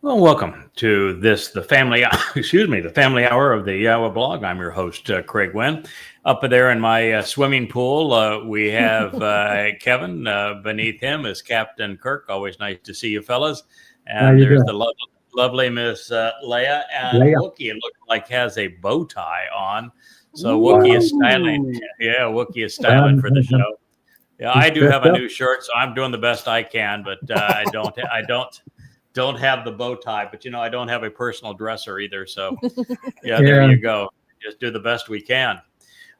Well, welcome to the family, the family hour of the YAHOWAH blog. I'm your host, Craig Winn. Up there in my swimming pool, we have Kevin. Beneath him is Captain Kirk. Always nice to see you fellas. And there's the lovely Miss Leia. And Wookie, it looks like, has a bow tie on. So Wookie is styling. Yeah, Wookie is styling for the show. Yeah, I do have a new shirt, so I'm doing the best I can, but I don't have the bow tie, but I don't have a personal dresser either. So there you go. Just do the best we can.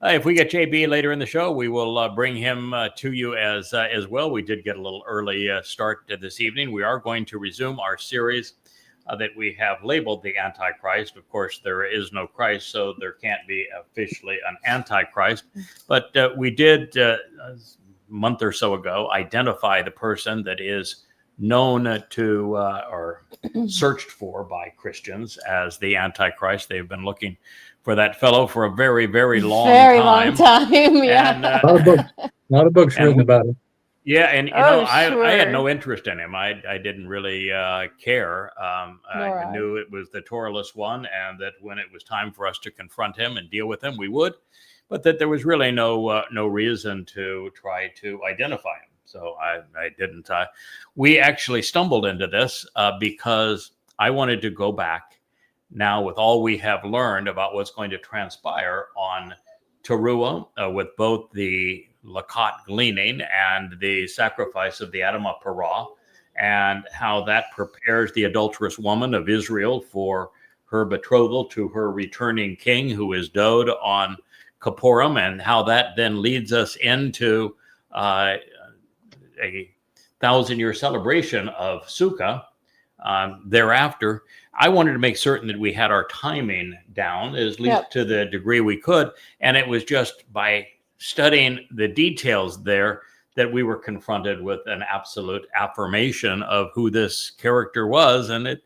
If we get JB later in the show, we will bring him to you as well. We did get a little early start this evening. We are going to resume our series that we have labeled the Antichrist. Of course, there is no Christ, so there can't be officially an Antichrist. But we did, a month or so ago, identify the person that is known to or searched for by Christians as the Antichrist. They've been looking for that fellow for a very, very long time. Yeah. And, a lot of books written about it. Yeah, and I had no interest in him. I didn't really care. I knew it was the Torahless one, and that when it was time for us to confront him and deal with him, we would. But that there was really no reason to try to identify him. So I didn't. We actually stumbled into this because I wanted to go back now with all we have learned about what's going to transpire on Towrah with both the Lakot gleaning and the sacrifice of the Adamah Parah, and how that prepares the adulterous woman of Israel for her betrothal to her returning king, who is Dode on Kippurim, and how that then leads us into a 1,000-year celebration of Sukkah. Thereafter, I wanted to make certain that we had our timing down, at least to the degree we could. And it was just by studying the details there that we were confronted with an absolute affirmation of who this character was. And it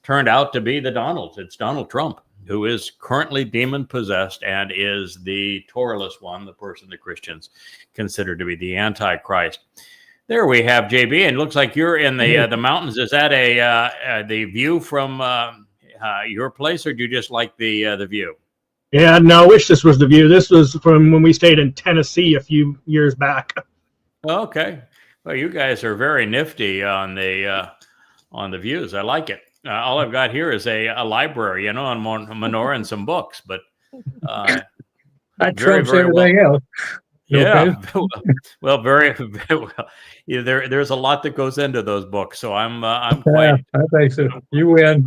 turned out to be it's Donald Trump, who is currently demon-possessed and is the Torahless one, the person that Christians consider to be the Antichrist. There we have JB, and it looks like you're in the mountains. Is that the view from your place, or do you just like the view? Yeah, no, I wish this was the view. This was from when we stayed in Tennessee a few years back. Okay. Well, you guys are very nifty on the views. I like it. All I've got here is a library, on menorah and some books, but that trumps everything else. Yeah, okay? well, very well. Yeah, there's a lot that goes into those books, so I'm quite. I think so. You win.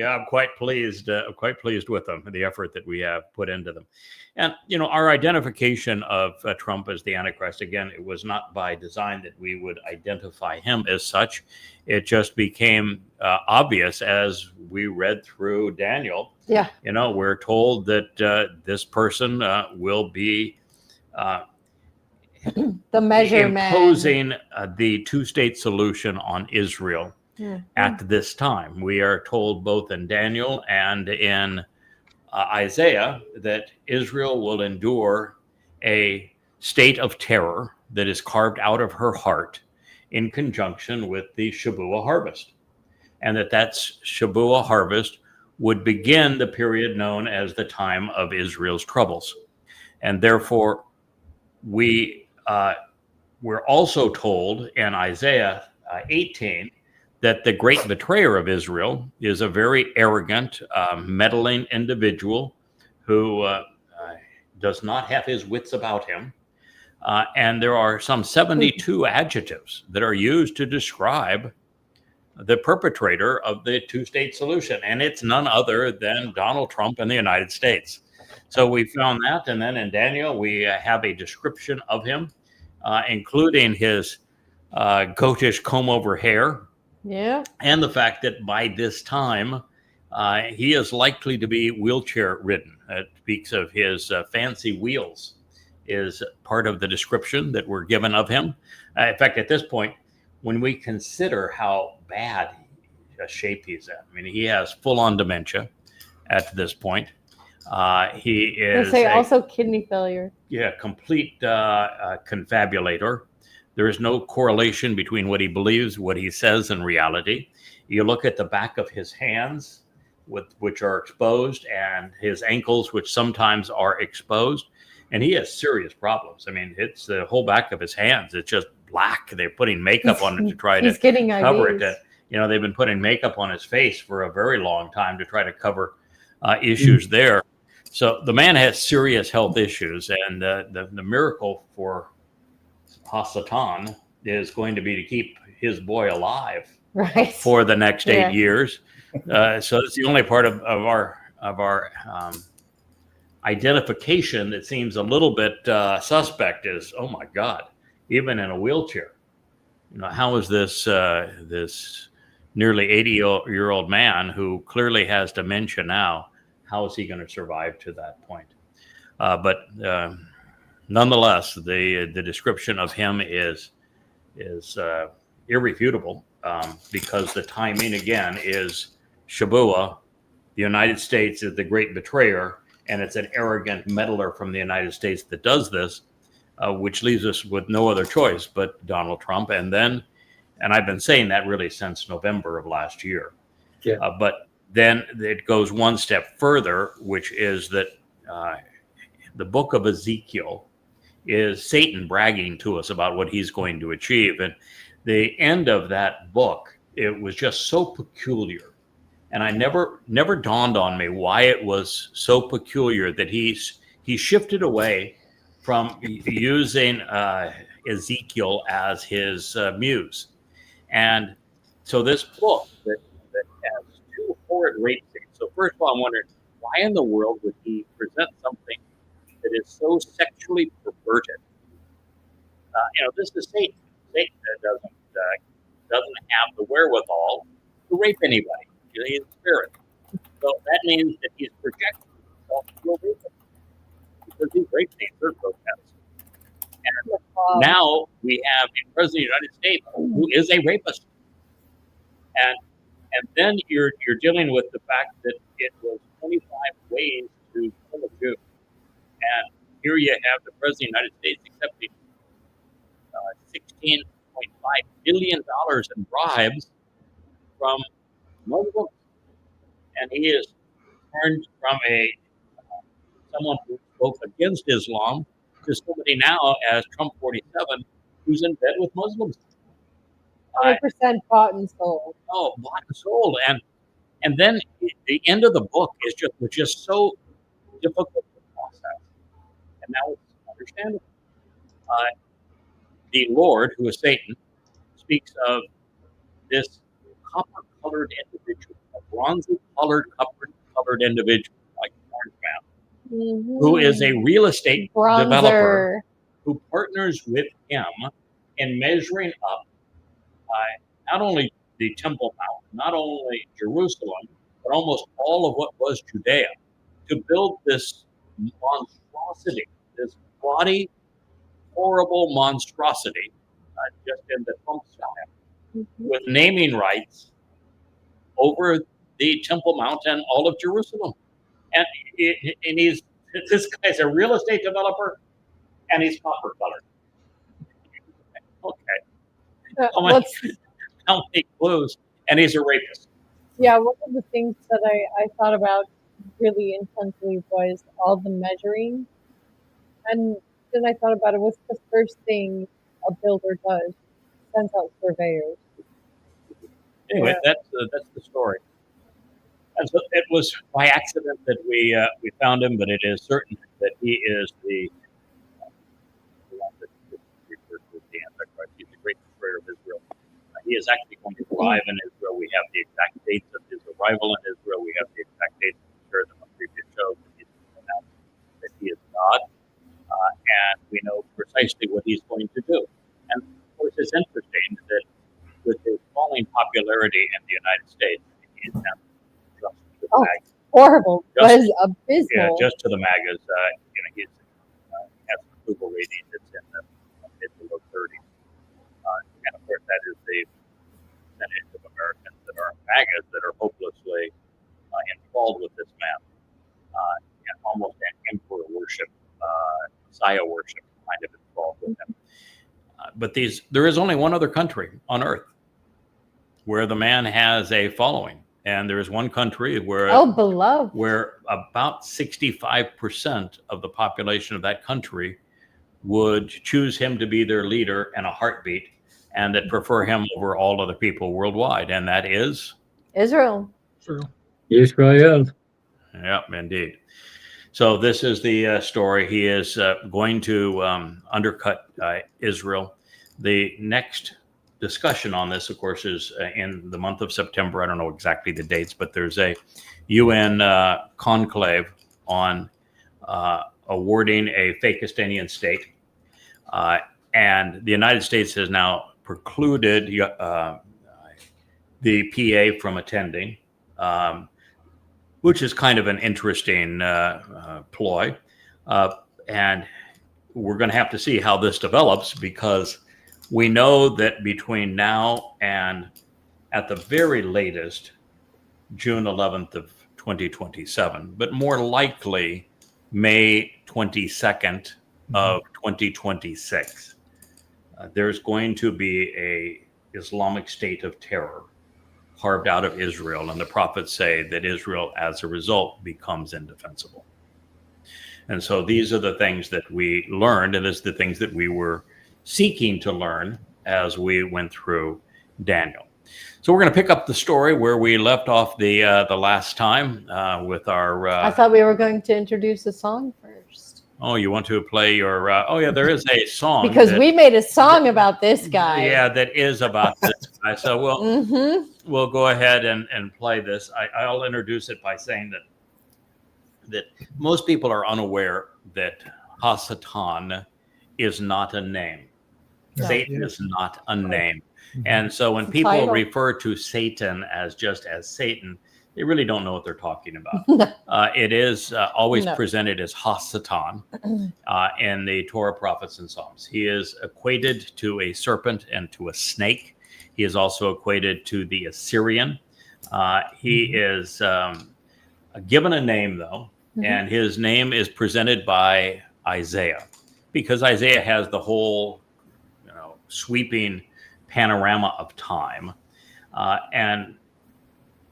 I'm quite pleased. Quite pleased with them, the effort that we have put into them, and our identification of Trump as the Antichrist. Again, it was not by design that we would identify him as such. It just became obvious as we read through Daniel. Yeah. We're told that this person will be. The measurement imposing the two-state solution on Israel at this time. We are told both in Daniel and in Isaiah that Israel will endure a state of terror that is carved out of her heart in conjunction with the Shabuah harvest, and that Shabuah harvest would begin the period known as the time of Israel's troubles. And therefore we're also told in Isaiah 18 that the great betrayer of Israel is a very arrogant, meddling individual who does not have his wits about him. And there are some 72 adjectives that are used to describe the perpetrator of the two-state solution. And it's none other than Donald Trump in the United States. So we found that, and then in Daniel, we have a description of him, including his goatish comb-over hair, and the fact that by this time, he is likely to be wheelchair-ridden. It speaks of his fancy wheels is part of the description that we're given of him. In fact, at this point, when we consider how bad a shape he's in, I mean, he has full-on dementia at this point. He is also kidney failure. Yeah, complete confabulator. There is no correlation between what he believes, what he says, and reality. You look at the back of his hands, which are exposed, and his ankles, which sometimes are exposed, and he has serious problems. I mean, it's the whole back of his hands. It's just black. They're putting makeup on it to try to cover it. They've been putting makeup on his face for a very long time to try to cover issues there. So the man has serious health issues, and the miracle for Hasatan is going to be to keep his boy alive for the next 8 years. So it's the only part of our identification that seems a little bit suspect is, oh my God, even in a wheelchair. How is this nearly 80-year-old man who clearly has dementia now, how is he going to survive to that point? But nonetheless, the description of him is irrefutable, because the timing again is Shabuah. The United States is the great betrayer, and it's an arrogant meddler from the United States that does this, which leaves us with no other choice but Donald Trump. And I've been saying that really since November of last year. But then it goes one step further, which is that the book of Ezekiel is Satan bragging to us about what he's going to achieve. And the end of that book, it was just so peculiar. And I never dawned on me why it was so peculiar that he shifted away from using Ezekiel as his muse. And so this book that has two horrid rape scenes. So first of all, I'm wondering, why in the world would he present something that is so sexually perverted? This is Satan. Satan doesn't have the wherewithal to rape anybody. He's a spirit. So that means that he's projecting himself to a rapist, because these rape scenes are grotesque. And now we have a president of the United States who is a rapist. And then you're dealing with the fact that it was 25 ways to kill a Jew. And here you have the president of the United States accepting $16.5 billion in bribes from Muslims. And he is turned from someone who spoke against Islam to somebody now as Trump 47 who's in bed with Muslims. 100% bought and sold. Oh, bought and sold. And then the end of the book is just so difficult to process. And now it's understandable. The Lord, who is Satan, speaks of this copper-colored individual, a bronzy-colored, copper-colored individual, like Orange Man, who is a real estate developer who partners with him in measuring up not only the Temple Mount, not only Jerusalem, but almost all of what was Judea, to build this monstrosity, this gaudy, horrible monstrosity, just in the Trump style, with naming rights over the Temple Mount and all of Jerusalem. And this guy's a real estate developer, and he's copper colored. Okay. How many clues? And he's a rapist. Yeah, one of the things that I thought about really intensely was all the measuring. And then I thought about it, what's the first thing a builder does? Sends out surveyors. Anyway, that's the story. And so it was by accident that we found him, but it is certain that he is the one that refers to the Antichrist. He's the great destroyer of Israel. He is actually going to arrive in Israel. We have the exact dates of his arrival in Israel. We have the exact dates of shared them on previous shows. He's announced that he is God, and we know precisely what he's going to do. And of course, it's interesting that with his falling popularity in the United States, he is now just to the MAGAs. Horrible. Was abysmal. Yeah, just to the MAGAs. He has an approval rating that's in the mid to low 30s. And of course, that is the percentage of Americans that are MAGAs that are hopelessly enthralled with this man, and almost an emperor worship, Messiah worship kind of enthralled with him. But there is only one other country on earth where the man has a following. And there is one country where beloved, where about 65% of the population of that country would choose him to be their leader in a heartbeat, and that prefer him over all other people worldwide. And that is Israel. True. Israel. Yep, indeed. So this is the story. He is going to undercut Israel. The next discussion on this, of course, is in the month of September. I don't know exactly the dates, but there's a UN conclave on awarding a Fakistanian state. And the United States has now precluded the PA from attending, which is kind of an interesting ploy. And we're going to have to see how this develops, because we know that between now and at the very latest, June 11th of 2027, but more likely May 22nd of 2026, there's going to be a Islamic state of terror carved out of Israel. And the prophets say that Israel, as a result, becomes indefensible. And so these are the things that we learned, and this is the things that we were seeking to learn as we went through Daniel. So we're going to pick up the story where we left off the last time with our... I thought we were going to introduce a song first. Oh, you want to play your... oh, yeah, there is a song. Because we made a song about this guy. Yeah, that is about this guy. So we'll go ahead and play this. I'll introduce it by saying that most people are unaware that Hasatan is not a name. No. Satan is not a name. And so when people refer to Satan as just as Satan, they really don't know what they're talking about. It is always presented as Hasatan in the Torah, prophets, and Psalms. He is equated to a serpent and to a snake. He is also equated to the Assyrian. He is given a name, though, and his name is presented by Isaiah, because Isaiah has the whole, sweeping panorama of time. And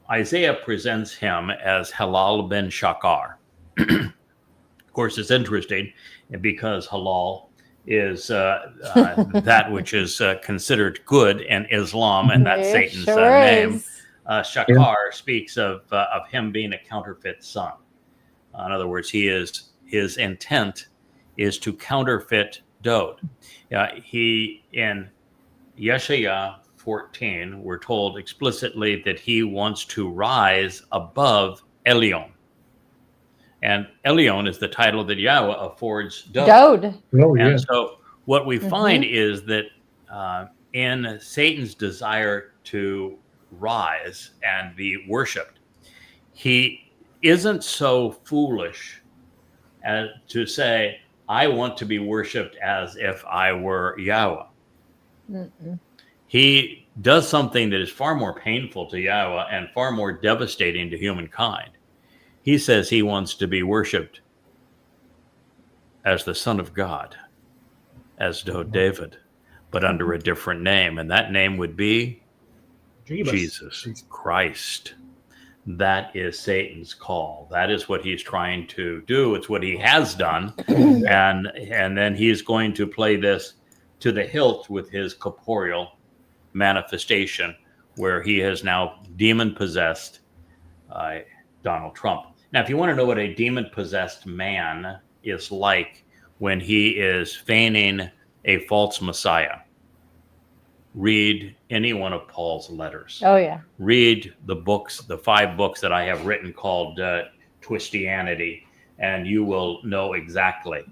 Isaiah presents him as Halal ben Shakar. Of course, it's interesting because halal is that which is considered good in Islam, and that's Satan's name. Shakar speaks of him being a counterfeit son. In other words, his intent is to counterfeit Dode. He, in Yeshaya 14, we're told explicitly that he wants to rise above Elyon. And Elyon is the title that Yahweh affords Dode. Oh, yeah. And so what we find is that in Satan's desire to rise and be worshipped, he isn't so foolish as to say, I want to be worshipped as if I were Yahweh. He does something that is far more painful to Yahweh and far more devastating to humankind. He says he wants to be worshipped as the Son of God, as David, but under a different name. And that name would be Jesus Christ. That is Satan's call. That is what he's trying to do. It's what he has done. And then he's going to play this to the hilt with his corporeal manifestation, where he has now demon-possessed Donald Trump. Now, if you want to know what a demon-possessed man is like when he is feigning a false Messiah, read any one of Paul's letters. Oh, yeah. Read the books, the 5 books that I have written called Twistianity, and you will know exactly.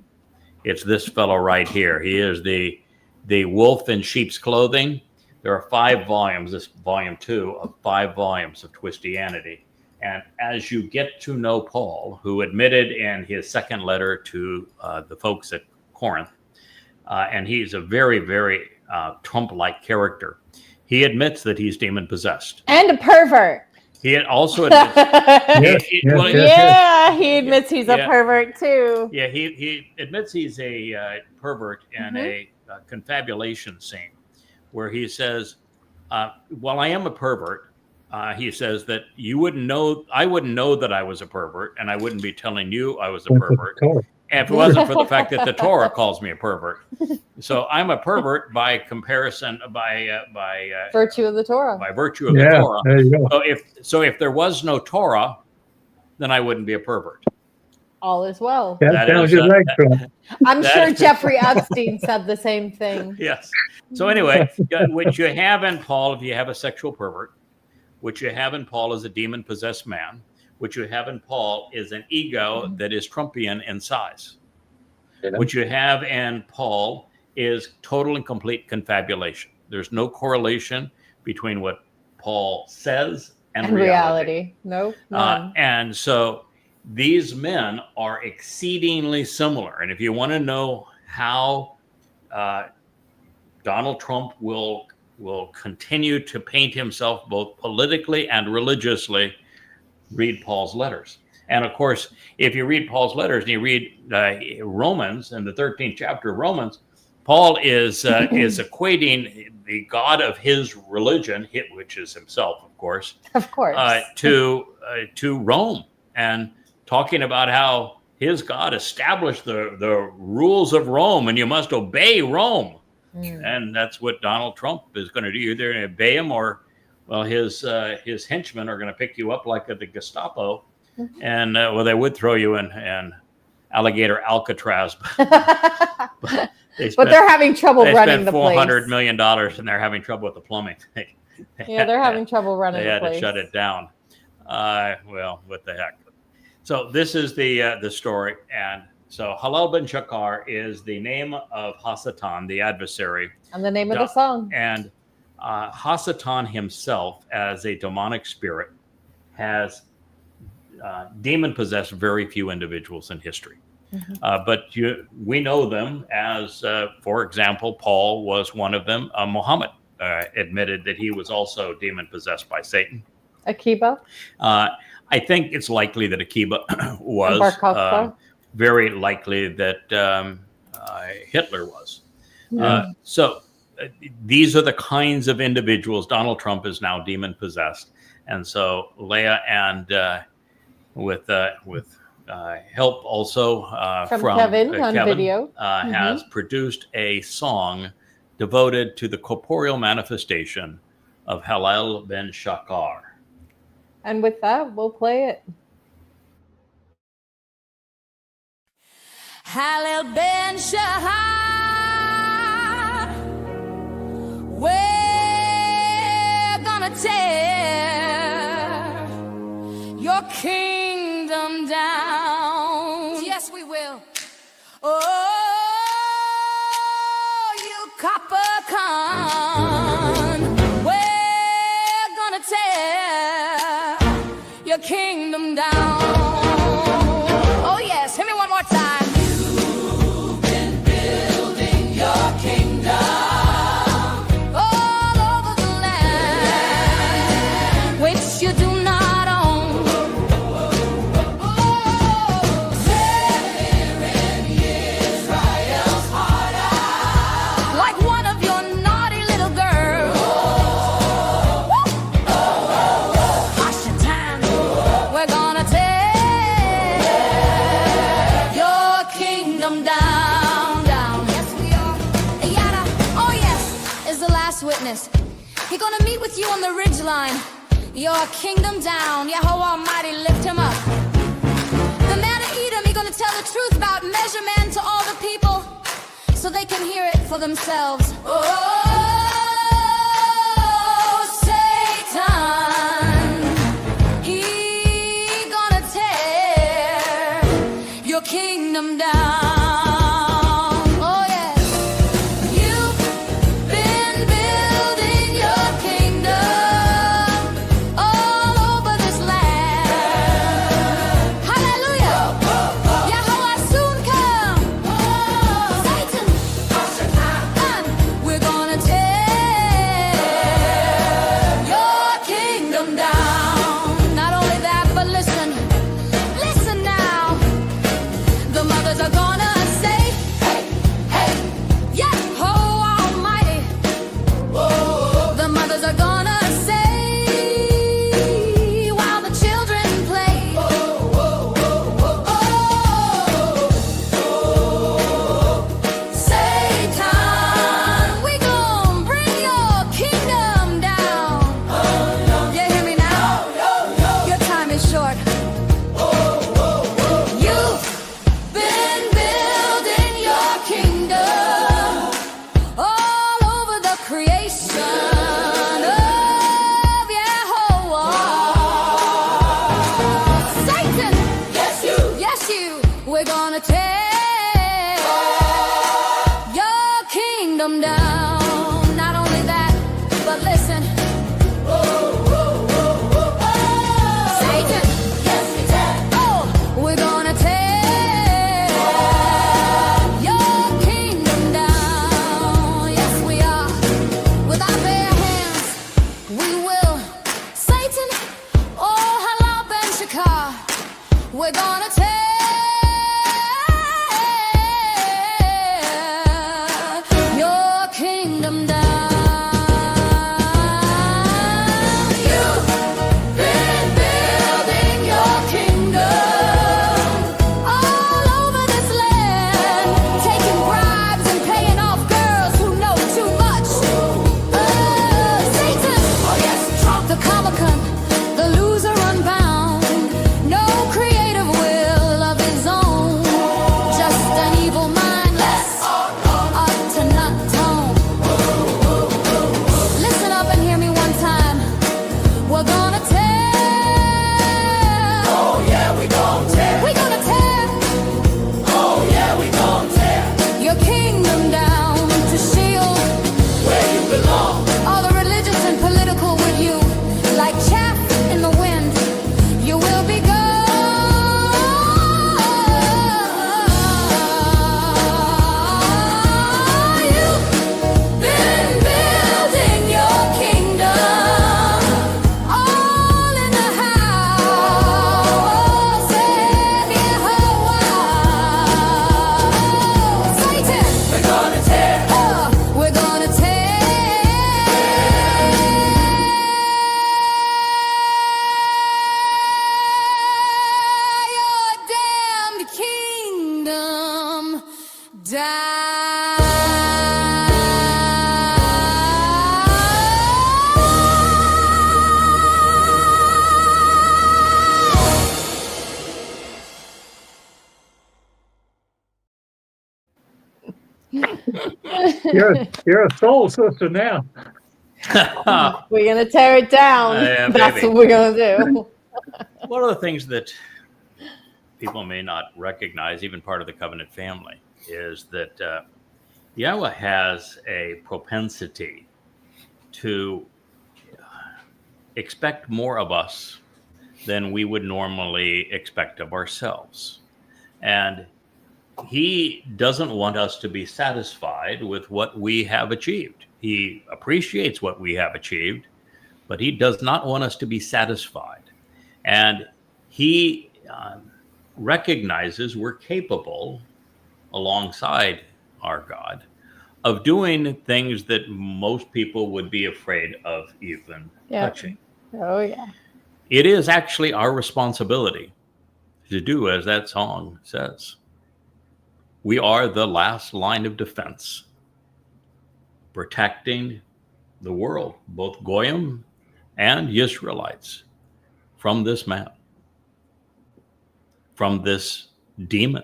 It's this fellow right here. He is the wolf in sheep's clothing. There are 5 volumes, this volume 2 of 5 volumes of Twistianity. And as you get to know Paul, who admitted in his second letter to the folks at Corinth, and he's a very, very Trump-like character, he admits that he's demon-possessed. And a pervert. He also admits... He admits he's a pervert, too. Yeah, he admits he's a pervert in a confabulation scene where he says, while I am a pervert, he says that I wouldn't know that I was a pervert, and I wouldn't be telling you I was a pervert if it wasn't for the fact that the Torah calls me a pervert. So I'm a pervert by comparison, by virtue of the Torah. By virtue of the Torah. There you go. So if there was no Torah, then I wouldn't be a pervert. All is well. I'm sure Jeffrey Epstein said the same thing. Yes. So anyway, what you have in Paul, if you have a sexual pervert, what you have in Paul is a demon-possessed man. What you have in Paul is an ego that is Trumpian in size. Yeah. What you have in Paul is total and complete confabulation. There's no correlation between what Paul says and reality. No, none. And so these men are exceedingly similar. And if you want to know how Donald Trump will continue to paint himself both politically and religiously, read Paul's letters. And of course, if you read Paul's letters and you read Romans, in the 13th chapter of Romans, Paul is equating the God of his religion, which is himself, of course, to Rome, and talking about how his God established the rules of Rome, and you must obey Rome. And that's what Donald Trump is going to do. You're either going to obey him, or well, his henchmen are going to pick you up like the Gestapo, and they would throw you in alligator Alcatraz. but they're having trouble running the place. They spent $400 million, and they're having trouble with the plumbing. They're having trouble running the place. They had to shut it down. Well, what the heck? So this is the story, and so Halal ben Shakar is the name of Hasatan, the adversary, and the name of the song. And Hasatan himself, as a demonic spirit, has demon-possessed very few individuals in history. But we know them as, for example, Paul was one of them. Muhammad admitted that he was also demon-possessed by Satan. Akiba? I think it's likely that Akiba was. Very likely that Hitler was. So these are the kinds of individuals. Donald Trump is now demon-possessed. And so Leah, and with help also from Kevin on video, has produced a song devoted to the corporeal manifestation of Halal ben Shakar. And with that, we'll play it. Halal ben Shahar, we're gonna tear your kingdom down. Yes, we will. Oh, you copper con, we're gonna tear your kingdom down. Oh yes, hit me one more time. He's gonna meet with you on the ridge line. Your kingdom down, Yahowah Almighty, lift him up. The man of Edom, he's gonna tell the truth about measurement to all the people, so they can hear it for themselves. Oh, Satan, he's gonna tear your kingdom down. Are gonna short. You've been building your kingdom all over the creation of Yahovah. Satan, yes you, we're gonna tear your kingdom down. Not only that, but listen. Satan, we're gonna tear your kingdom down. Yes, we are. With our bare hands, we will. Satan, oh, hello, Ben Shakar. We're gonna tear your kingdom down. You've been building your kingdom all over this land, taking bribes and paying off girls who know too much. Satan, the comican, the loser unbound, no creative will of his own, just an evil mindless, up to nut tone. Listen up and hear me one time. We're gonna tear. Oh yeah, we gon' tear. We gonna tear. Oh yeah, we gon' tear your kingdom down to shield where you belong. All the religious and political with you, like chaff in the wind, you will be gone. You've been building your kingdom all in the house of Yahovah. Satan, we're gonna tear. We're gonna tear your damned kingdom You're a soul sister now. We're gonna tear it down. Yeah, That's baby. what we're gonna do. One of the things that people may not recognize, even part of the covenant family, is that Yahweh has a propensity to expect more of us than we would normally expect of ourselves. And he doesn't want us to be satisfied with what we have achieved. He appreciates what we have achieved, but he does not want us to be satisfied. And he recognizes we're capable, alongside our God, of doing things that most people would be afraid of even touching. Oh yeah. It is actually our responsibility to do as that song says. We are the last line of defense, protecting the world, both Goyim and Israelites, from this man, from this demon.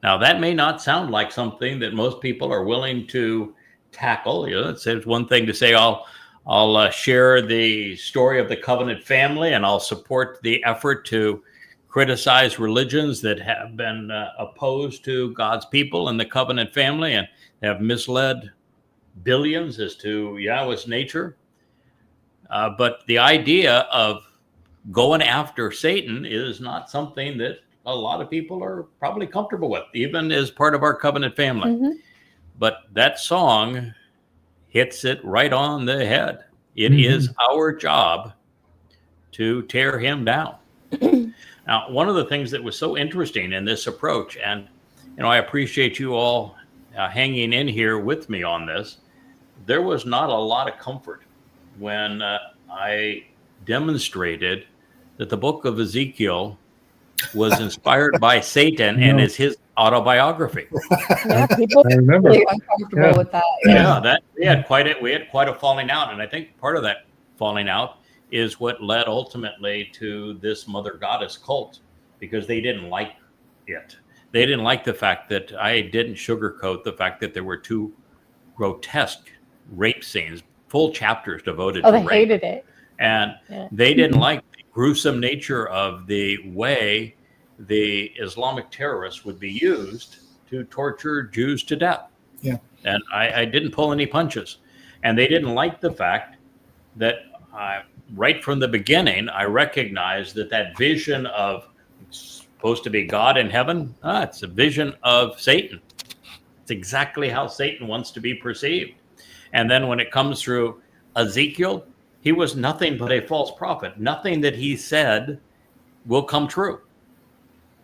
Now, that may not sound like something that most people are willing to tackle. You know, it's one thing to say, I'll share the story of the covenant family, and I'll support the effort to criticize religions that have been opposed to God's people and the covenant family and have misled billions as to Yahweh's nature. But the idea of going after Satan is not something that a lot of people are probably comfortable with, even as part of our covenant family. Mm-hmm. But that song hits it right on the head. It is our job to tear him down. Now, one of the things that was so interesting in this approach, and I appreciate you all hanging in here with me on this, there was not a lot of comfort when I demonstrated that the book of Ezekiel was inspired by Satan and is his autobiography. Yeah, people I remember. really uncomfortable with that. Yeah, that we had quite a falling out, and I think part of that falling out is what led ultimately to this mother goddess cult, because they didn't like it. They didn't like the fact that I didn't sugarcoat the fact that there were 2 grotesque rape scenes, full chapters devoted to they rape. hated it. And they didn't like the gruesome nature of the way the Islamic terrorists would be used to torture Jews to death. Yeah. And I didn't pull any punches. And they didn't like the fact that right from the beginning, I recognized that vision of supposed to be God in heaven, it's a vision of Satan. It's exactly how Satan wants to be perceived. And then when it comes through Ezekiel, he was nothing but a false prophet. Nothing that he said will come true.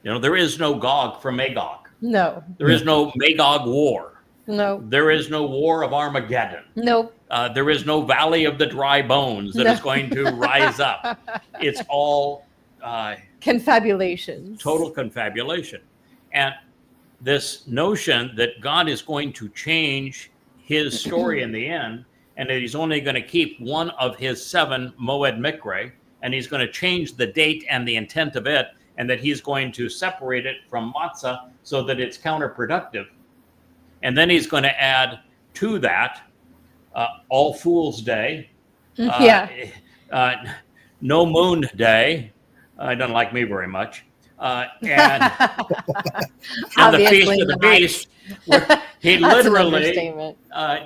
There is no Gog from Magog. No. There is no Magog war. No. There is no war of Armageddon. Nope. There is no valley of the dry bones that is going to rise up. It's all confabulations. Total confabulation. And this notion that God is going to change his story in the end, and that he's only going to keep one of his 7 Moed Mikre, and he's going to change the date and the intent of it, and that he's going to separate it from matzah so that it's counterproductive. And then he's going to add to that All Fool's Day, No Moon Day. Doesn't like me very much. And the Feast of the Beast, he literally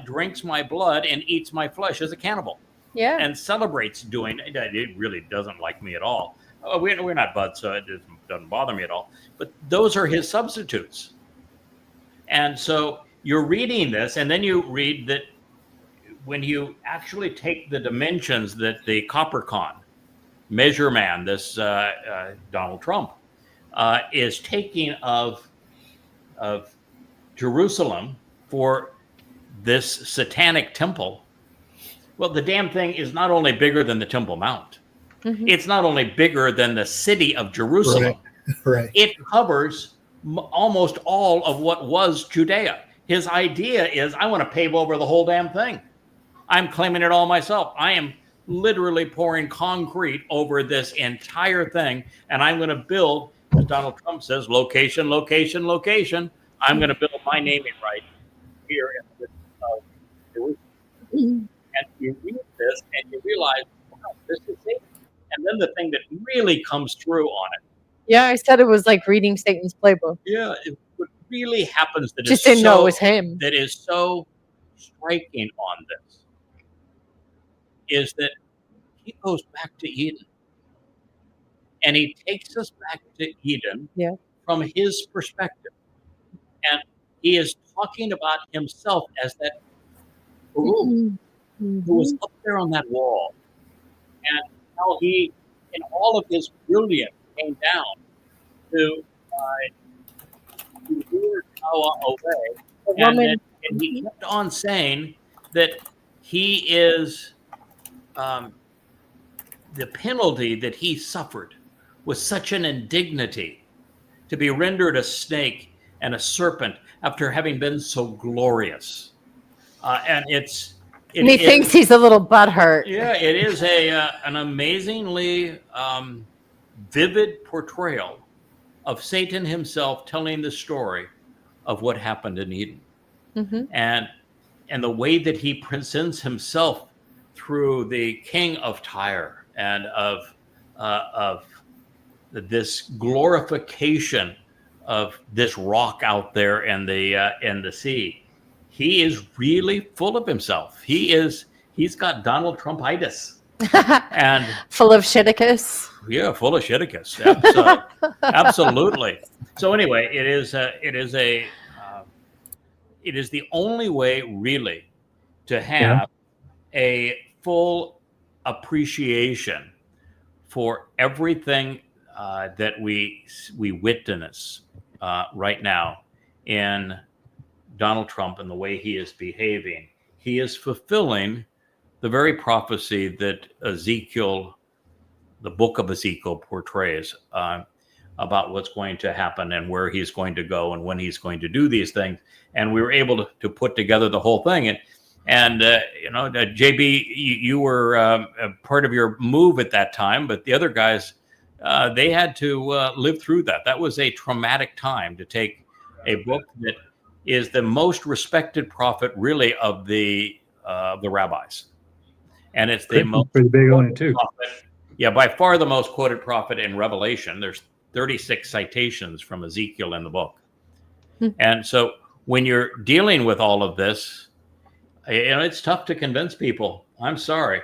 drinks my blood and eats my flesh as a cannibal. Yeah. And celebrates doing it. It really doesn't like me at all. We're not buds, so it doesn't bother me at all. But those are his substitutes. And so you're reading this, and then you read that when you actually take the dimensions that the Coppercon measure man, this Donald Trump, is taking of Jerusalem for this satanic temple. Well, the damn thing is not only bigger than the Temple Mount. Mm-hmm. It's not only bigger than the city of Jerusalem. Right. It covers almost all of what was Judea. His idea is, I want to pave over the whole damn thing. I'm claiming it all myself. I am literally pouring concrete over this entire thing, and I'm going to build, as Donald Trump says, location, location, location. I'm going to build my naming right here in the Jerusalem. Mm-hmm. And you read this and you realize, wow, this is it. And then the thing that really comes through on it. Yeah, I said it was like reading Satan's playbook. Yeah, what really happens that just didn't know it was him. That is so striking on this is that he goes back to Eden. And he takes us back to Eden from his perspective. And he is talking about himself as that who was up there on that wall. And how he, in all of his brilliance, came down to lure Towrah away. And he kept on saying that he is, the penalty that he suffered was such an indignity to be rendered a snake and a serpent after having been so glorious. And he thinks he's a little butthurt. Yeah, it is an amazingly vivid portrayal of Satan himself telling the story of what happened in Eden. Mm-hmm. And the way that he presents himself through the king of Tyre and of this glorification of this rock out there in the sea. He is really full of himself. He's got Donald Trumpitis. And full of shiticus. Yeah, full of shiticus. Absolutely. So anyway, it is the only way really to have a full appreciation for everything that we witness right now in Donald Trump and the way he is behaving. He is fulfilling the very prophecy that Ezekiel, the book of Ezekiel, portrays about what's going to happen and where he's going to go and when he's going to do these things. And we were able to put together the whole thing. And, JB, you were a part of your move at that time, but the other guys, they had to live through that. That was a traumatic time to take a book that is the most respected prophet, really, of the rabbis. And it's the most pretty big on it, too. Prophet. Yeah, by far the most quoted prophet in Revelation. There's 36 citations from Ezekiel in the book. And so when you're dealing with all of this, it's tough to convince people. I'm sorry,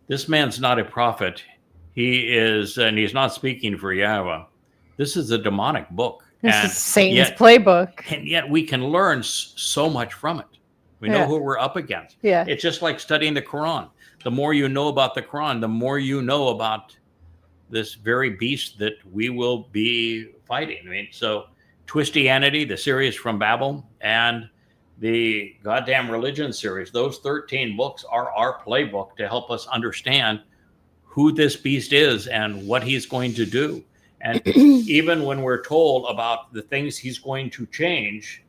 this man's not a prophet. He is, and he's not speaking for Yahowah. This is a demonic book. This is Satan's playbook. And yet we can learn so much from it. We know who we're up against. Yeah. It's just like studying the Quran. The more you know about the Quran, the more you know about this very beast that we will be fighting. I mean, so Twistianity, the series from Babel, and the Goddamn Religion series, those 13 books are our playbook to help us understand who this beast is and what he's going to do. And even when we're told about the things he's going to change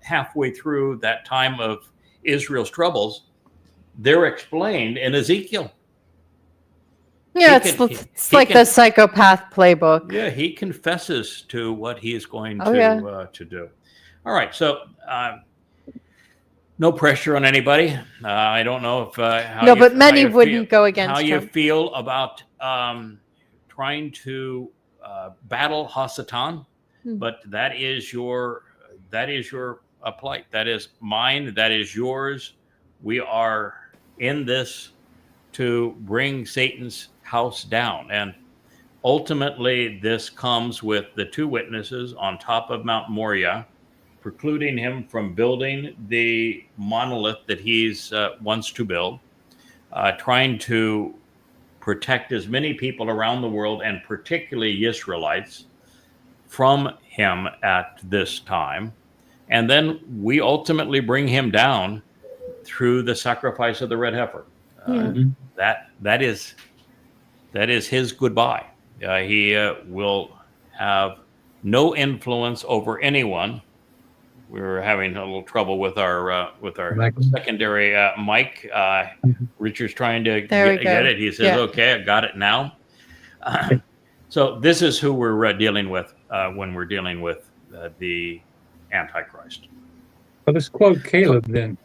halfway through that time of Israel's troubles, they're explained in Ezekiel. Yeah, it's like the psychopath playbook. Yeah, he confesses to what he is going to do. All right, so no pressure on anybody. I don't know if but many wouldn't go against how him. you feel about trying to battle Hasatan, but that is your plight. That is mine. That is yours. We are in this to bring Satan's house down, and ultimately this comes with the two witnesses on top of Mount Moriah, precluding him from building the monolith that he's wants to build, trying to protect as many people around the world, and particularly Israelites, from him at this time. And then we ultimately bring him down through the sacrifice of the red heifer. That is his goodbye. He will have no influence over anyone. We were having a little trouble with our secondary mic. Richard's trying to get it. He says, "Okay, I got it now." So this is who we're dealing with when we're dealing with the Antichrist. Well, let's quote Caleb then.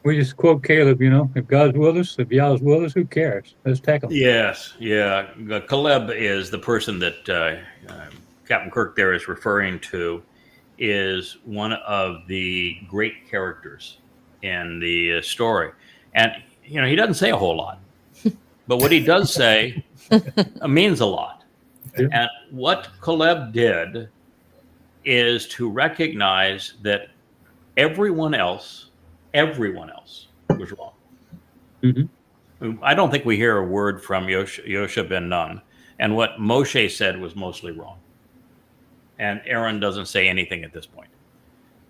We just quote Caleb, if God's with us, if Yahweh's with us, who cares? Let's tackle him. Yes, yeah. Caleb is the person that Captain Kirk there is referring to, is one of the great characters in the story. And, he doesn't say a whole lot, but what he does say means a lot. Yeah. And what Caleb did is to recognize that everyone else was wrong. I don't think we hear a word from Yosha ben Nun. And what Moshe said was mostly wrong. And Aaron doesn't say anything at this point.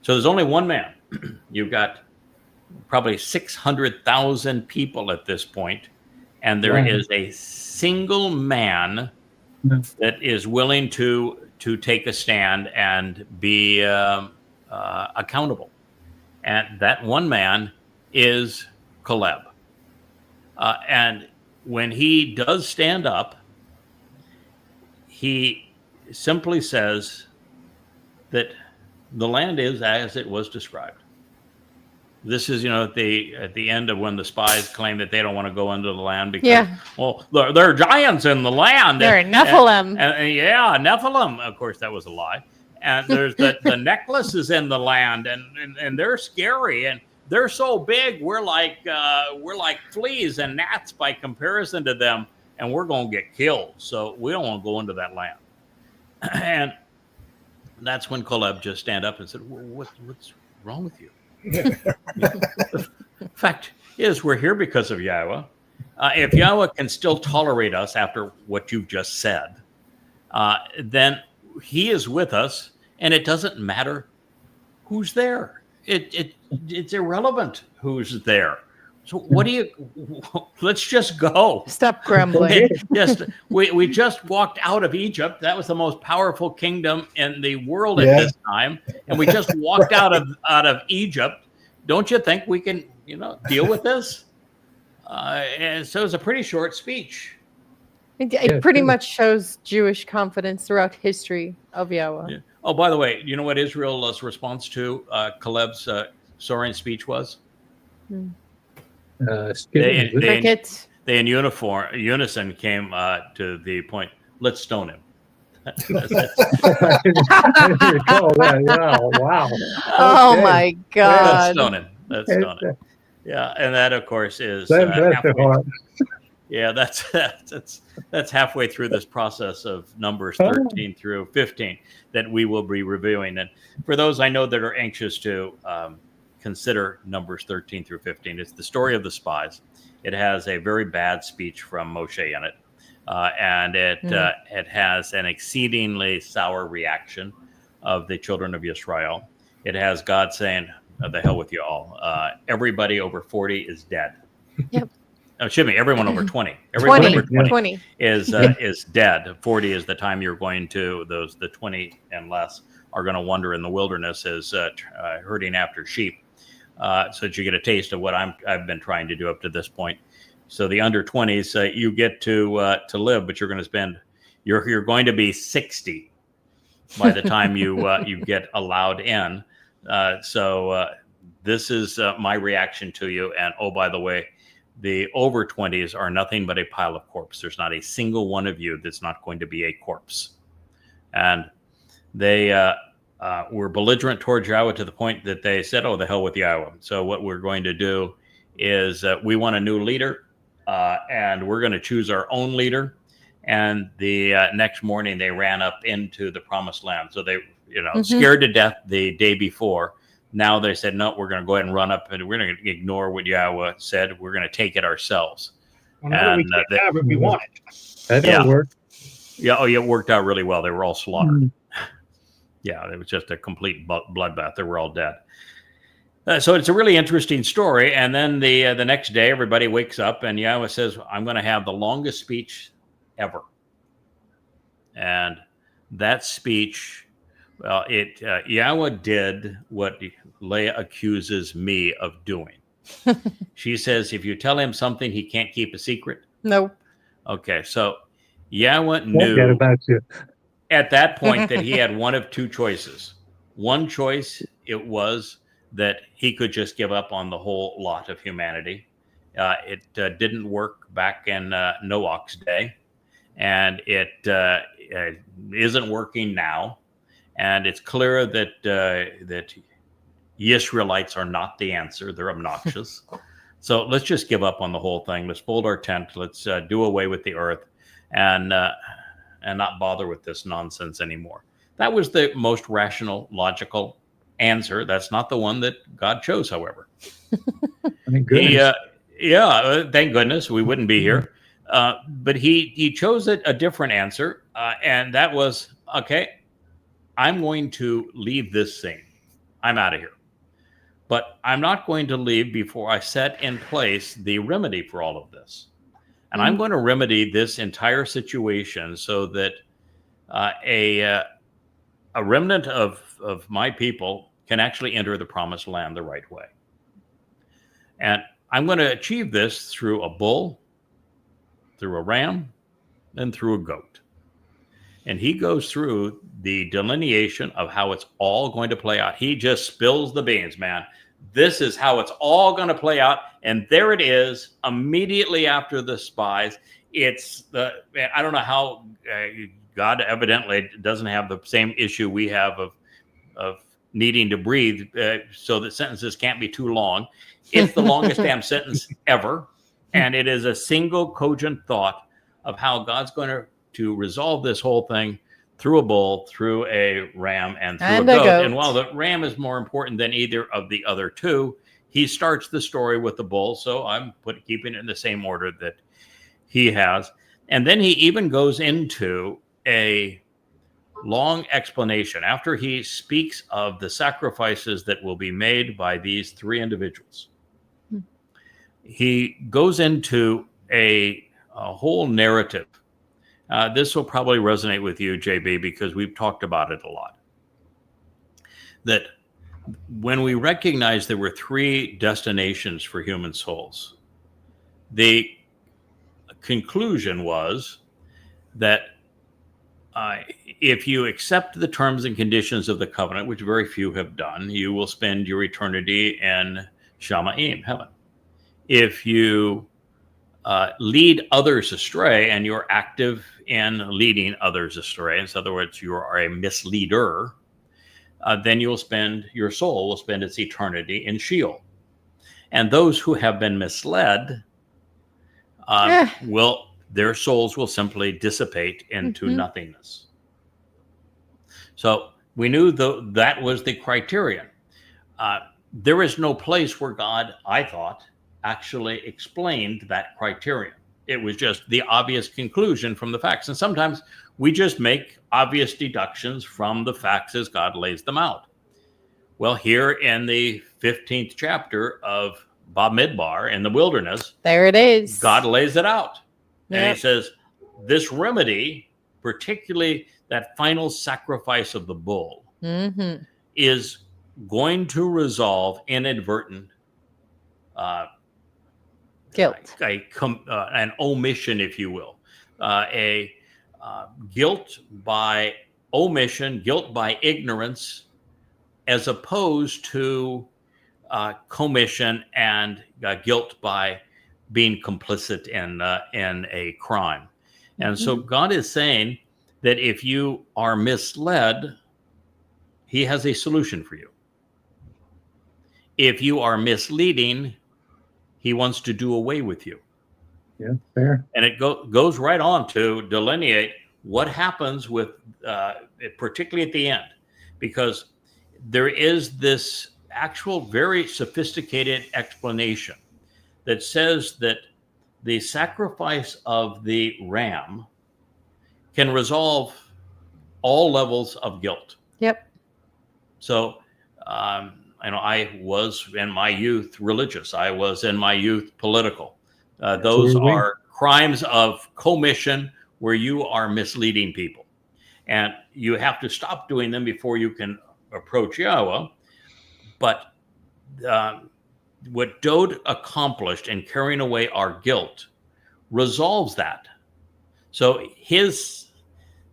So there's only one man. You've got probably 600,000 people at this point, and there is a single man that is willing to take a stand and be accountable. And that one man is Caleb. And when he does stand up, he simply says that the land is as it was described. This is, at the end of when the spies claim that they don't want to go into the land because, there are giants in the land. They're Nephilim. And Nephilim. Of course, that was a lie. And there's the necklaces in the land, and they're scary, and they're so big. We're like fleas and gnats by comparison to them, and we're going to get killed. So we don't want to go into that land. And that's when Caleb just stand up and said, "What's wrong with you?" The fact is, we're here because of Yahowah. If Yahowah can still tolerate us after what you've just said, then he is with us, and it doesn't matter who's there. It's irrelevant who's there. So what do you? Let's just go. Stop grumbling. We just walked out of Egypt. That was the most powerful kingdom in the world at this time, and we just walked out of Egypt. Don't you think we can deal with this. And so it's a pretty short speech. It pretty much shows Jewish confidence throughout history of Yahweh. Yeah. Oh, by the way, you know what Israel's response to Caleb's soaring speech was? Crickets. They in unison came to the point, let's stone him. Wow. Oh Okay. my God. Let's stone him. Yeah, and that of course is that's halfway through this process of Numbers 13 through 15 that we will be reviewing. And for those I know that are anxious to consider Numbers 13 through 15, it's the story of the spies. It has a very bad speech from Moshe in it, and it has an exceedingly sour reaction of the children of Israel. It has God saying, "The hell with you all. Everybody over 40 is dead." Yep. Excuse me, everyone over 20. Everyone over 20 is dead. 40 is the time you're going to, the 20 and less are going to wander in the wilderness as herding after sheep, so that you get a taste of what I've been trying to do up to this point. So the under 20s, you get to live, but you're going to spend, you're going to be 60 by the time you get allowed in. So this is my reaction to you. And oh, by the way, the over 20s are nothing but a pile of corpse. There's not a single one of you that's not going to be a corpse. And they were belligerent towards Yahweh to the point that they said, "Oh, the hell with Yahweh." So what we're going to do is we want a new leader, and we're going to choose our own leader. And the next morning they ran up into the promised land. So they, scared to death the day before. Now they said, no, we're going to go ahead and run up and we're going to ignore what Yahweh said. We're going to take it ourselves. Well, and we can't have it, we want it. That worked. Yeah. Oh, yeah. It worked out really well. They were all slaughtered. Yeah. It was just a complete bloodbath. They were all dead. So it's a really interesting story. And then the next day, everybody wakes up and Yahweh says, I'm going to have the longest speech ever. And that speech, well, Yahweh did what Leah accuses me of doing. She says, if you tell him something, he can't keep a secret. Nope. Okay, so Yahweh knew about you. At that point that he had one of two choices. One choice, it was that he could just give up on the whole lot of humanity. It didn't work back in Noah's day, and it isn't working now. And it's clear that Israelites are not the answer. They're obnoxious. So let's just give up on the whole thing. Let's fold our tent. Let's do away with the earth and not bother with this nonsense anymore. That was the most rational, logical answer. That's not the one that God chose, however. Thank goodness. Thank goodness. We wouldn't be here. But he chose a different answer, and that was, okay, I'm going to leave this thing. I'm out of here. But I'm not going to leave before I set in place the remedy for all of this. And I'm going to remedy this entire situation so that a remnant of my people can actually enter the promised land the right way. And I'm going to achieve this through a bull, through a ram, and through a goat. And he goes through the delineation of how it's all going to play out. He just spills the beans, man. This is how it's all going to play out. And there it is, immediately after the spies. I don't know how God evidently doesn't have the same issue we have of needing to breathe so that sentences can't be too long. It's the longest damn sentence ever. And it is a single cogent thought of how God's going to resolve this whole thing through a bull, through a ram, and through a goat. And while the ram is more important than either of the other two, he starts the story with the bull. So I'm keeping it in the same order that he has. And then he even goes into a long explanation after he speaks of the sacrifices that will be made by these three individuals. He goes into a whole narrative. This will probably resonate with you, JB, because we've talked about it a lot. That when we recognized there were three destinations for human souls, the conclusion was that if you accept the terms and conditions of the covenant, which very few have done, you will spend your eternity in Shamayim, heaven. If you lead others astray, and you're active in leading others astray, in other words, you are a misleader, then your soul will spend its eternity in Sheol. And those who have been misled, their souls will simply dissipate into nothingness. So we knew that was the criterion. There is no place where God, I thought, actually explained that criterion. It was just the obvious conclusion from the facts. And sometimes we just make obvious deductions from the facts as God lays them out. Well, here in the 15th chapter of Bamidbar in the wilderness, there it is. God lays it out. Yep. And he says, this remedy, particularly that final sacrifice of the bull, is going to resolve inadvertent guilt, an omission, if you will, guilt by omission, guilt by ignorance, as opposed to commission and guilt by being complicit in a crime. And so God is saying that if you are misled, he has a solution for you. If you are misleading, he wants to do away with you. Yeah, fair. And it goes right on to delineate what happens with, particularly at the end, because there is this actual very sophisticated explanation that says that the sacrifice of the ram can resolve all levels of guilt. Yep. So, I was in my youth religious. I was in my youth political. Those are crimes of commission where you are misleading people. And you have to stop doing them before you can approach Yahweh. But what Dode accomplished in carrying away our guilt resolves that. So his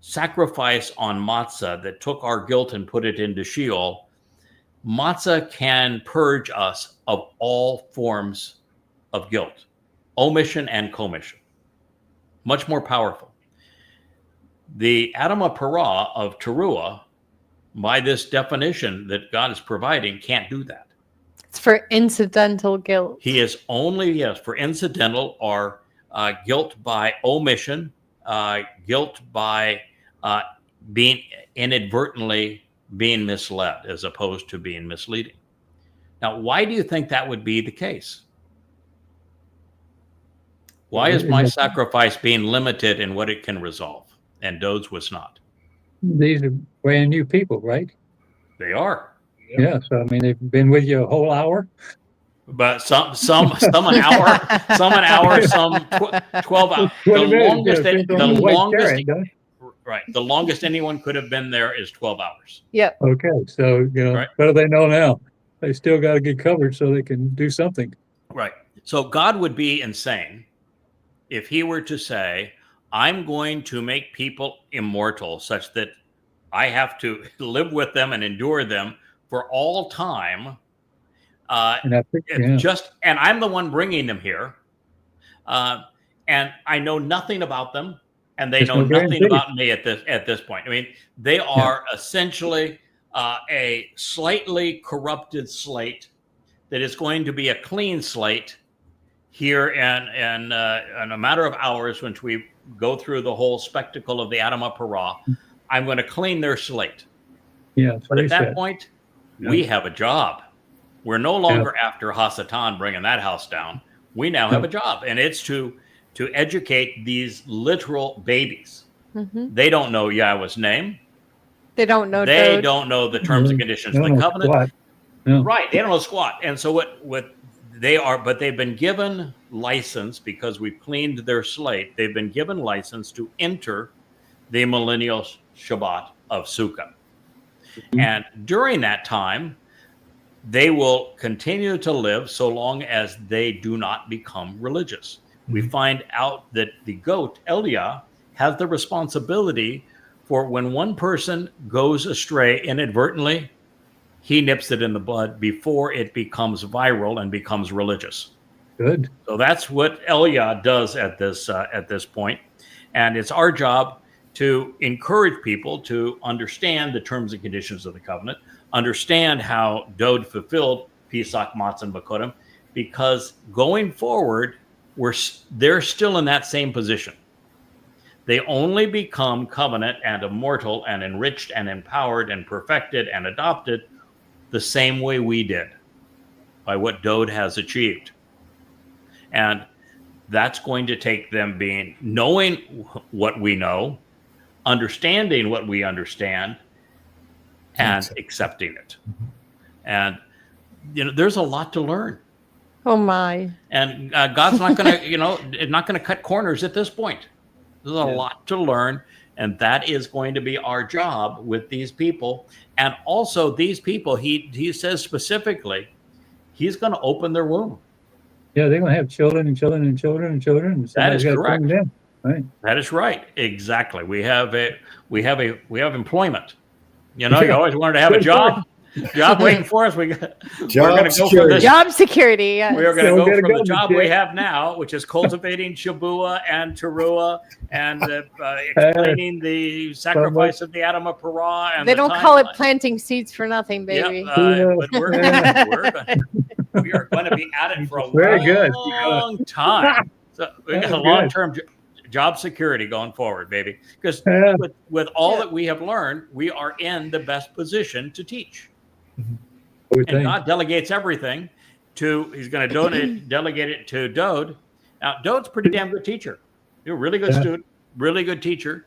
sacrifice on matzah that took our guilt and put it into Sheol, matzah can purge us of all forms of guilt, omission and commission. Much more powerful. The Adama Parah of Towrah, by this definition that God is providing, can't do that. It's for incidental guilt. He is only, for incidental or guilt by omission, guilt by being inadvertently being misled as opposed to being misleading. Now, why do you think that would be the case? Why is my sacrifice being limited in what it can resolve? And Dode's was not. These are brand new people, right? They are. Yeah. So, I mean, they've been with you a whole hour. But some an hour, some 12 hours. The longest anyone could have been there is 12 hours. Yep. Okay. So, Right. What do they know now? They still got to get covered so they can do something. Right. So God would be insane if he were to say, I'm going to make people immortal such that I have to live with them and endure them for all time. And I'm the one bringing them here. And I know nothing about them, and they know nothing about me at this point. I mean, they are essentially a slightly corrupted slate that is going to be a clean slate here in a matter of hours. Once we go through the whole spectacle of the Adama Parah, I'm going to clean their slate. Yeah, but at that point, we have a job. We're no longer after Hasatan bringing that house down. We now have a job, and it's to educate these literal babies. They don't know Yahweh's name. They don't know. They don't know the terms and conditions of the covenant. Right? They don't know squat. And so what they are, but they've been given license because we've cleaned their slate. They've been given license to enter the millennial Shabbat of Sukkah. And during that time, they will continue to live so long as they do not become religious. We find out that the goat, Eliah, has the responsibility for when one person goes astray inadvertently, he nips it in the bud before it becomes viral and becomes religious. Good. So that's what Eliah does at this point. And it's our job to encourage people to understand the terms and conditions of the covenant, understand how Dod fulfilled Pesach, Matzah, and Bakodim, because going forward, they're still in that same position. They only become covenant and immortal and enriched and empowered and perfected and adopted the same way we did, by what Dod has achieved. And that's going to take them knowing what we know, understanding what we understand, and accepting it. And there's a lot to learn. Oh my! And God's not going to, not going to cut corners at this point. There's a lot to learn, and that is going to be our job with these people. And also, these people, he says specifically, he's going to open their womb. Yeah, they're going to have children and children and children and children. That is correct. Right. That is right. Exactly. We have employment. You always wanted to have a job waiting for us. We're going to go for this. Job security. Yes. We are going to go from the job we have now, which is cultivating Shabuah and Towrah and explaining the sacrifice of the Adam of Parah. And they don't call it planting seeds for nothing, baby. But we are going to be at it for a long time. So we got a long-term job security going forward, baby. Because with all that we have learned, we are in the best position to teach. And God delegates everything he's going to delegate it to Dod. Now, Dod's a pretty damn good teacher. You're a really good student, really good teacher.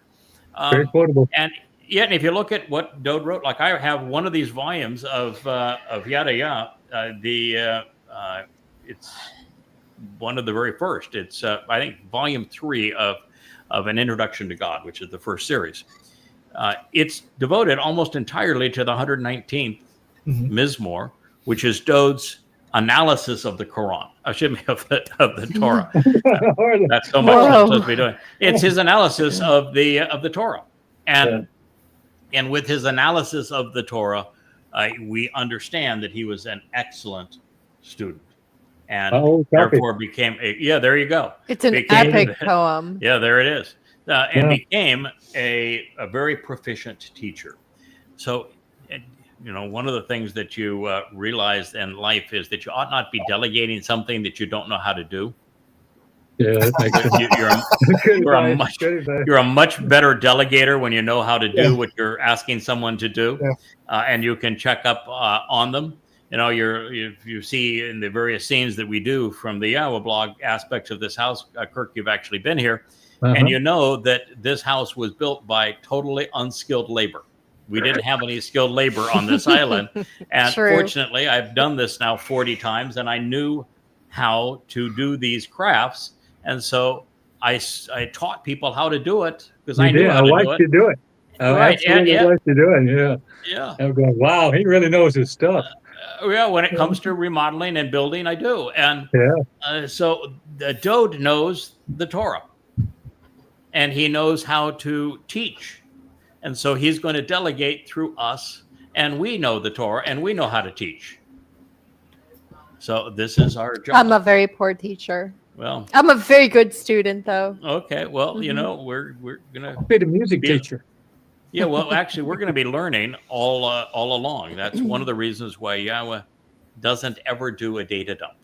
Very quotable. And if you look at what Dod wrote, like I have one of these volumes of Yada Yahowah. It's one of the very first. It's I think volume 3 of an Introduction to God, which is the first series. It's devoted almost entirely to the 119th Mizmor, which is Dod's analysis of the Quran. Excuse me, of the Torah. That's so much I'm supposed to be doing. It's his analysis of the Torah, and with his analysis of the Torah, we understand that he was an excellent student, and therefore became there you go. It's an epic poem. Yeah, there it is, and became a very proficient teacher. So. One of the things that you realize in life is that you ought not be delegating something that you don't know how to do. Yeah, that makes sense. You're a much better delegator when you know how to do what you're asking someone to do, and you can check up on them. You see in the various scenes that we do from the YAHOWAH blog aspects of this house. Kirk, you've actually been here, and you know that this house was built by totally unskilled labor. We didn't have any skilled labor on this island. And fortunately, I've done this now 40 times, and I knew how to do these crafts. And so I taught people how to do it because I knew how to do it. I like to do it. I absolutely like to do it, Yeah. I'm going, wow, he really knows his stuff. When it comes to remodeling and building, I do. And so Dod knows the Torah, and he knows how to teach. And so he's going to delegate through us, and we know the Torah, and we know how to teach. So this is our job. I'm a very poor teacher. Well, I'm a very good student, though. Okay. Well, we're gonna be the music teacher. Yeah. Well, actually, we're going to be learning all along. That's one of the reasons why YAHOWAH doesn't ever do a data dump.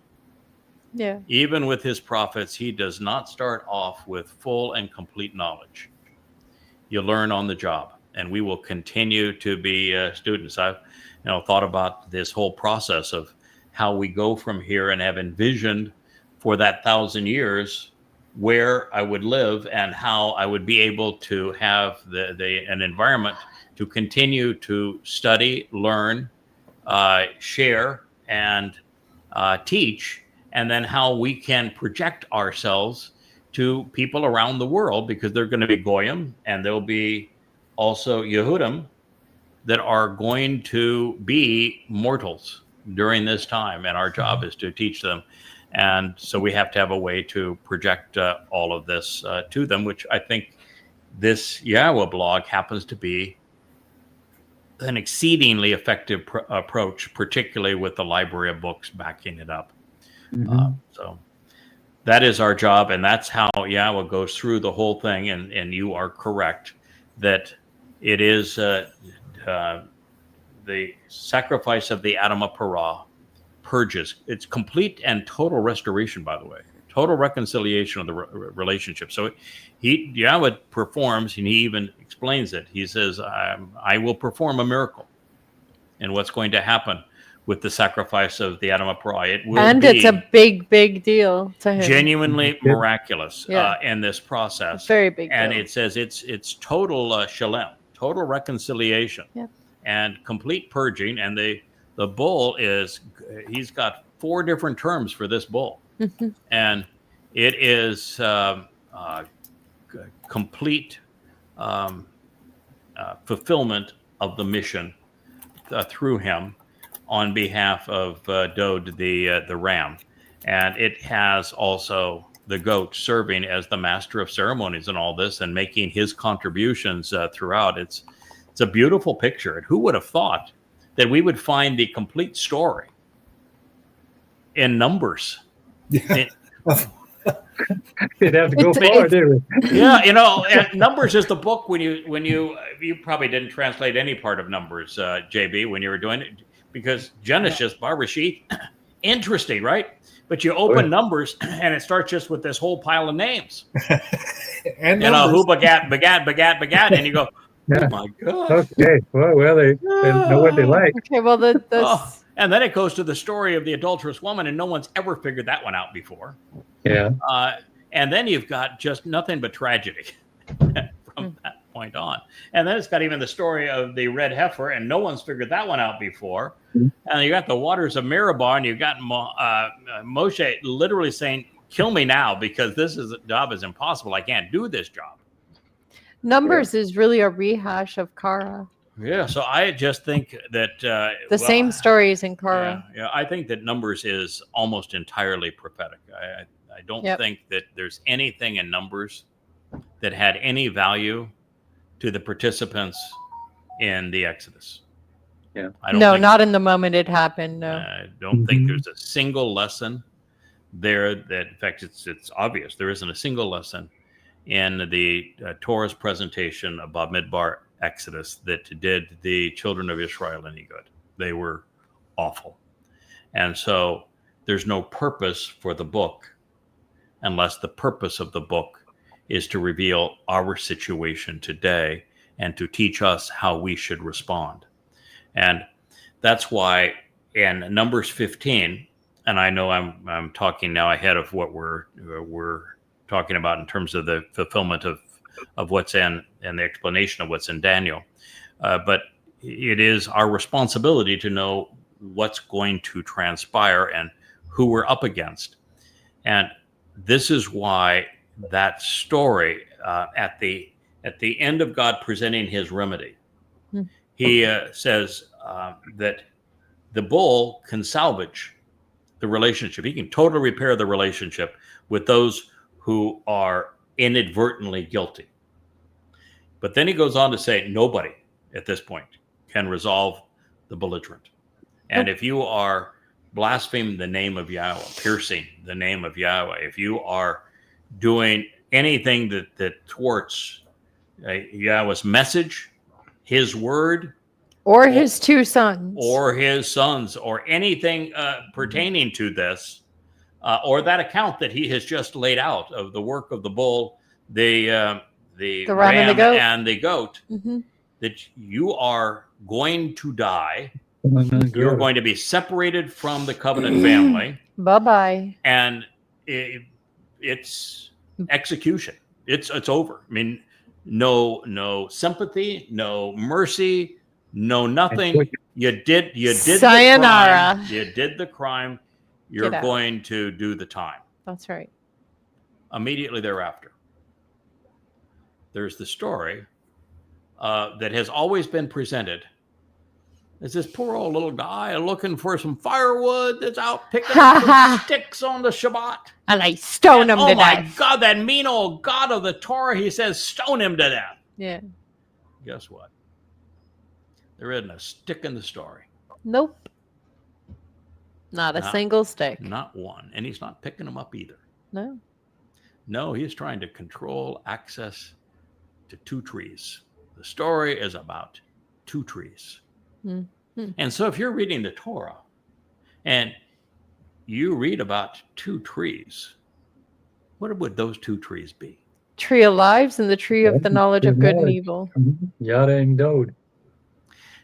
Yeah. Even with his prophets, he does not start off with full and complete knowledge. You learn on the job, and we will continue to be students. I've thought about this whole process of how we go from here, and have envisioned for that 1,000 years where I would live and how I would be able to have an environment to continue to study, learn, share, and teach, and then how we can project ourselves to people around the world, because they're going to be Goyim, and there'll be also Yehudim that are going to be mortals. during this time, and our job is to teach them. And so we have to have a way to project all of this to them, which I think this YAHOWAH blog happens to be an exceedingly effective approach, particularly with the library of books backing it up. So that is our job, and that's how YAHOWAH goes through the whole thing. And you are correct that it is the sacrifice of the Adam of Parah purges. It's complete and total restoration, by the way, total reconciliation of the relationship. So YAHOWAH performs, and he even explains it. He says, I will perform a miracle. And what's going to happen with the sacrifice of the Adam of Parah? It will and be it's a big, big deal to him. Genuinely miraculous Yeah. in this process. Very big And deal. it says it's total shalem, total reconciliation, and complete purging. And the bull he's got 4 different terms for this bull. And it is complete fulfillment of the mission through him on behalf of Dode the ram. And it has also the goat serving as the master of ceremonies and all this, and making his contributions throughout. It's a beautiful picture. And who would have thought that we would find the complete story in Numbers? You'd have to go far, didn't we? Yeah, and Numbers is the book when you probably didn't translate any part of Numbers, JB, when you were doing it, because Genesis, Barashit, interesting, right? But you open Numbers and it starts just with this whole pile of names. And who begat, and you go, oh my God. Okay, well, they know what they like. Okay, well, and then it goes to the story of the adulterous woman, and no one's ever figured that one out before. Yeah. And then you've got just nothing but tragedy from that point on. And then it's got even the story of the red heifer, and no one's figured that one out before. And you got the waters of Meribah, and you got Moshe literally saying, "Kill me now, because this job is impossible. I can't do this job." Numbers is really a rehash of Kara. Yeah, so I just think that The same stories in Kara. Yeah, I think that Numbers is almost entirely prophetic. I don't think that there's anything in Numbers that had any value to the participants in the Exodus. Yeah. Not in the moment it happened. No. I don't think there's a single lesson there that, in fact, it's obvious. There isn't a single lesson in the Torah's presentation of Bamidbar Exodus that did the children of Israel any good. They were awful. And so there's no purpose for the book unless the purpose of the book is to reveal our situation today and to teach us how we should respond. And that's why in Numbers 15, and I know I'm talking now ahead of what we're talking about in terms of the fulfillment of what's in and the explanation of what's in Daniel. But it is our responsibility to know what's going to transpire and who we're up against. And this is why that story at the end of God presenting his remedy, he says that the bull can salvage the relationship. He can totally repair the relationship with those who are inadvertently guilty. But then he goes on to say nobody at this point can resolve the belligerent. And if you are blaspheming the name of YAHOWAH, piercing the name of YAHOWAH, if you are doing anything that thwarts YAHOWAH's message, his word, or his 2 sons, or his sons, or anything pertaining to this, or that account that he has just laid out of the work of the bull, the ram and the goat, that you are going to die. You're going to be separated from the covenant family. Bye-bye. And it's execution. It's over. I mean, no sympathy, no mercy, no nothing. You did Sayonara. the crime. You did the crime. You're going to do the time. That's right. Immediately thereafter, there's the story that has always been presented There's this poor old little guy looking for some firewood that's out picking up some sticks on the Shabbat. And I stone him to Oh my death. God, that mean old God of the Torah, he says, stone him to death. Yeah. Guess what? There isn't a stick in the story. Nope. Not a single stick. Not one. And he's not picking them up either. No. No, he's trying to control access to 2 trees. The story is about 2 trees. Mm-hmm. And so if you're reading the Torah and you read about 2 trees, what would those 2 trees be? Tree of lives and the tree of the knowledge of good and evil. Yada and Dode.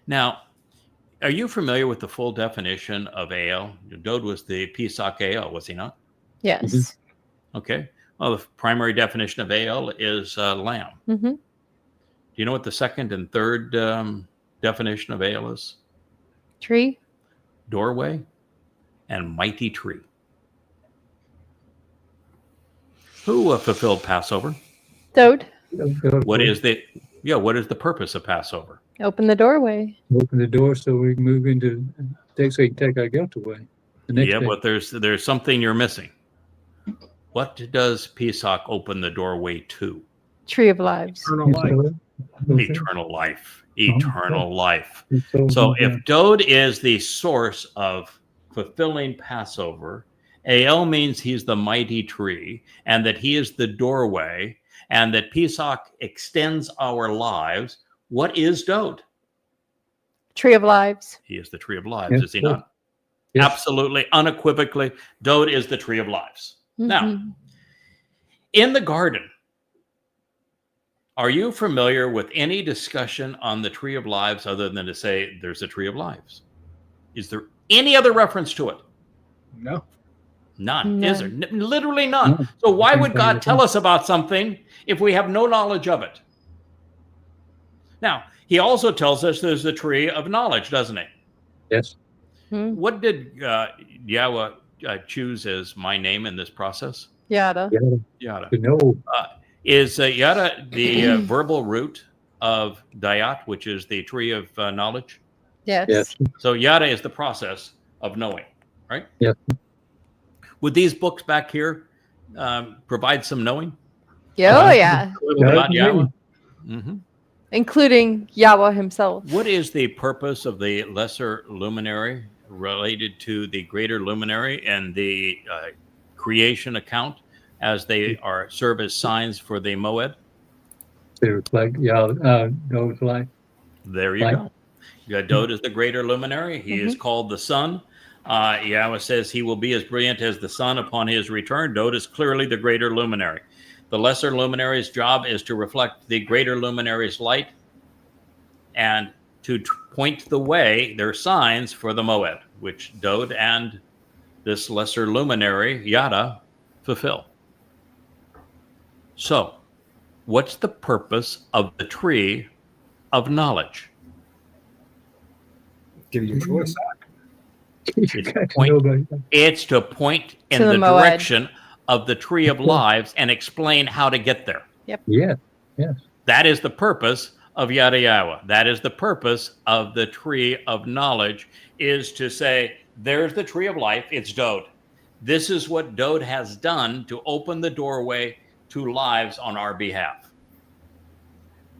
Now, are you familiar with the full definition of Ale? Dode was the Pesach Ale, was he not? Yes. Mm-hmm. Okay. Well, the primary definition of Ale is lamb. Mm-hmm. Do you know what the second and third definition of Ale is? Tree. Doorway and mighty tree. Who fulfilled Passover? Dode. What is the purpose of Passover? Open the doorway. Open the door so we can move into so we can take our guilt away. Yeah, but there's something you're missing. What does Pesach open the doorway to? Tree of lives. Eternal life. Eternal life. Eternal life. So if Dode is the source of fulfilling Passover, El means he's the mighty tree, and that he is the doorway, and that Pesach extends our lives. What is Dode? Tree of lives. He is the tree of lives, Yes, is he not? Yes. Absolutely, unequivocally, Dode is the tree of lives. Mm-hmm. Now, in the garden, are you familiar with any discussion on the tree of lives other than to say there's a tree of lives? Is there any other reference to it? No. None. No. Is there? Literally none. No. So why would God tell us about something if we have no knowledge of it? Now, he also tells us there's the tree of knowledge, doesn't he? Yes. Hmm. What did Yahweh choose as my name in this process? Yada. Yada. To know. Is Yada the verbal root of Dayat, which is the tree of knowledge? Yes. Yes. So Yada is the process of knowing, right? Yes. Would these books back here provide some knowing Oh, yeah. about Yahweh? Mm-hmm. Including Yahweh himself. What is the purpose of the lesser luminary related to the greater luminary and the creation account, as they serve as signs for the Moed? To reflect Dode's life. There you go. Dode is the greater luminary. He is called the sun. Yahweh says he will be as brilliant as the sun upon his return. Dode is clearly the greater luminary. The lesser luminary's job is to reflect the greater luminary's light and to point the way, their signs for the Moed, which Dode and this lesser luminary, Yada, fulfill. So, what's the purpose of the tree of knowledge? Give you a choice. It's to point in To the the Moed. direction of the tree of lives and explain how to get there. Yeah. Yes. That is the purpose of Yada Yahowah. That is the purpose of the tree of knowledge, is to say, there's the tree of life, it's Dode. This is what Dode has done to open the doorway to lives on our behalf.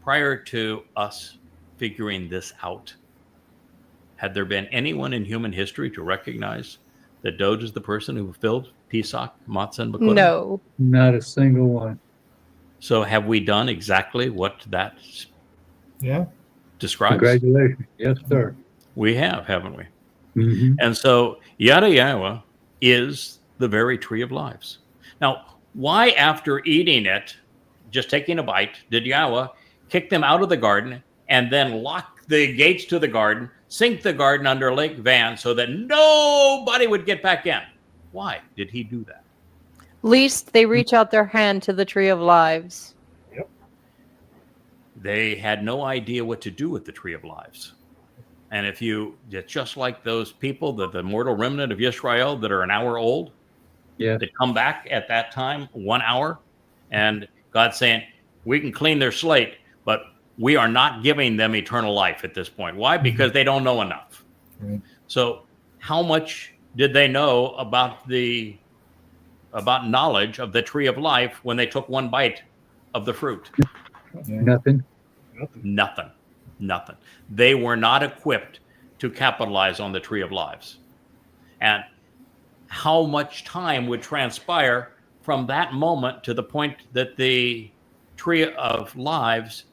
Prior to us figuring this out, had there been anyone in human history to recognize that Dode is the person who fulfilled Pesach, Matzah, and Bekurim? No. Not a single one. So have we done exactly what that describes? Congratulations. Yes, sir. We have, haven't we? Mm-hmm. And so Yada Yahowah is the very tree of lives. Now, why after eating it, just taking a bite, did Yahweh kick them out of the garden and then lock the gates to the garden, sink the garden under Lake Van so that nobody would get back in? Why did he do that? Least they reach out their hand to the tree of lives. They had no idea what to do with the tree of lives. And if it's just like those people, the mortal remnant of Israel that are an hour old, that come back at that time, 1 hour, and God's saying, we can clean their slate, but we are not giving them eternal life at this point. Why? Because they don't know enough. Right. So how much did they know about knowledge of the tree of life when they took one bite of the fruit? Nothing. Nothing. They were not equipped to capitalize on the tree of lives. And how much time would transpire from that moment to the point that the tree of lives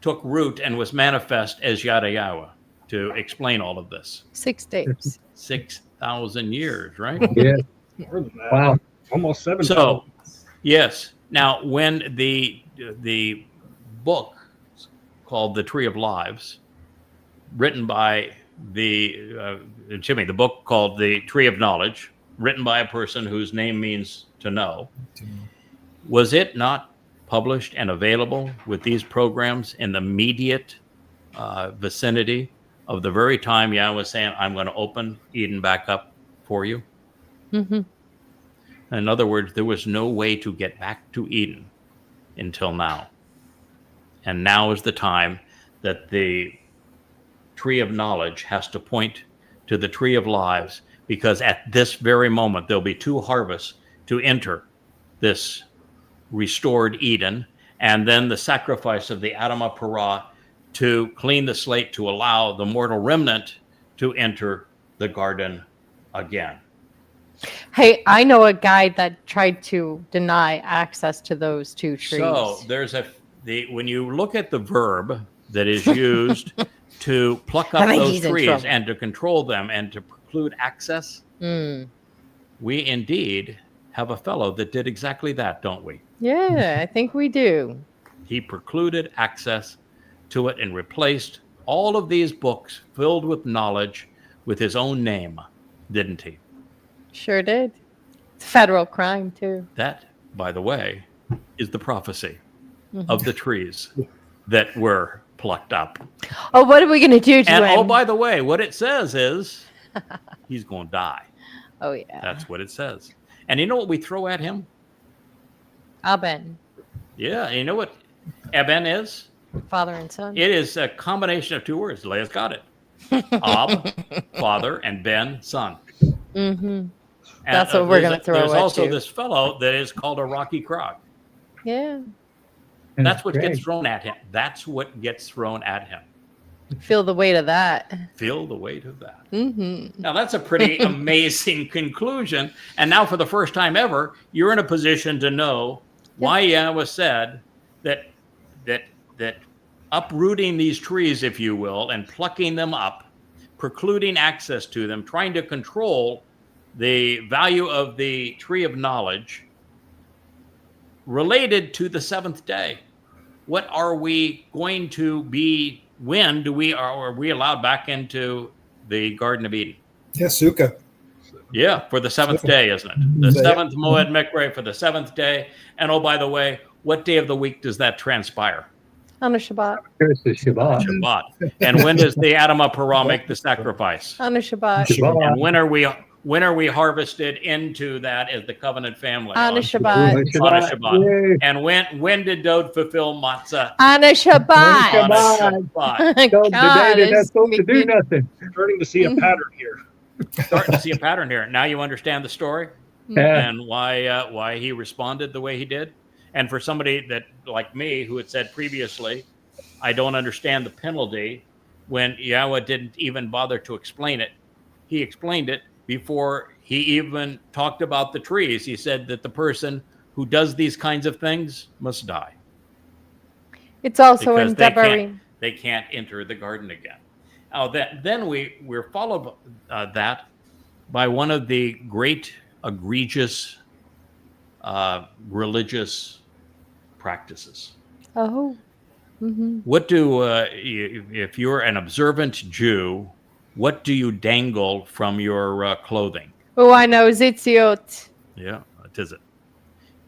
took root and was manifest as Yada Yahowah to explain all of this? 6 days. 6,000 years, right? Yeah. More than that. Wow. Almost 7. So, yes. Now, when the book called The Tree of Lives, written by the book called The Tree of Knowledge, written by a person whose name means to know, was it not published and available with these programs in the immediate vicinity of the very time Yahweh was saying, I'm going to open Eden back up for you? Mm-hmm. In other words, there was no way to get back to Eden until now. And now is the time that the tree of knowledge has to point to the tree of lives, because at this very moment, there'll be 2 harvests to enter this restored Eden, and then the sacrifice of the Adamah Parah to clean the slate to allow the mortal remnant to enter the garden again. Hey, I know a guy that tried to deny access to those 2 trees. So there's when you look at the verb that is used to pluck up those trees and to control them and to preclude access, we indeed have a fellow that did exactly that, don't we? Yeah, I think we do. He precluded access to it and replaced all of these books filled with knowledge with his own name, didn't he? Sure did. It's a federal crime, too. That, by the way, is the prophecy of the trees that were plucked up. Oh, what are we going to do to And him? oh, by the way, what it says is he's going to die. Oh, yeah. That's what it says. And you know what we throw at him? Aben, Yeah, and you know what Eben is? father and son. It is a combination of 2 words. Leia's got it. Ab, father, and Ben, son. Mm-hmm. That's what we're going to throw at you. There's also this fellow that is called a Rocky Croc. Yeah. And That's what Craig. gets thrown at him. That's what gets thrown at him. Feel the weight of that. Feel the weight of that. Mm-hmm. Now, that's a pretty amazing conclusion. And now, for the first time ever, you're in a position to know why Yahweh said that uprooting these trees, if you will, and plucking them up, precluding access to them, trying to control the value of the tree of knowledge related to the 7th day. What are we going to be? When are we allowed back into the Garden of Eden? Yeah, Sukkah. Yeah, for the 7th day, isn't it? The 7th Moed Mikre for the 7th day. And oh, by the way, what day of the week does that transpire? On a Shabbat. Here's the Shabbat. Shabbat. And when does the Adamah Parah make the sacrifice? On a Shabbat. Shabbat. And when are we harvested into that as the covenant family? On a Shabbat. On a Shabbat. Yay. And when did Dode fulfill matzah? On a Shabbat. On a Shabbat. Shabbat. So the day they're not supposed to do nothing. Starting to see a pattern here. Starting to see a pattern here. Now you understand the story Yeah. and why he responded the way he did. And for somebody that, like me, who had said previously, I don't understand the penalty, when Yahweh didn't even bother to explain it, he explained it before he even talked about the trees. He said that the person who does these kinds of things must die. It's also Because in Devarim. they can't enter the garden again. Now, then we're followed that by one of the great egregious religious practices. Oh. Mm-hmm. What do if you're an observant Jew, what do you dangle from your clothing? Oh, I know. Zitziot. Yeah, what is it?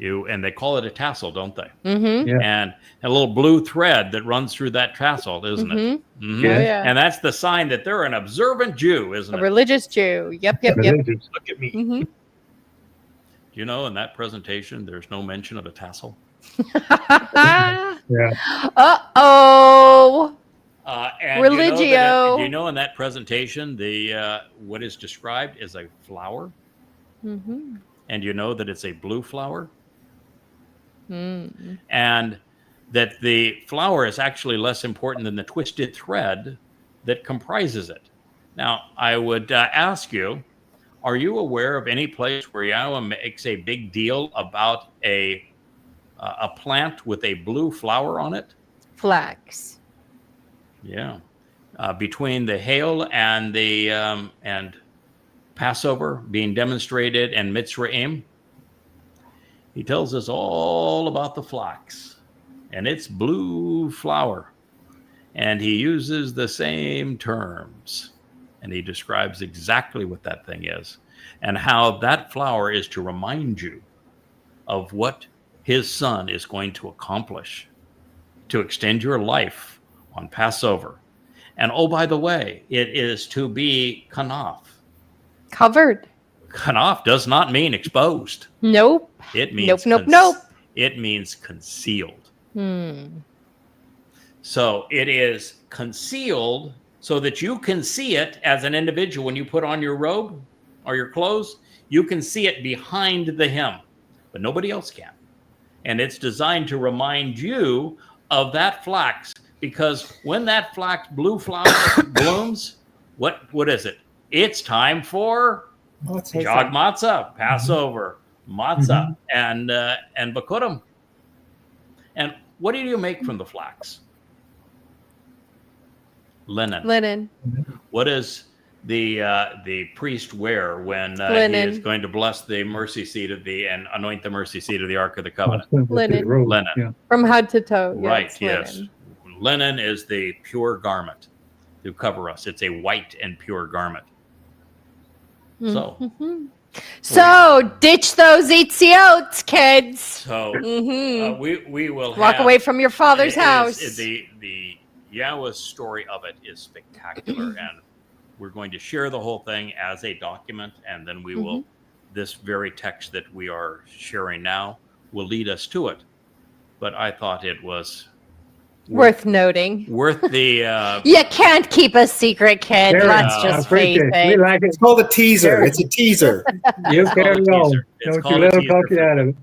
And they call it a tassel, don't they? Mm-hmm. Yeah. And a little blue thread that runs through that tassel, isn't it? Mhm. Yeah. Oh, yeah. And that's the sign that they're an observant Jew, isn't A it? religious Jew. Yep. Religious. Look at me. Mm-hmm. Do you know in that presentation there's no mention of a tassel? Yeah. Uh-oh. And Religio. do you know in that presentation, the what is described is a flower? Mm-hmm. And you know that it's a blue flower? Mm. And that the flower is actually less important than the twisted thread that comprises it. Now, I would ask you, are you aware of any place where Yahowah makes a big deal about a plant with a blue flower on it? Flax. Yeah. Between the hail and the and Passover being demonstrated in Mitzrayim, he tells us all about the flax and its blue flower. And he uses the same terms. And he describes exactly what that thing is and how that flower is to remind you of what his son is going to accomplish to extend your life on Passover. And oh, by the way, it is to be kanaf. Covered. Kanaf does not mean exposed. Nope. It means Nope. It means concealed. Hmm. So it is concealed so that you can see it as an individual. When you put on your robe or your clothes, you can see it behind the hem, but nobody else can. And it's designed to remind you of that flax, because when that flax blue flower blooms, what is it? It's time for Jog Matzah, Passover, Matzah, and Bakurim. And what do you make from the flax? Linen. What does the priest wear when he is going to bless the mercy seat of and anoint the mercy seat of the Ark of the Covenant? Linen. Linen. Yeah. From head to toe. Right, Yes. yes. Linen is the pure garment to cover us. It's a white and pure garment. So, Mm-hmm. So ditch those Etziot, kids. so Mm-hmm. we will Walk have, away from your father's house. The Yahowah story of it is spectacular, and we're going to share the whole thing as a document, and then we will, this very text that we are sharing now will lead us to it. But I thought it was Worth noting. worth the You can't keep a secret, kid. There, Let's I just appreciate face it. We it. like it. It's called a teaser. It's a teaser. You called carry a teaser. on. It's Don't called you a let them teaser talk you out of it.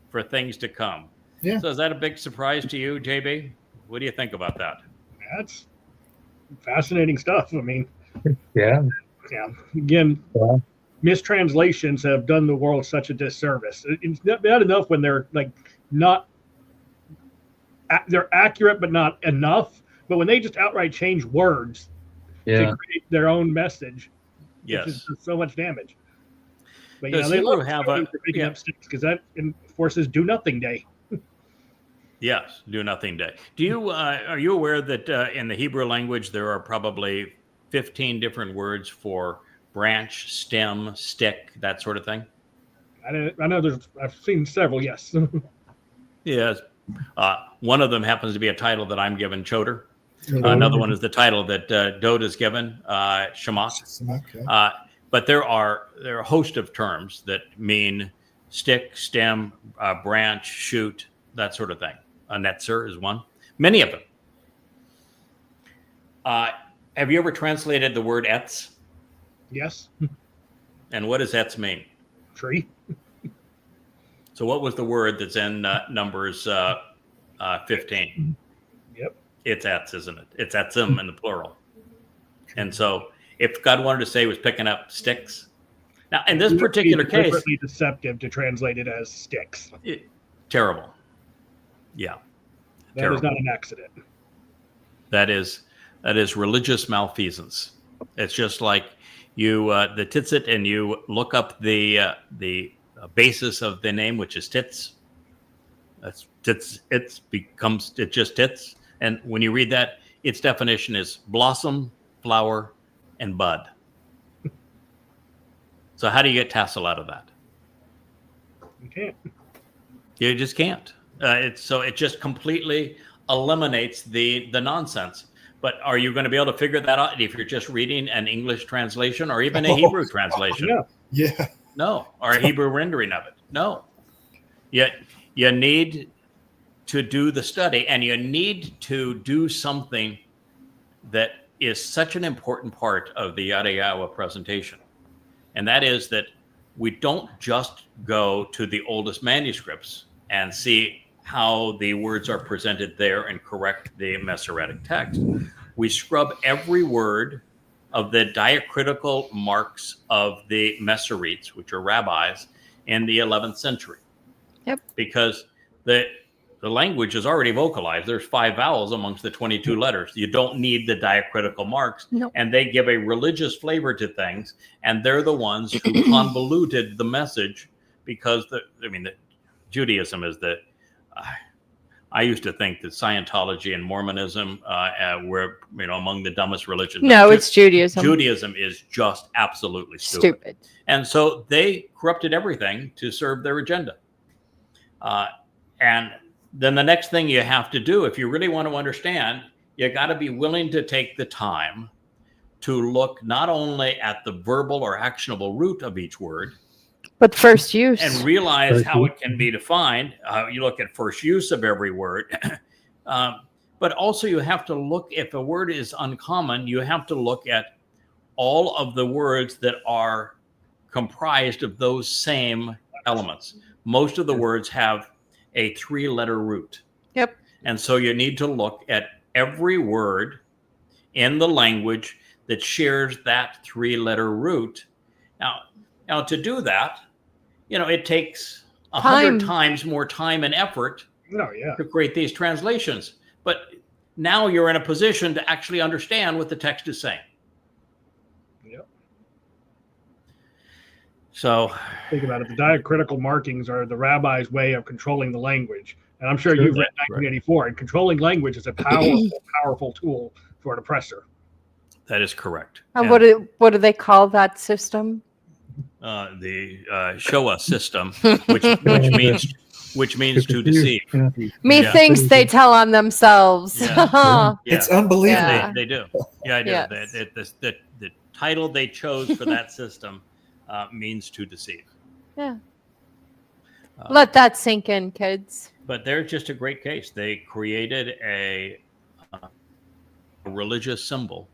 for things to come. Yeah. So is that a big surprise to you, JB? What do you think about that? That's fascinating stuff. I mean, Yeah. yeah. Again, Yeah. mistranslations have done the world such a disservice. It's not enough when they're like not. They're accurate, but not enough. But when they just outright change words Yeah. to create their own message, Yes. which does so much damage. But Does they Hebrew love have for picking yeah. up sticks because that enforces do nothing day. Yes, do nothing day. Do you are you aware that in the Hebrew language there are probably 15 different words for branch, stem, stick, that sort of thing? I know I've seen several. Yes. Yes. One of them happens to be a title that I'm given, Choder. Another one is the title that Dode is given, Shamat. Okay. But there are a host of terms that mean stick, stem, branch, shoot, that sort of thing. A netzer is one. Many of them. Have you ever translated the word etz? Yes. And what does etz mean? Tree. So what was the word that's in Numbers 15? Yep. It's etz, isn't it? It's etzim in the plural. And so if God wanted to say he was picking up sticks. Now, in this particular It's case, deliberately deceptive to translate it as sticks. terrible. Yeah. That terrible. is not an accident. That is religious malfeasance. It's just like you the tzitzit, and you look up the basis of the name, which is tits. That's tits. It's just tits. And when you read that, its definition is blossom, flower, and bud. So how do you get tassel out of that? You can't. You just can't. It just completely eliminates the nonsense. But are you going to be able to figure that out if you're just reading an English translation or even a Hebrew translation? Yeah. Yeah. No. Or a Hebrew rendering of it? No. Yet you need to do the study, and you need to do something that is such an important part of the Yada Yahowah presentation. And that is that we don't just go to the oldest manuscripts and see how the words are presented there and correct the Masoretic text. We scrub every word of the diacritical marks of the Masoretes, which are rabbis, in the 11th century. Yep. Because the language is already vocalized. There's 5 vowels amongst the 22 letters. You don't need the diacritical marks. Nope. And they give a religious flavor to things. And they're the ones who convoluted the message, because the Judaism is the... I used to think that Scientology and Mormonism were, among the dumbest religions. No, it's Judaism. Judaism is just absolutely stupid. And so they corrupted everything to serve their agenda. And then the next thing you have to do, if you really want to understand, you got to be willing to take the time to look not only at the verbal or actionable root of each word, but first use, and realize how it can be defined. You look at first use of every word, but also you have to look, if a word is uncommon, you have to look at all of the words that are comprised of those same elements. Most of the words have a 3-letter root. Yep. And so you need to look at every word in the language that shares that 3-letter root. Now to do that, it takes 100 times more time and effort to create these translations. But now you're in a position to actually understand what the text is saying. Yep. So think about it. The diacritical markings are the rabbi's way of controlling the language. And I'm sure you've read 1984. And controlling language is a powerful tool for an oppressor. That is correct. And what do they call that system? The Shoah system, which means to deceive. Methinks they tell on themselves. Yeah. It's unbelievable. Yeah. They do. Yeah, I do. Yes. The title they chose for that system means to deceive. Yeah. Let that sink in, kids. But they're just a great case. They created a religious symbol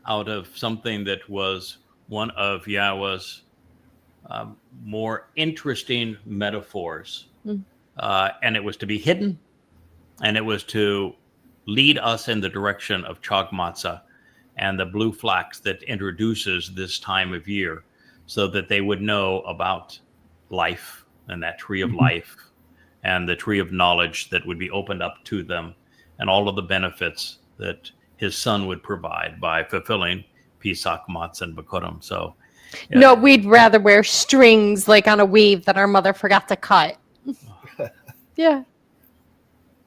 out of something that was one of Yahweh's more interesting metaphors. And it was to be hidden, and it was to lead us in the direction of Chag Matzah and the blue flax that introduces this time of year, so that they would know about life and that tree of life and the tree of knowledge that would be opened up to them, and all of the benefits that his son would provide by fulfilling Pesach, Matzah, and Bikurim. So, no, we'd rather wear strings like on a weave that our mother forgot to cut. Yeah.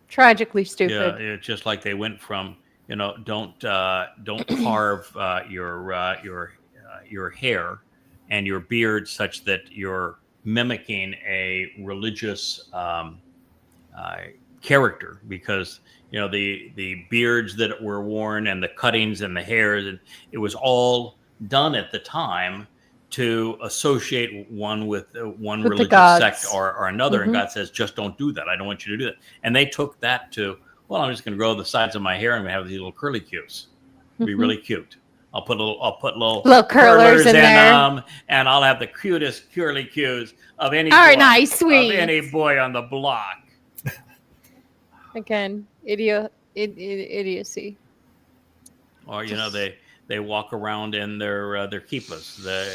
Tragically stupid. Yeah, it's just like they went from, don't carve your hair and your beard such that you're mimicking a religious character, because the beards that were worn and the cuttings and the hairs, and it was all done at the time to associate one with one religious sect or another. And God says, just don't do that. I don't want you to do that. And they took that to, well, I'm just going to grow the sides of my hair and have these little curly cues. It'll be really cute. I'll put little curlers in there, and I'll have the cutest curly cues of any any boy on the block. Again, idiocy. Or they walk around in their kippas, the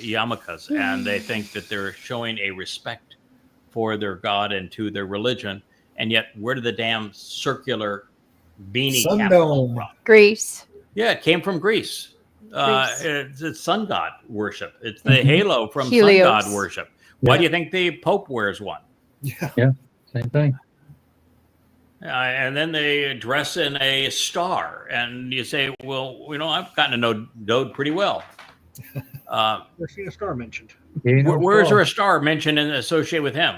yarmulkes, and they think that they're showing a respect for their God and to their religion. And yet, where did the damn circular beanie cap come from? Greece. Yeah, it came from Greece. It's sun god worship. It's the halo from Helios. Sun god worship. Why do you think the Pope wears one? Yeah, same thing. And then they dress in a star, and you say, well, I've gotten to know Dode pretty well. We're seeing a star mentioned. Where's there a star mentioned and associated with him?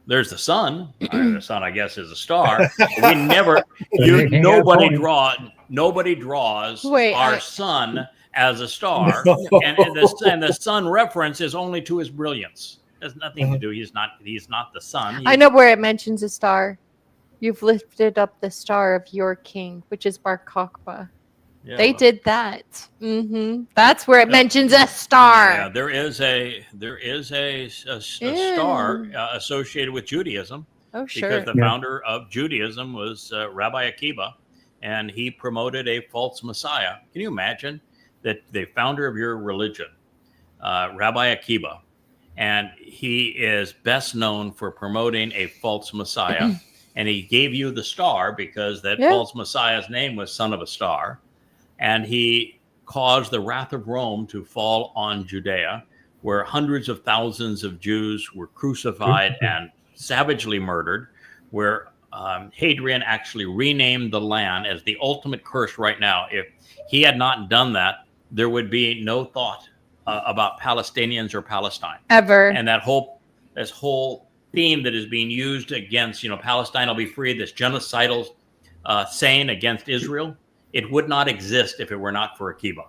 There's the sun. The sun, I guess, is a star. We never, nobody draws our sun as a star, and the sun reference is only to his brilliance. It has nothing to do. He's not the sun. I know where it mentions a star. You've lifted up the star of your king, which is Bar Kokhba. Yeah, They well, did that. That's where it mentions a star. Yeah, there is a star associated with Judaism. Oh, sure. Because the Yeah. founder of Judaism was Rabbi Akiva, and he promoted a false Messiah. Can you imagine that the founder of your religion, Rabbi Akiva, and he is best known for promoting a false Messiah, and he gave you the star because that false Messiah's name was Son of a Star, and he caused the wrath of Rome to fall on Judea, where hundreds of thousands of Jews were crucified and savagely murdered, where Hadrian actually renamed the land as the ultimate curse right now. If he had not done that, there would be no thought about Palestinians or Palestine. Ever. And this whole theme that is being used against, Palestine will be free, this genocidal saying against Israel, it would not exist if it were not for Akiva.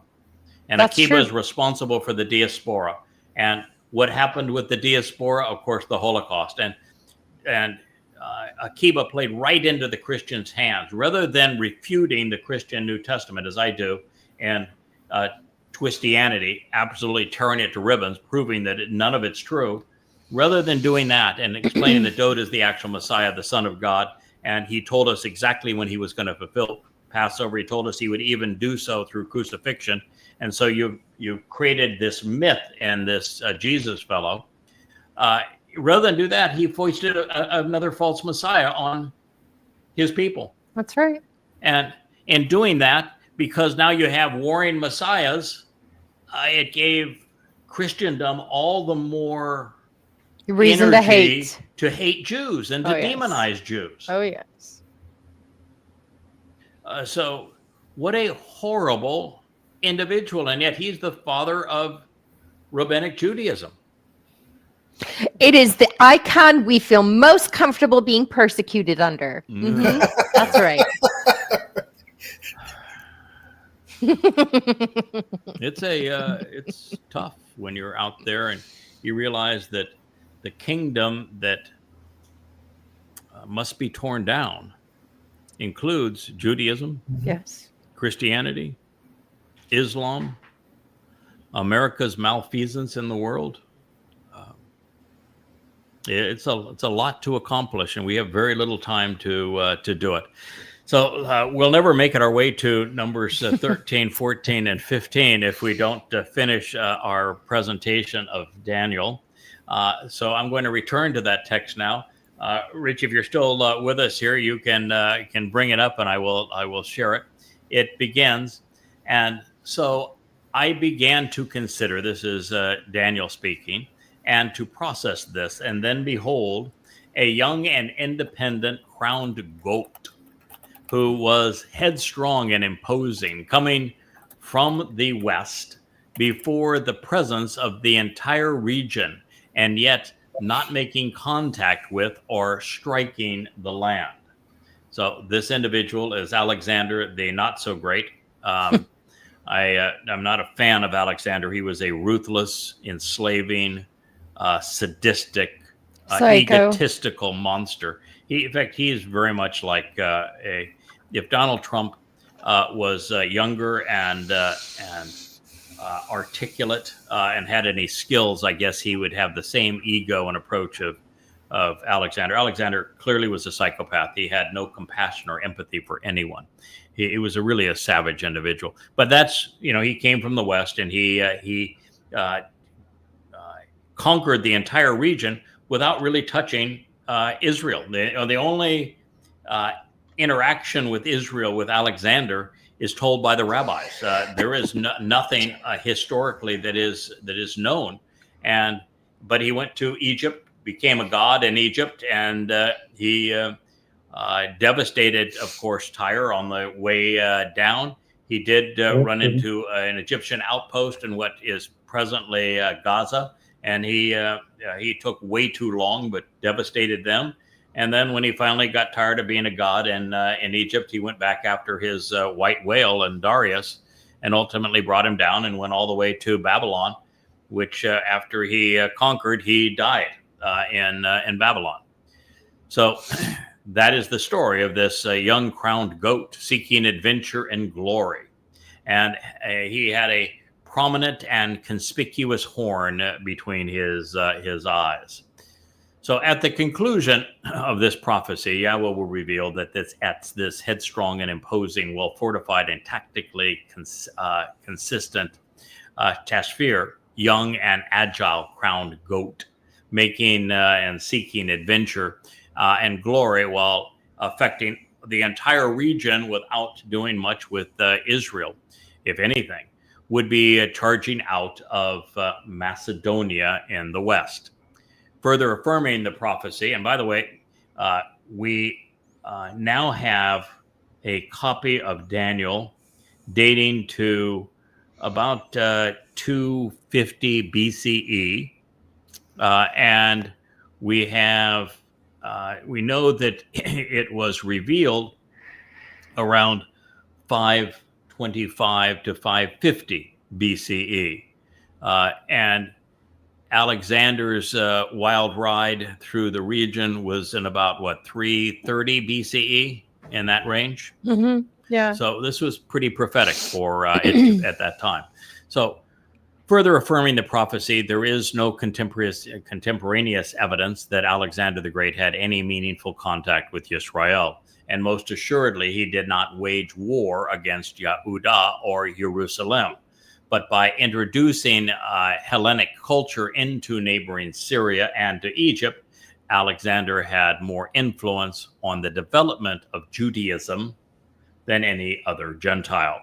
And That's Akiva true. is responsible for the diaspora. And what happened with the diaspora? Of course, the Holocaust. And Akiva played right into the Christians' hands. Rather than refuting the Christian New Testament, as I do, and Twistianity, absolutely tearing it to ribbons, proving that none of it's true, rather than doing that and explaining that Dode is the actual Messiah, the Son of God, and he told us exactly when he was going to fulfill Passover. He told us he would even do so through crucifixion. And so you've created this myth and this Jesus fellow. Rather than do that, he foisted another false Messiah on his people. That's right. And in doing that, because now you have warring messiahs, it gave Christendom all the more Reason to energy hate. to hate Jews and to demonize Jews. Oh, yes. So what a horrible individual. And yet he's the father of rabbinic Judaism. It is the icon we feel most comfortable being persecuted under. That's right. It's tough when you're out there and you realize that the kingdom that must be torn down includes Judaism, Yes. Christianity, Islam, America's malfeasance in the world. It's a lot to accomplish, and we have very little time to do it. So we'll never make it our way to numbers 13, 14, and 15 if we don't finish our presentation of Daniel. So I'm going to return to that text now. Rich, if you're still with us here, you can bring it up, and I will share it. It begins, and so I began to consider, this is Daniel speaking, and to process this, and then behold, a young and independent crowned goat who was headstrong and imposing, coming from the west before the presence of the entire region, and yet not making contact with or striking the land. So this individual is Alexander the Not So Great. I'm not a fan of Alexander. He was a ruthless, enslaving, sadistic, egotistical monster. In fact, he is very much like if Donald Trump was younger and articulate and had any skills, I guess he would have the same ego and approach of Alexander. Alexander clearly was a psychopath. He had no compassion or empathy for anyone. He was really a savage individual. But that's, he came from the West, and he conquered the entire region without really touching Israel. The only interaction with Israel with Alexander is told by the rabbis. There is nothing historically that is known. But he went to Egypt, became a god in Egypt, and he devastated, of course, Tyre on the way down. He did run into an Egyptian outpost in what is presently Gaza, and he took way too long, but devastated them. And then when he finally got tired of being a god in Egypt, he went back after his white whale and Darius, and ultimately brought him down and went all the way to Babylon, which after he conquered, he died in Babylon. So that is the story of this young crowned goat seeking adventure and glory. And he had a prominent and conspicuous horn between his eyes. So at the conclusion of this prophecy, Yahweh will reveal that this headstrong and imposing, well-fortified and tactically consistent Tashfir, young and agile crowned goat, making and seeking adventure and glory while affecting the entire region without doing much with Israel, if anything, would be charging out of Macedonia in the west. Further affirming the prophecy, and by the way, we now have a copy of Daniel dating to about 250 BCE, and we know that it was revealed around 525 to 550 BCE, and Alexander's wild ride through the region was in about 330 BCE, in that range. Mm-hmm. Yeah. So this was pretty prophetic for Egypt at that time. So further affirming the prophecy, there is no contemporaneous evidence that Alexander the Great had any meaningful contact with Yisrael. And most assuredly, he did not wage war against Yehuda or Jerusalem. But by introducing Hellenic culture into neighboring Syria and to Egypt, Alexander had more influence on the development of Judaism than any other Gentile.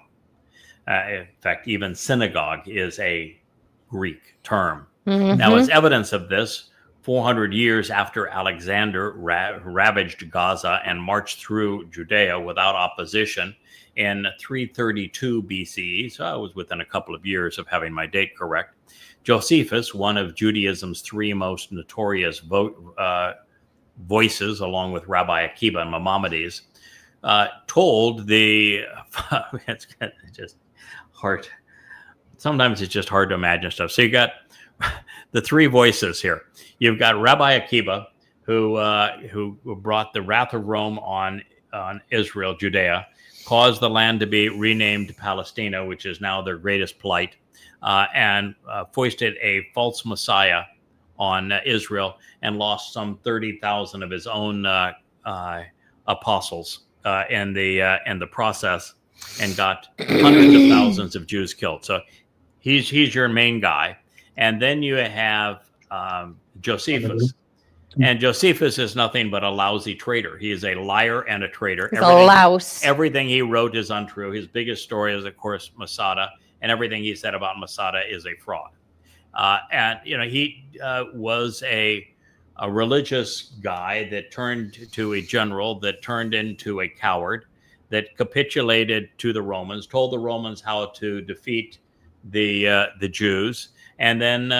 In fact, even synagogue is a Greek term. Mm-hmm. Now, as evidence of this, 400 years after Alexander ravaged Gaza and marched through Judea without opposition in 332 BCE, so I was within a couple of years of having my date correct, Josephus, one of Judaism's three most notorious voices, along with Rabbi Akiba and Maimonides, told the it's just hard. Sometimes it's just hard to imagine stuff. So you got the three voices here. You've got Rabbi Akiba, who brought the wrath of Rome on Israel, Judea, caused the land to be renamed Palestina, which is now their greatest plight, and foisted a false Messiah on Israel and lost some 30,000 of his own apostles in the process, and got hundreds of thousands of Jews killed. So he's your main guy. And then you have Josephus. And Josephus is nothing but a lousy traitor. He is a liar and a traitor. He's a louse. Everything he wrote is untrue. His biggest story is, of course, Masada, and everything he said about Masada is a fraud. And he was a religious guy that turned to a general, that turned into a coward, that capitulated to the Romans, told the Romans how to defeat the Jews, and then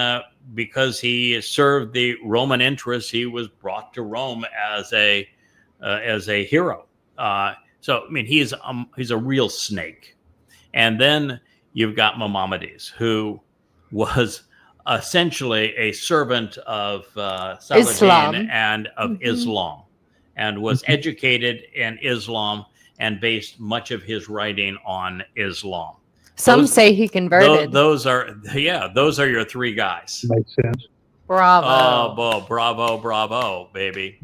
because he served the Roman interests, he was brought to Rome as a hero. So I mean, he's a real snake. And then you've got Maimonides, who was essentially a servant of Saladin and of Islam, and was educated in Islam and based much of his writing on Islam. Some say he converted. Those are your three guys. Makes sense. Bravo. Oh, bravo, baby.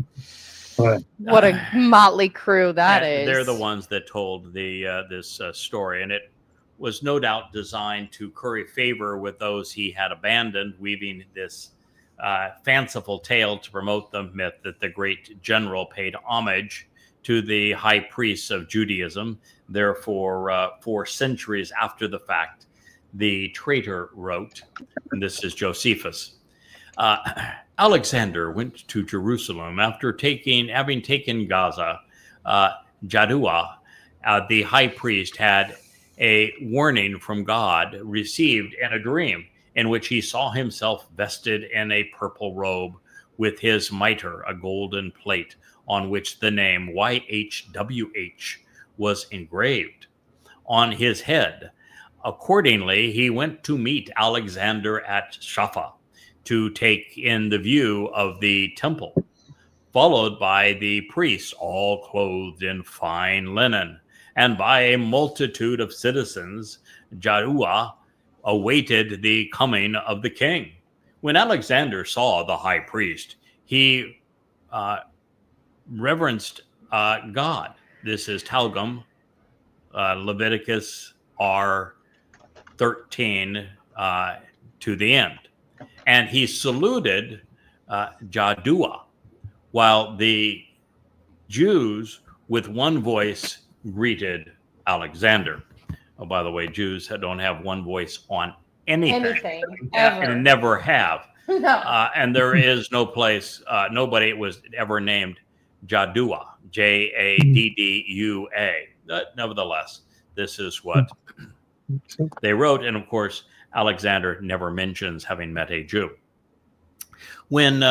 What a motley crew that is. They're the ones that told this story, and it was no doubt designed to curry favor with those he had abandoned, weaving this fanciful tale to promote the myth that the great general paid homage to the high priests of Judaism. Therefore, 4 centuries after the fact, the traitor wrote, and this is Josephus, Alexander went to Jerusalem after having taken Gaza. Jaddua, the high priest, had a warning from God received in a dream in which he saw himself vested in a purple robe with his mitre, a golden plate on which the name YHWH was engraved on his head. Accordingly, he went to meet Alexander at Shapha to take in the view of the temple. followed by the priests, all clothed in fine linen, and by a multitude of citizens, Yahuwah awaited the coming of the king. When Alexander saw the high priest, he reverenced God. This is Targum, Leviticus R13 to the end. And he saluted Yahuwah, while the Jews with one voice greeted Alexander. Oh, by the way, Jews don't have one voice on anything ever. and never have. No. And there is no place, nobody was ever named Yahuwah, Jaddua. Nevertheless, this is what they wrote. And of course, Alexander never mentions having met a Jew. When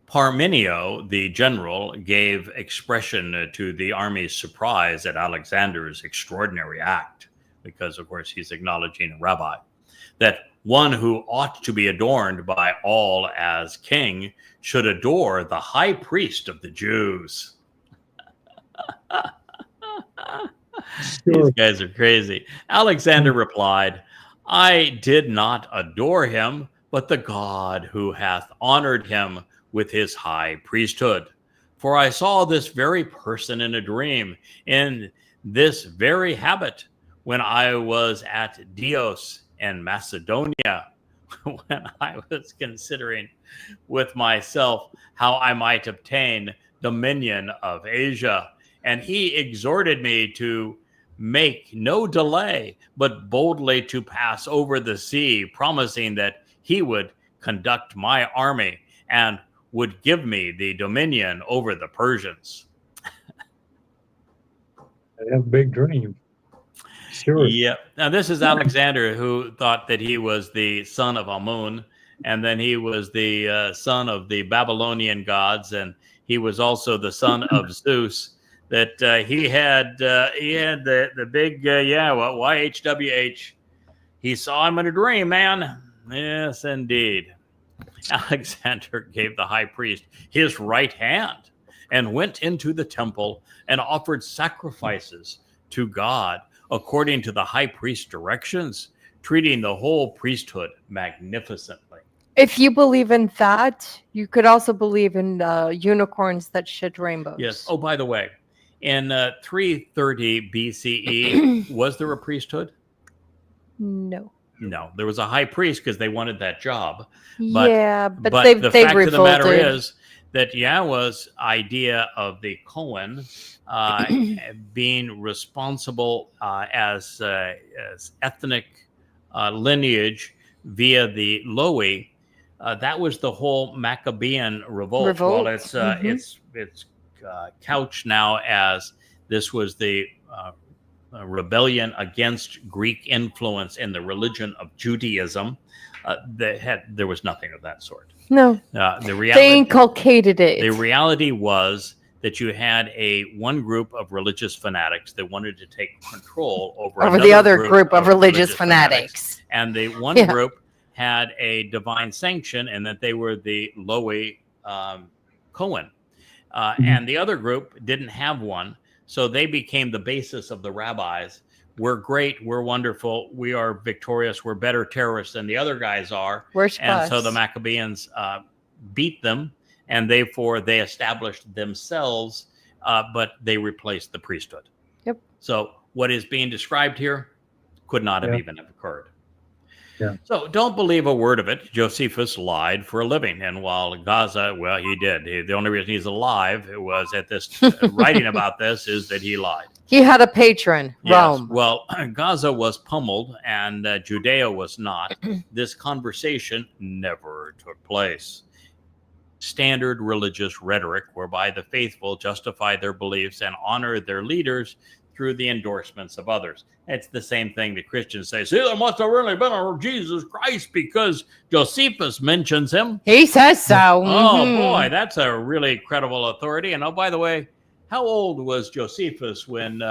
Parmenio, the general, gave expression to the army's surprise at Alexander's extraordinary act, because of course he's acknowledging a rabbi, that one who ought to be adorned by all as king should adore the high priest of the Jews. These guys are crazy. Alexander replied, I did not adore him, but the God who hath honored him with his high priesthood. For I saw this very person in a dream, in this very habit, when I was at Dios in Macedonia, when I was considering with myself how I might obtain dominion of Asia. And he exhorted me to make no delay, but boldly to pass over the sea, promising that he would conduct my army and would give me the dominion over the Persians. I have a big dream. Sure. Yeah. Now, this is Alexander, who thought that he was the son of Amun, and then he was the son of the Babylonian gods, and he was also the son of Zeus. That he had the big YHWH. He saw him in a dream, man. Yes, indeed. Alexander gave the high priest his right hand and went into the temple and offered sacrifices to God according to the high priest's directions, treating the whole priesthood magnificently. If you believe in that, you could also believe in unicorns that shit rainbows. Yes. Oh, by the way, in 330 BCE, was there a priesthood? No. No, there was a high priest because they wanted that job. But the they fact revolted. of the matter is that Yahweh's idea of the Cohen being responsible as ethnic lineage via the Lowy, that was the whole Maccabean revolt. Well, it's couched now as this was the rebellion against Greek influence in the religion of Judaism. There was nothing of that sort. No, the reality, they inculcated it. The reality was that you had one group of religious fanatics that wanted to take control over the other group of religious fanatics. And the one group had a divine sanction, and that they were the Lowy Cohen. And the other group didn't have one. So they became the basis of the rabbis. We're great. We're wonderful. We are victorious. We're better terrorists than the other guys are. Worship us. So the Maccabeans beat them, and therefore they established themselves, but they replaced the priesthood. Yep. So what is being described here could not have even occurred. Yeah. So don't believe a word of it. Josephus lied for a living. And while Gaza, well, he did. The only reason he's alive was at this writing about this is that he lied. He had a patron, Rome. Well, Gaza was pummeled and Judea was not. This conversation never took place. Standard religious rhetoric whereby the faithful justify their beliefs and honor their leaders through the endorsements of others. It's the same thing that Christians say. See, there must have really been a Jesus Christ because Josephus mentions him. He says so. Oh, boy, that's a really credible authority. And oh, by the way, how old was Josephus when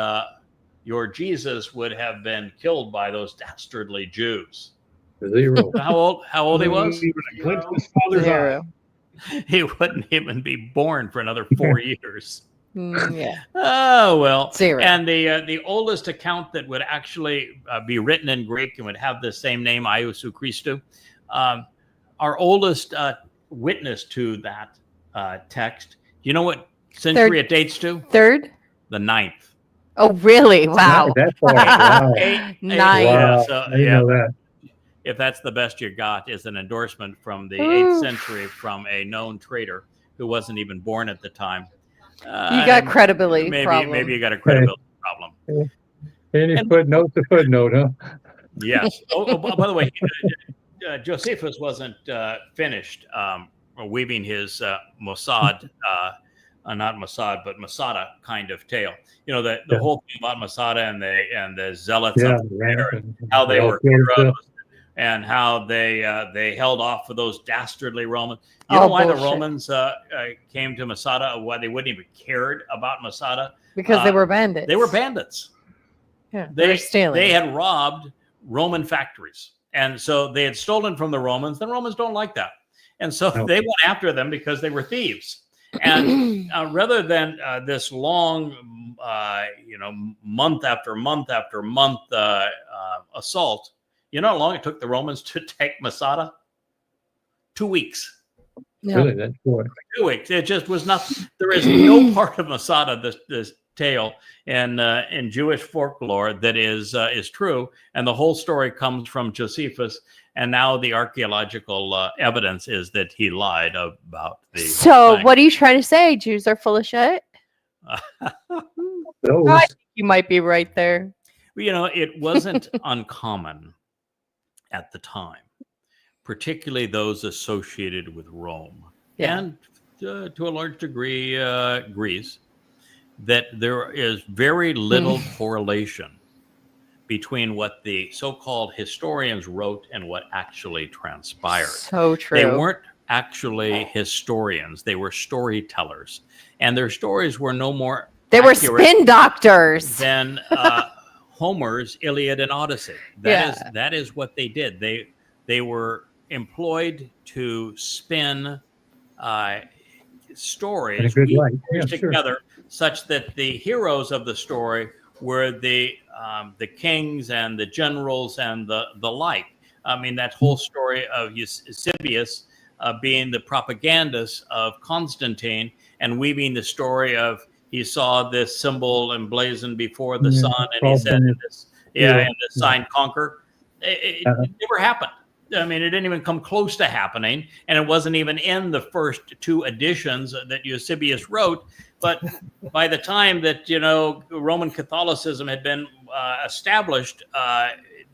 your Jesus would have been killed by those dastardly Jews? 0. How old he was? He was a glimpse of his father's eye. he wouldn't even be born for another 4 years. Yeah. Oh well. Zero. And the oldest account that would actually be written in Greek and would have the same name, Iousu Christou, our oldest witness to that text. You know what century it dates to? Third? The 9th. Oh, really? Wow. That's all right. Wow. Nice. Wow. So, I didn't know that. if that's the best you got, is an endorsement from the Oof. 8th century from a known trader who wasn't even born at the time. You got credibility problem. Maybe you got a credibility problem. Any footnote to footnote, huh? Yes. By the way, Josephus wasn't finished weaving his Mossad, not Mossad, but Masada kind of tale. You know, the whole thing about Masada and the zealots up there, and how they were heroes, and how they held off for those dastardly Romans. You know why the Romans came to Masada? Why they wouldn't even cared about Masada? Because they were bandits. They were bandits. Yeah, they were stealing. They had robbed Roman factories, and so they had stolen from the Romans. The Romans don't like that, and so they went after them because they were thieves. And rather than this long, month after month after month assault, you know how long it took the Romans to take Masada? 2 weeks. Yeah. Really, that's short. 2 weeks. It just was not. There is no part of Masada, this tale in Jewish folklore that is true, and the whole story comes from Josephus. And now the archaeological evidence is that he lied about the. So, thing. what are you trying to say? Jews are full of shit? Those, I think you might be right there. You know, it wasn't uncommon at the time, particularly those associated with Rome, and to a large degree Greece, that there is very little correlation between what the so-called historians wrote and what actually transpired. So true. They weren't actually historians. They were storytellers. And their stories were no more They were spin doctors than Homer's Iliad and Odyssey. That is what they did. They were employed to spin stories together, such that the heroes of the story were the kings and the generals and the like. I mean, that whole story of Eusebius being the propagandist of Constantine and weaving the story of he saw this symbol emblazoned before the sun, and he said, and the sign conquer. It never happened. I mean, it didn't even come close to happening, and it wasn't even in the first 2 editions that Eusebius wrote. But by the time that, Roman Catholicism had been established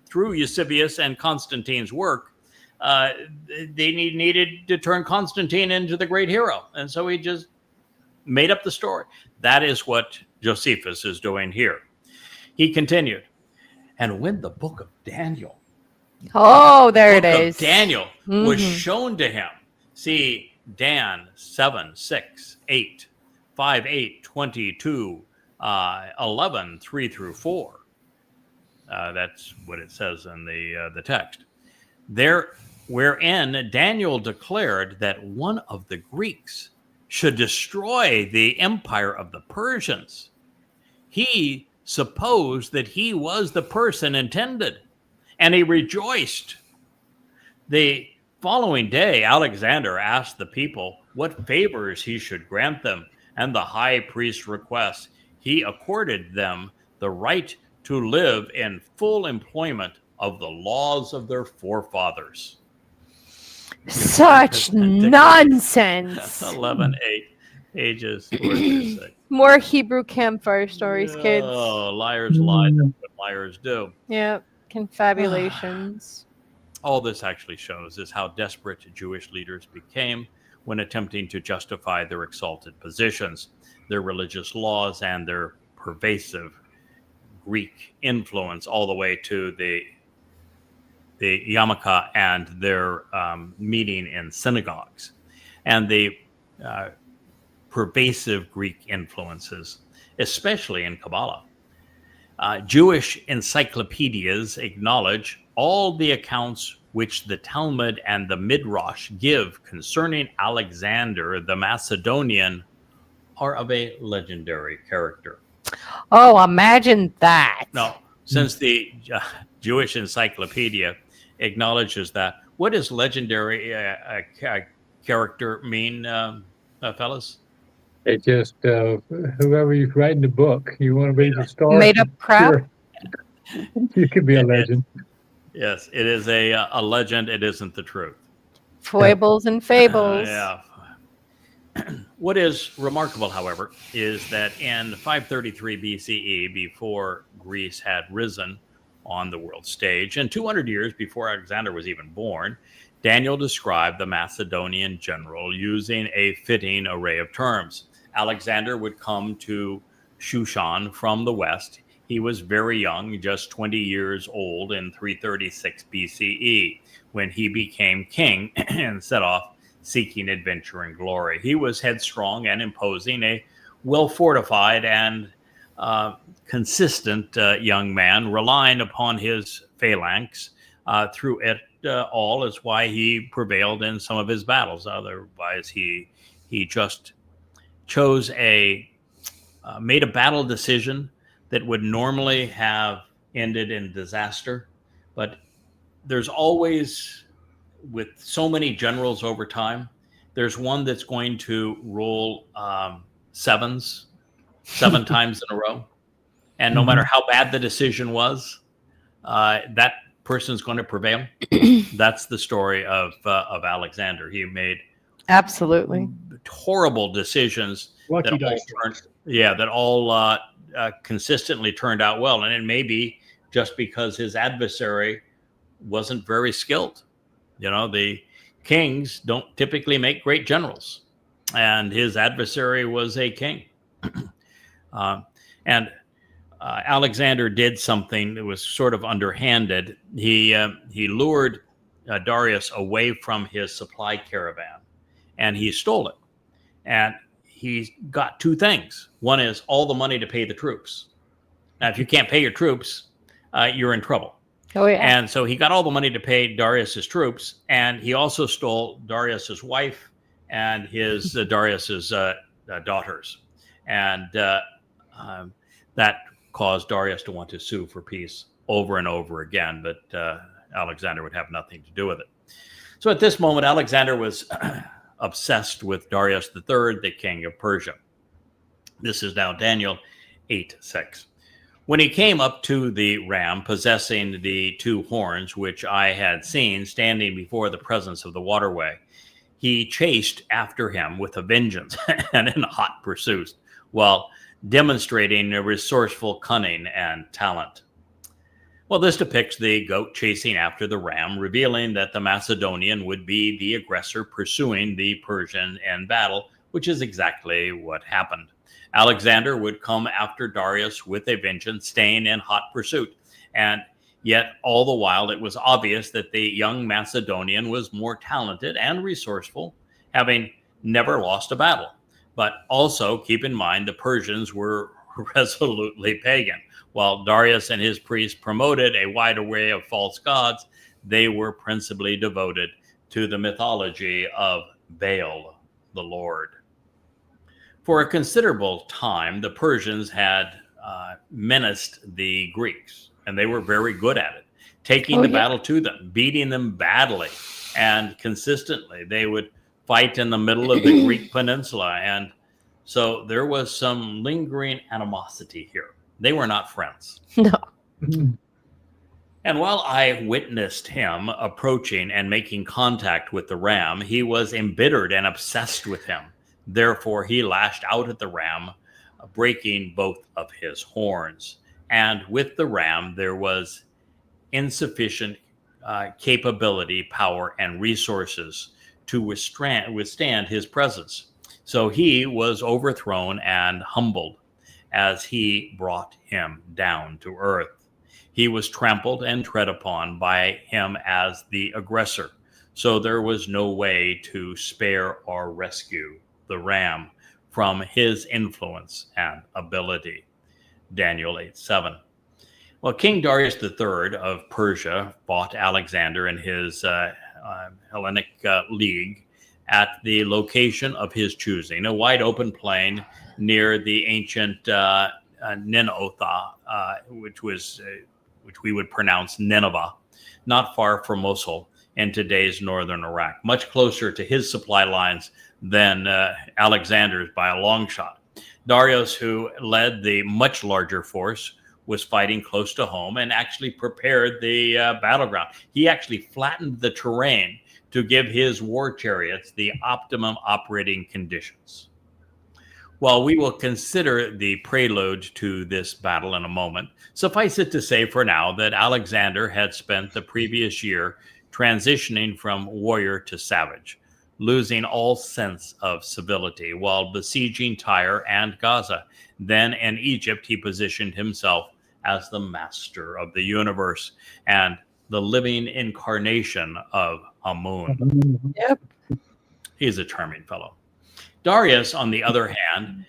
through Eusebius and Constantine's work, they needed to turn Constantine into the great hero. And so he just made up the story. That is what Josephus is doing here. He continued, and when the book of Daniel, there it is. Daniel was shown to him. See, Dan 7, 6, 8, 5, 8, 22, 11, 3 through 4. That's what it says in the text. There, wherein Daniel declared that one of the Greeks should destroy the empire of the Persians. He supposed that he was the person intended, and he rejoiced. The following day, Alexander asked the people what favors he should grant them, and the high priest requests. He accorded them the right to live in full employment of the laws of their forefathers. Such nonsense. 11, 8 ages. More Hebrew campfire stories, kids. Oh, liars lie. That's what liars do. Yeah, confabulations. All this actually shows is how desperate Jewish leaders became when attempting to justify their exalted positions, their religious laws, and their pervasive Greek influence all the way to the yarmulke and their meeting in synagogues, and the pervasive Greek influences, especially in Kabbalah. Jewish encyclopedias acknowledge all the accounts which the Talmud and the Midrash give concerning Alexander the Macedonian are of a legendary character. Oh, imagine that. Now, since the Jewish Encyclopedia acknowledges that, what does legendary character mean, fellas? It just, whoever's writing the book, you want to read the story? Made up crap? Sure. You could be a legend. Yes, it is a legend. It isn't the truth. Foibles and fables. Yeah. What is remarkable, however, is that in 533 BCE, before Greece had risen on the world stage, and 200 years before Alexander was even born, Daniel described the Macedonian general using a fitting array of terms. Alexander would come to Shushan from the west. He was very young, just 20 years old in 336 BCE, when he became king and set off seeking adventure and glory. He was headstrong and imposing, a well-fortified and consistent young man, relying upon his phalanx through it all, is why he prevailed in some of his battles. Otherwise, he just chose made a battle decision that would normally have ended in disaster. But there's always, with so many generals over time, there's one that's going to roll seven times in a row. And no matter how bad the decision was, that person's going to prevail. That's the story of Alexander. He made Absolutely horrible decisions that all consistently turned out well. And it may be just because his adversary wasn't very skilled. You know, the kings don't typically make great generals, and his adversary was a king. Alexander did something that was sort of underhanded. He lured Darius away from his supply caravan, and he stole it. And he got two things. One is all the money to pay the troops. Now, if you can't pay your troops, you're in trouble. Oh, yeah. And so he got all the money to pay Darius's troops, and he also stole Darius's wife and his Darius's daughters. And that caused Darius to want to sue for peace over and over again, but Alexander would have nothing to do with it. So at this moment, Alexander was obsessed with Darius III, the king of Persia. This is now Daniel 8:6. When he came up to the ram, possessing the two horns, which I had seen standing before the presence of the waterway, he chased after him with a vengeance and in hot pursuit, while demonstrating a resourceful cunning and talent. Well, this depicts the goat chasing after the ram, revealing that the Macedonian would be the aggressor pursuing the Persian in battle, which is exactly what happened. Alexander would come after Darius with a vengeance, staying in hot pursuit. And yet, all the while, it was obvious that the young Macedonian was more talented and resourceful, having never lost a battle. But also, keep in mind, the Persians were resolutely pagan. While Darius and his priests promoted a wide array of false gods, they were principally devoted to the mythology of Baal, the Lord. For a considerable time, the Persians had menaced the Greeks, and they were very good at it, taking the battle to them, beating them badly and consistently. They would fight in the middle of the Greek peninsula, and so there was some lingering animosity here. They were not friends. No. And while I witnessed him approaching and making contact with the ram, he was embittered and obsessed with him. Therefore, he lashed out at the ram, breaking both of his horns. And with the ram, there was insufficient capability, power, and resources to withstand his presence. So he was overthrown and humbled as he brought him down to earth. He was trampled and tread upon by him as the aggressor. So there was no way to spare or rescue the ram from his influence and ability. Daniel 8:7. Well, King Darius III of Persia fought Alexander and his Hellenic League at the location of his choosing, a wide open plain near the ancient Ninotha, which we would pronounce Nineveh, not far from Mosul in today's northern Iraq, much closer to his supply lines than Alexander's by a long shot. Darius, who led the much larger force, was fighting close to home and actually prepared the battleground. He actually flattened the terrain to give his war chariots the optimum operating conditions. While we will consider the prelude to this battle in a moment, suffice it to say for now that Alexander had spent the previous year transitioning from warrior to savage, losing all sense of civility while besieging Tyre and Gaza. Then in Egypt, he positioned himself as the master of the universe and the living incarnation of Amun. Yep. He's a charming fellow. Darius, on the other hand,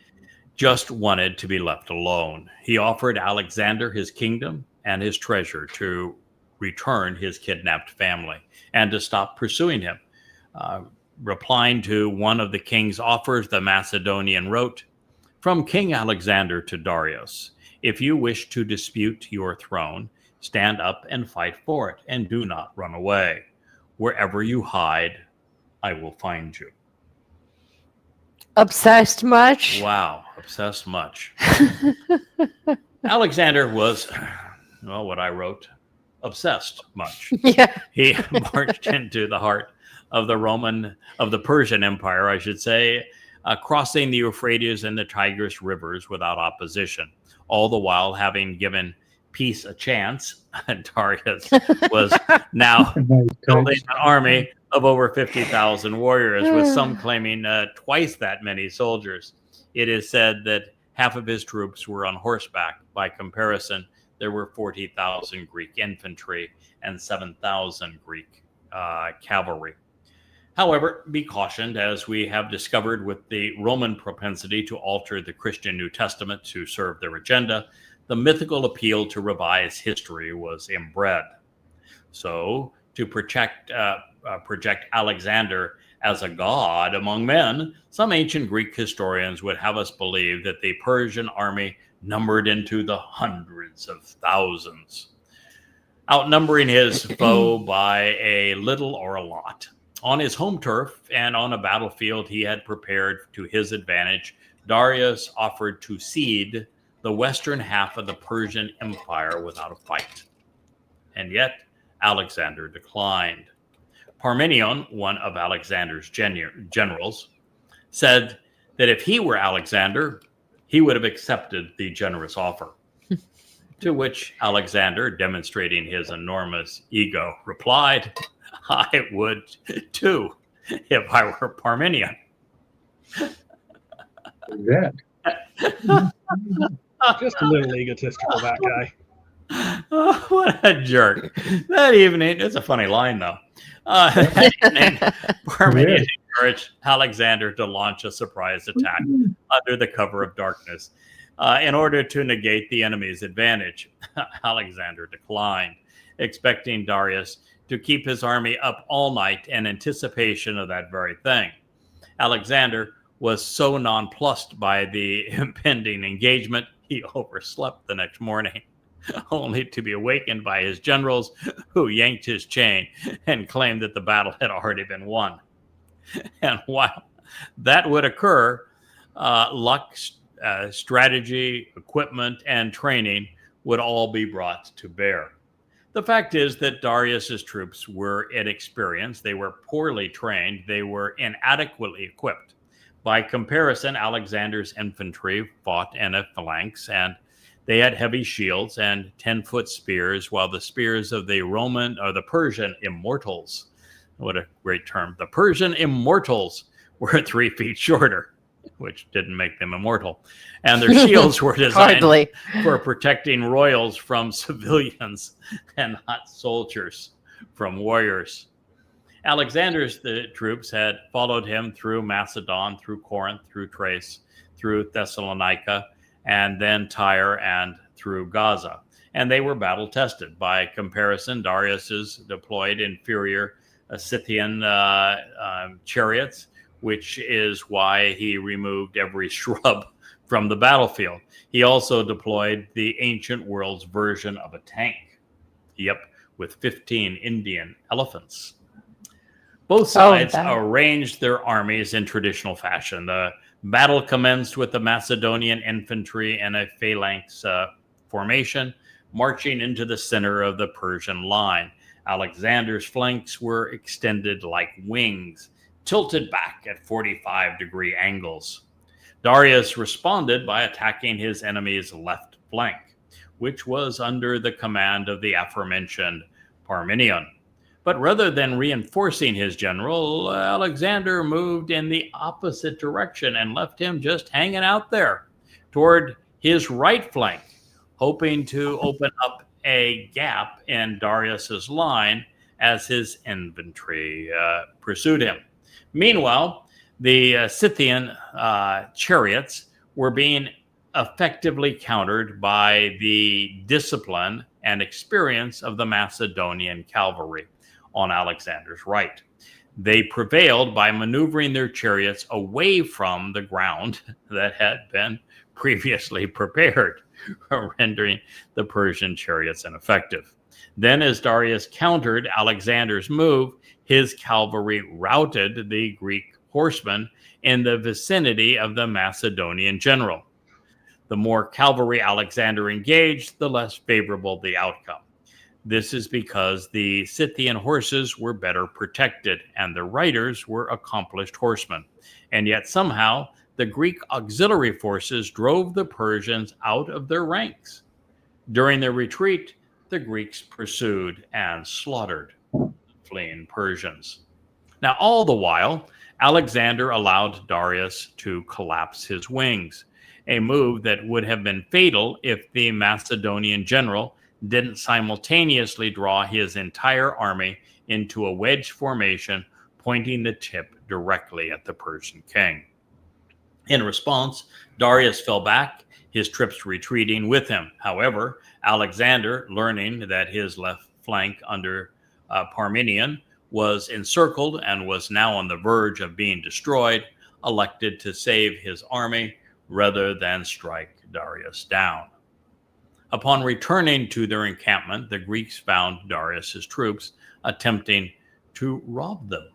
just wanted to be left alone. He offered Alexander his kingdom and his treasure to return his kidnapped family and to stop pursuing him. Replying to one of the king's offers, the Macedonian wrote, "From King Alexander to Darius, if you wish to dispute your throne, stand up and fight for it, and do not run away. Wherever you hide, I will find you." Obsessed much? Wow, obsessed much. Alexander was, well, what I wrote, obsessed much. Yeah. He marched into the heart of the Persian Empire, I should say, crossing the Euphrates and the Tigris rivers without opposition, all the while having given peace a chance. Darius was now building an army of over 50,000 warriors, with some claiming twice that many soldiers. It is said that half of his troops were on horseback. By comparison, there were 40,000 Greek infantry and 7,000 Greek cavalry. However, be cautioned, as we have discovered with the Roman propensity to alter the Christian New Testament to serve their agenda, the mythical appeal to revise history was inbred. So, to project Alexander as a god among men, some ancient Greek historians would have us believe that the Persian army numbered into the hundreds of thousands, outnumbering his foe by a little or a lot. On his home turf and on a battlefield he had prepared to his advantage, Darius offered to cede the western half of the Persian Empire without a fight. And yet, Alexander declined. Parmenion, one of Alexander's generals, said that if he were Alexander, he would have accepted the generous offer. To which Alexander, demonstrating his enormous ego, replied, "I would too, if I were Parmenion." That. Just a little egotistical, that guy. Oh, what a jerk. That evening, it's a funny line though. That evening, Parmenion encouraged Alexander to launch a surprise attack under the cover of darkness in order to negate the enemy's advantage. Alexander declined, expecting Darius to keep his army up all night in anticipation of that very thing. Alexander was so nonplussed by the impending engagement, he overslept the next morning, only to be awakened by his generals, who yanked his chain and claimed that the battle had already been won. And while that would occur, luck, strategy, equipment, and training would all be brought to bear. The fact is that Darius's troops were inexperienced, they were poorly trained, they were inadequately equipped. By comparison, Alexander's infantry fought in a phalanx, and they had heavy shields and 10-foot spears, while the spears of the Persian immortals, what a great term, the Persian immortals were 3 feet shorter, which didn't make them immortal. And their shields were designed for protecting royals from civilians and not soldiers from warriors. Alexander's troops had followed him through Macedon, through Corinth, through Thrace, through Thessalonica, and then Tyre and through Gaza. and they were battle tested. By comparison, Darius's deployed inferior Scythian chariots, which is why he removed every shrub from the battlefield. He also deployed the ancient world's version of a tank. Yep, with 15 Indian elephants. Both sides arranged their armies in traditional fashion. The battle commenced with the Macedonian infantry in a phalanx formation, marching into the center of the Persian line. Alexander's flanks were extended like wings, tilted back at 45-degree angles. Darius responded by attacking his enemy's left flank, which was under the command of the aforementioned Parmenion. But rather than reinforcing his general, Alexander moved in the opposite direction and left him just hanging out there toward his right flank, hoping to open up a gap in Darius's line as his infantry pursued him. Meanwhile, the Scythian chariots were being effectively countered by the discipline and experience of the Macedonian cavalry on Alexander's right. They prevailed by maneuvering their chariots away from the ground that had been previously prepared, rendering the Persian chariots ineffective. Then, as Darius countered Alexander's move, his cavalry routed the Greek horsemen in the vicinity of the Macedonian general. The more cavalry Alexander engaged, the less favorable the outcome. This is because the Scythian horses were better protected and the riders were accomplished horsemen. And yet somehow the Greek auxiliary forces drove the Persians out of their ranks. During their retreat, the Greeks pursued and slaughtered fleeing Persians. Now, all the while, Alexander allowed Darius to collapse his wings, a move that would have been fatal if the Macedonian general didn't simultaneously draw his entire army into a wedge formation, pointing the tip directly at the Persian king. In response, Darius fell back, his troops retreating with him. However, Alexander, learning that his left flank under Parmenion was encircled and was now on the verge of being destroyed, elected to save his army rather than strike Darius down. Upon returning to their encampment, the Greeks found Darius's troops attempting to rob them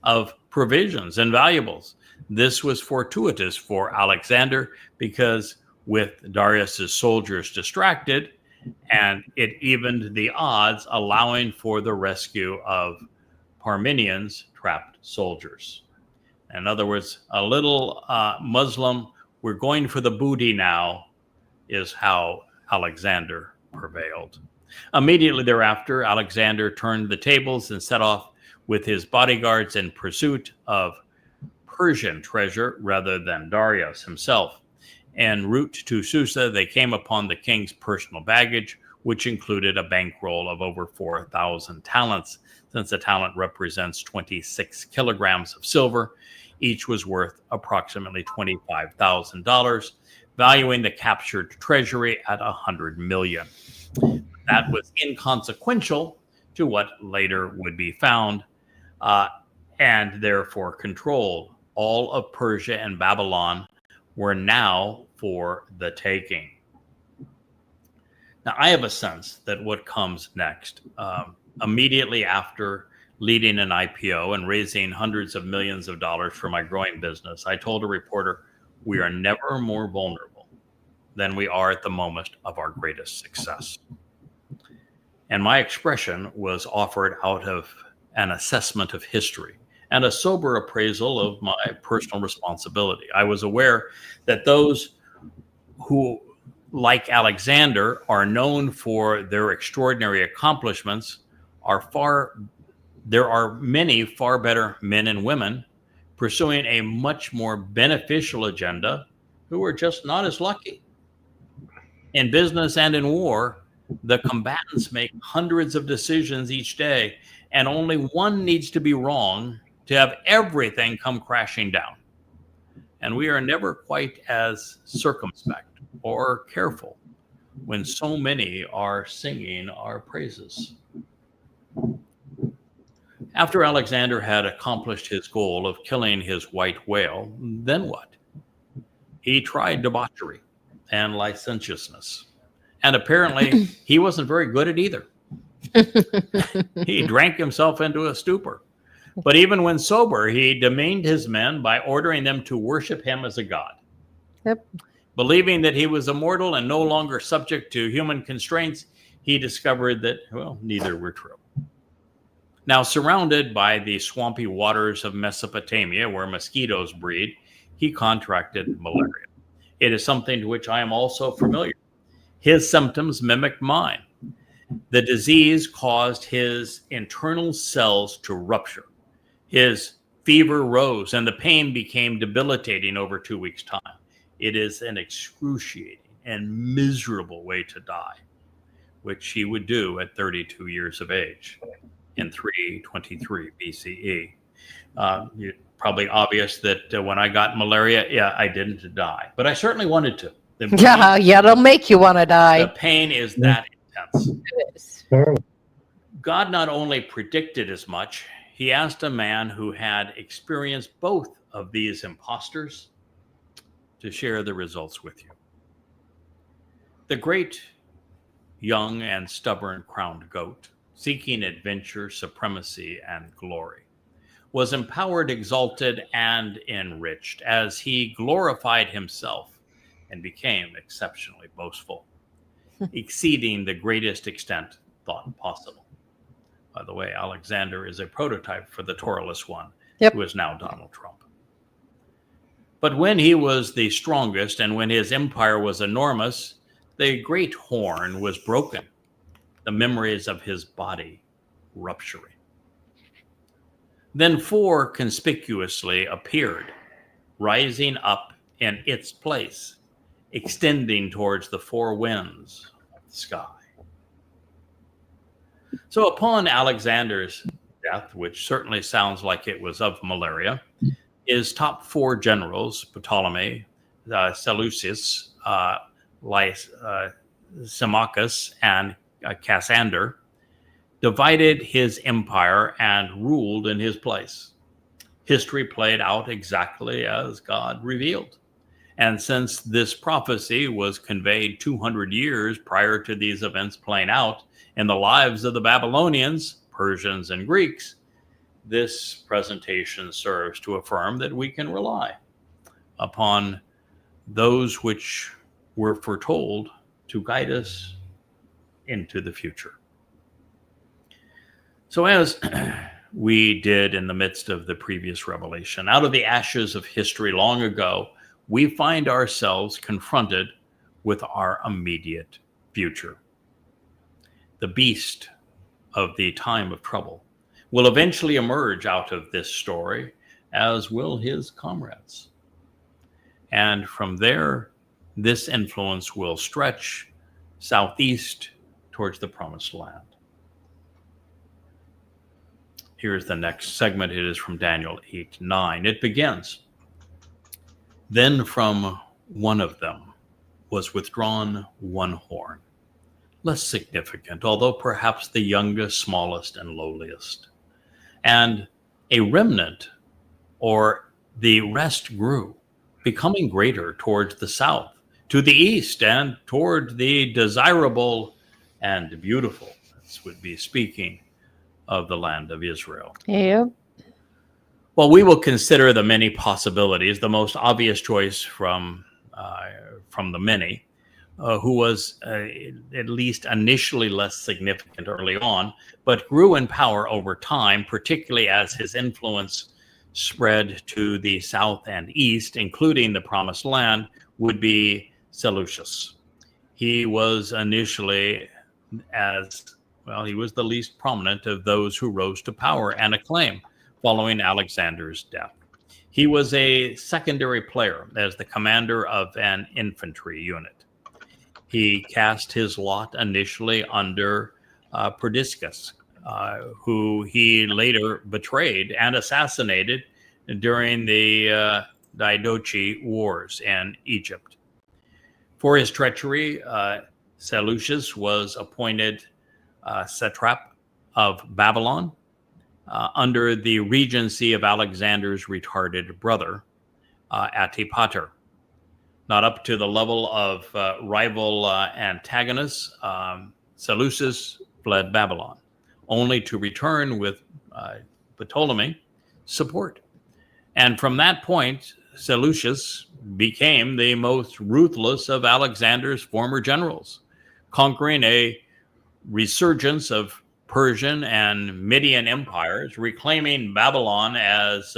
of provisions and valuables. This was fortuitous for Alexander because with Darius's soldiers distracted, and it evened the odds, allowing for the rescue of Parmenion's trapped soldiers. In other words, a little Muslim, we're going for the booty now, is how Alexander prevailed. Immediately thereafter, Alexander turned the tables and set off with his bodyguards in pursuit of Persian treasure rather than Darius himself. En route to Susa, they came upon the king's personal baggage, which included a bankroll of over 4,000 talents. Since a talent represents 26 kilograms of silver, each was worth approximately $25,000, valuing the captured treasury at $100 million. That was inconsequential to what later would be found, and therefore controlled. All of Persia and Babylon were now for the taking. Now, I have a sense that what comes next, immediately after leading an IPO and raising hundreds of millions of dollars for my growing business, I told a reporter, we are never more vulnerable than we are at the moment of our greatest success. And my expression was offered out of an assessment of history and a sober appraisal of my personal responsibility. I was aware that those who, like Alexander, are known for their extraordinary accomplishments there are many far better men and women pursuing a much more beneficial agenda who are just not as lucky. In business and in war, the combatants make hundreds of decisions each day, and only one needs to be wrong to have everything come crashing down. And we are never quite as circumspect or careful when so many are singing our praises? After Alexander had accomplished his goal of killing his white whale, then what? He tried debauchery and licentiousness. And apparently, he wasn't very good at either. He drank himself into a stupor. But even when sober, he demeaned his men by ordering them to worship him as a god. Yep. Believing that he was immortal and no longer subject to human constraints, he discovered that, well, neither were true. Now, surrounded by the swampy waters of Mesopotamia, where mosquitoes breed, he contracted malaria. It is something to which I am also familiar. His symptoms mimicked mine. The disease caused his internal cells to rupture. His fever rose, and the pain became debilitating over 2 weeks' time. It is an excruciating and miserable way to die, which he would do at 32 years of age in 323 BCE. Probably obvious that when I got malaria, I didn't die, but I certainly wanted to. It'll make you want to die. The pain is that intense. It is. God not only predicted as much, he asked a man who had experienced both of these impostors to share the results with you. The great, young, and stubborn crowned goat, seeking adventure, supremacy, and glory, was empowered, exalted, and enriched as he glorified himself and became exceptionally boastful, exceeding the greatest extent thought possible. By the way, Alexander is a prototype for the Torahless one, who is now Donald Trump. But when he was the strongest and when his empire was enormous, the great horn was broken, the memories of his body rupturing. Then 4 conspicuously appeared, rising up in its place, extending towards the 4 winds of the sky. So upon Alexander's death, which certainly sounds like it was of malaria, his top 4 generals, Ptolemy, Seleucus, Symmachus, and Cassander, divided his empire and ruled in his place. History played out exactly as God revealed. And since this prophecy was conveyed 200 years prior to these events playing out in the lives of the Babylonians, Persians, and Greeks, this presentation serves to affirm that we can rely upon those which were foretold to guide us into the future. So as we did in the midst of the previous revelation, out of the ashes of history long ago, we find ourselves confronted with our immediate future. The beast of the time of trouble will eventually emerge out of this story, as will his comrades. And from there, this influence will stretch southeast towards the promised land. Here's the next segment. It is from Daniel 8:9. It begins, "Then from one of them was withdrawn one horn, less significant, although perhaps the youngest, smallest, and lowliest. And a remnant, or the rest, grew, becoming greater towards the south, to the east, and toward the desirable and beautiful." This would be speaking of the land of Israel. Yep. Well, we will consider the many possibilities. The most obvious choice from the many, who was at least initially less significant early on, but grew in power over time, particularly as his influence spread to the south and east, including the promised land, would be Seleucus. He was initially he was the least prominent of those who rose to power and acclaim following Alexander's death. He was a secondary player as the commander of an infantry unit. He cast his lot initially under Perdiccas, who he later betrayed and assassinated during the Diadochi Wars in Egypt. For his treachery, Seleucus was appointed satrap of Babylon under the regency of Alexander's retarded brother, Antipater. Not up to the level of rival antagonists, Seleucus fled Babylon, only to return with Ptolemy support. And from that point, Seleucus became the most ruthless of Alexander's former generals, conquering a resurgence of Persian and Median empires, reclaiming Babylon as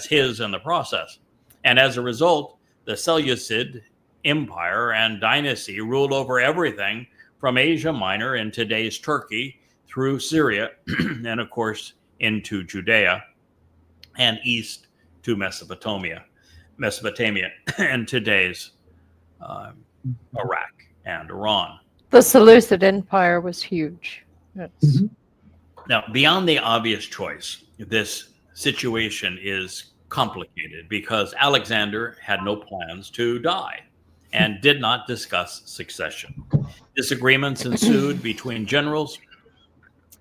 his in the process. And as a result, the Seleucid Empire and dynasty ruled over everything from Asia Minor in today's Turkey through Syria and, of course, into Judea and east to Mesopotamia and today's Iraq and Iran. The Seleucid Empire was huge. Yes. Mm-hmm. Now, beyond the obvious choice, this situation is complicated because Alexander had no plans to die and did not discuss succession. Disagreements ensued between generals,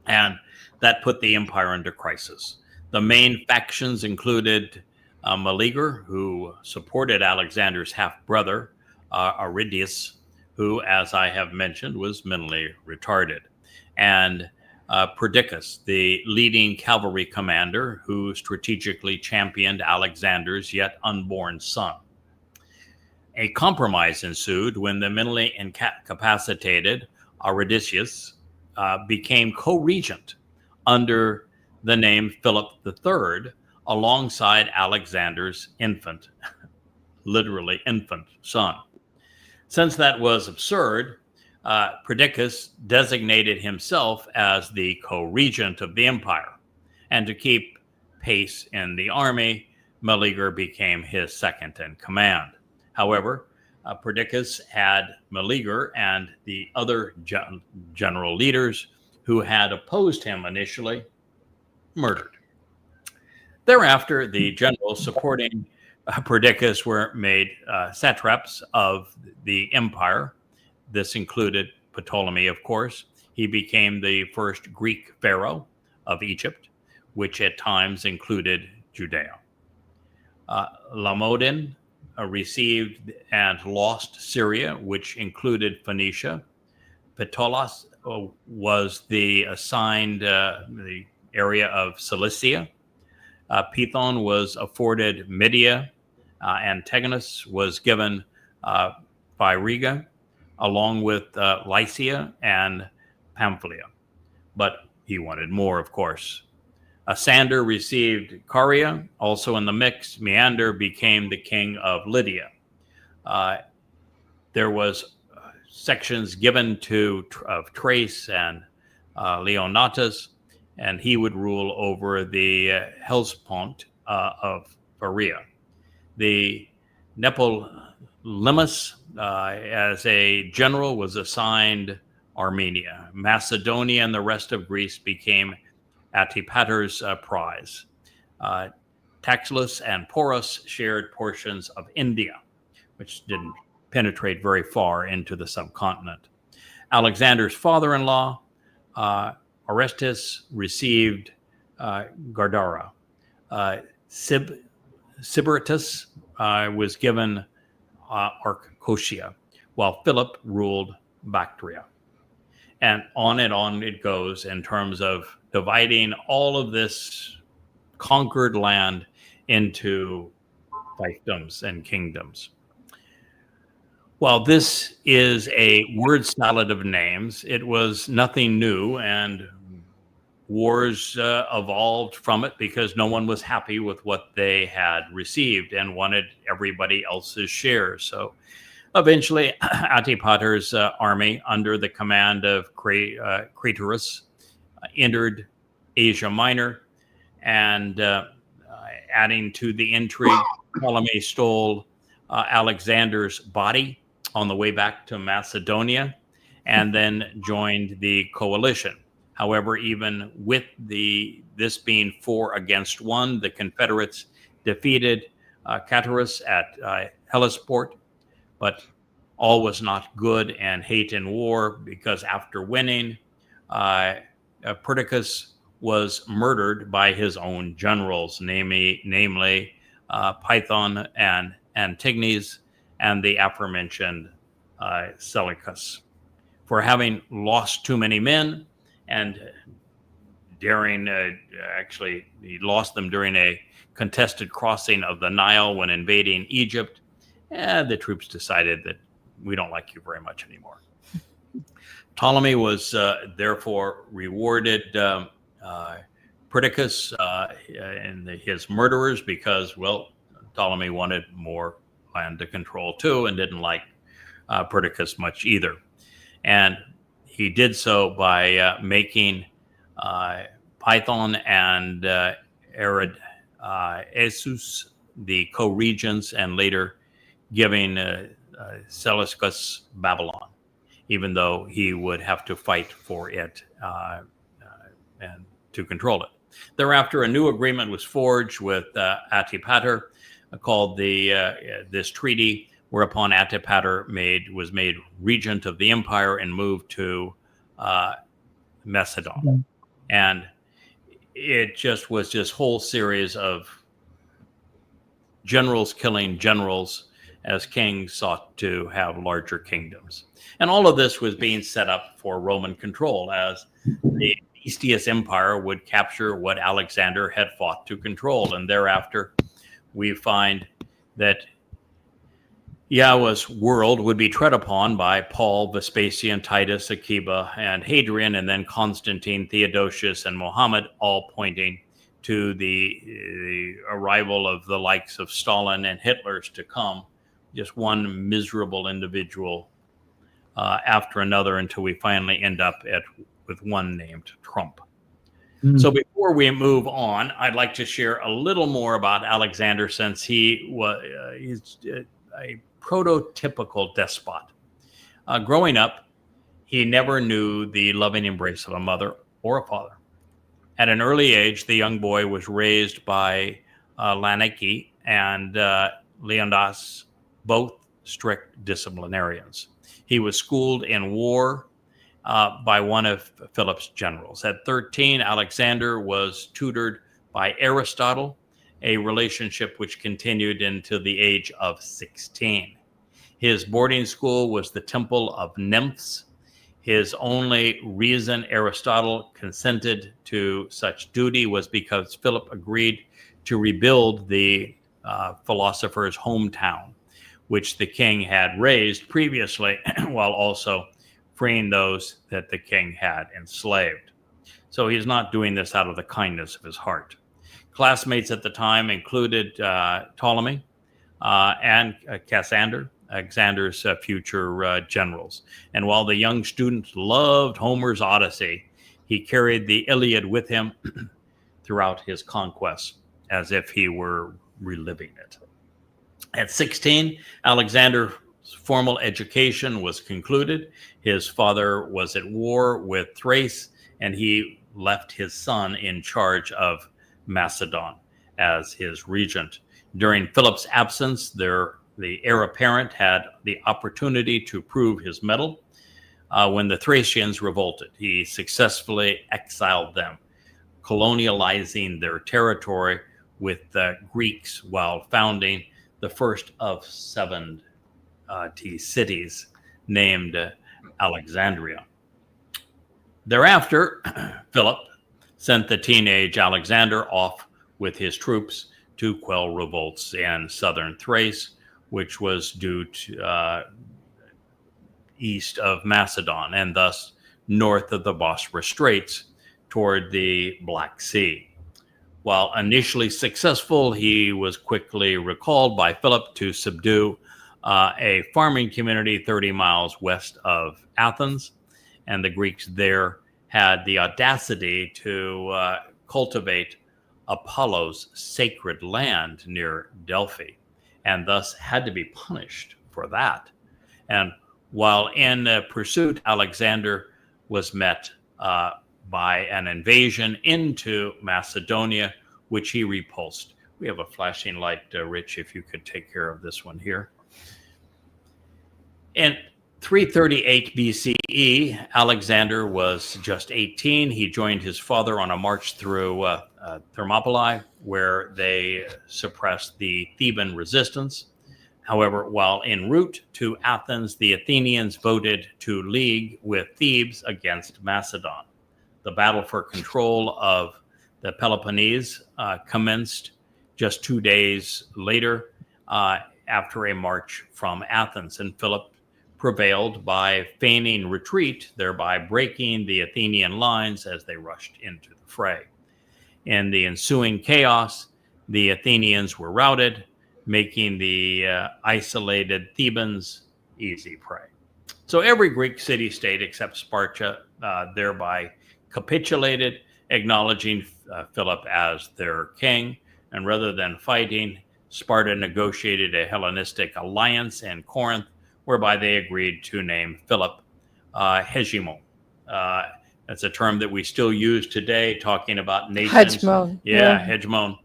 and that put the empire into crisis. The main factions included Meleager, who supported Alexander's half-brother, Aridaeus, who, as I have mentioned, was mentally retarded, and Perdiccas, the leading cavalry commander who strategically championed Alexander's yet unborn son. A compromise ensued when the mentally incapacitated Aridaeus became co-regent under the name Philip III, alongside Alexander's infant, literally infant son. Since that was absurd, Perdiccas designated himself as the co-regent of the empire, and to keep pace in the army, Meleager became his second in command. However, Perdiccas had Meleager and the other general leaders who had opposed him initially murdered. Thereafter, the generals supporting Perdiccas were made satraps of the empire. This included Ptolemy, of course. He became the first Greek pharaoh of Egypt, which at times included Judea. Laomedon received and lost Syria, which included Phoenicia. Ptolos was the assigned the area of Cilicia. Pithon was afforded Media. Antigonus was given Phrygia, along with Lycia and Pamphylia. But he wanted more, of course. Asander received Caria. Also in the mix, Meander became the king of Lydia. There was sections given of Thrace and Leonatus, and he would rule over the Hellespont of Pharia. The Neoptolemus, as a general, was assigned Armenia. Macedonia and the rest of Greece became Antipater's prize. Taxilus and Porus shared portions of India, which didn't penetrate very far into the subcontinent. Alexander's father-in-law, Orestes, received Gardara. Sybaritus was given Arcosia, while Philip ruled Bactria. And on it goes in terms of dividing all of this conquered land into fiefdoms and kingdoms. While this is a word salad of names, it was nothing new, and wars evolved from it because no one was happy with what they had received and wanted everybody else's share. So eventually, Antipater's army, under the command of Craterus, entered Asia Minor, and adding to the intrigue, Ptolemy stole Alexander's body on the way back to Macedonia, and then joined the coalition. However, even with this being 4 against 1, the Confederates defeated Craterus at Hellespont, but all was not good and hate in war, because after winning, Perdiccas was murdered by his own generals, namely Python and Antignes and the aforementioned Seleucus, for having lost too many men and actually he lost them during a contested crossing of the Nile when invading Egypt. And the troops decided that we don't like you very much anymore. Ptolemy was therefore rewarded Perdiccas and his murderers because, well, Ptolemy wanted more land to control too and didn't like Perdiccas much either. And he did so by making Python and Esus the co-regents, and later giving Seleucus Babylon, even though he would have to fight for it and to control it. Thereafter, a new agreement was forged with Antipater called this treaty, whereupon Antipater was made regent of the empire and moved to Macedon. And it just was this whole series of generals killing generals as kings sought to have larger kingdoms. And all of this was being set up for Roman control, as the Eastius Empire would capture what Alexander had fought to control. And thereafter, we find that Yahweh's world would be tread upon by Paul, Vespasian, Titus, Akiba, and Hadrian, and then Constantine, Theodosius, and Mohammed, all pointing to the arrival of the likes of Stalin and Hitler's to come, just one miserable individual after another, until we finally end up with one named Trump. So before we move on, I'd like to share a little more about Alexander, since he's a prototypical despot. Growing up, he never knew the loving embrace of a mother or a father. At an early age, the young boy was raised by Laniki and Leonidas, both strict disciplinarians. He was schooled in war by one of Philip's generals. At 13, Alexander was tutored by Aristotle, a relationship which continued into the age of 16. His boarding school was the Temple of Nymphs. His only reason Aristotle consented to such duty was because Philip agreed to rebuild the philosopher's hometown, which the king had razed previously, while also freeing those that the king had enslaved. So he's not doing this out of the kindness of his heart. Classmates at the time included Ptolemy and Cassander, Alexander's future generals. And while the young student loved Homer's Odyssey, he carried the Iliad with him throughout his conquests, as if he were reliving it. At 16, Alexander's formal education was concluded. His father was at war with Thrace, and he left his son in charge of Macedon as his regent. During Philip's absence, the heir apparent had the opportunity to prove his mettle. When the Thracians revolted, he successfully exiled them, colonializing their territory with the Greeks while founding the first of 7 cities named Alexandria. Thereafter, Philip sent the teenage Alexander off with his troops to quell revolts in southern Thrace, which was due to east of Macedon and thus north of the Bosphorus Straits toward the Black Sea. While initially successful, he was quickly recalled by Philip to subdue a farming community 30 miles west of Athens, and the Greeks there had the audacity to cultivate Apollo's sacred land near Delphi, and thus had to be punished for that. And while in pursuit, Alexander was met by an invasion into Macedonia, which he repulsed. We have a flashing light, Rich, if you could take care of this one here. In 338 BCE, Alexander was just 18. He joined his father on a march through Thermopylae, where they suppressed the Theban resistance. However, while en route to Athens, the Athenians voted to league with Thebes against Macedon. The battle for control of the Peloponnese commenced just 2 days later after a march from Athens, and Philip prevailed by feigning retreat, thereby breaking the Athenian lines as they rushed into the fray. In the ensuing chaos, the Athenians were routed, making the isolated Thebans easy prey. So every Greek city-state except Sparta thereby capitulated, acknowledging Philip as their king. And rather than fighting, Sparta negotiated a Hellenistic alliance in Corinth, whereby they agreed to name Philip hegemon. That's a term that we still use today, talking about nations. Hegemon. Yeah, hegemon,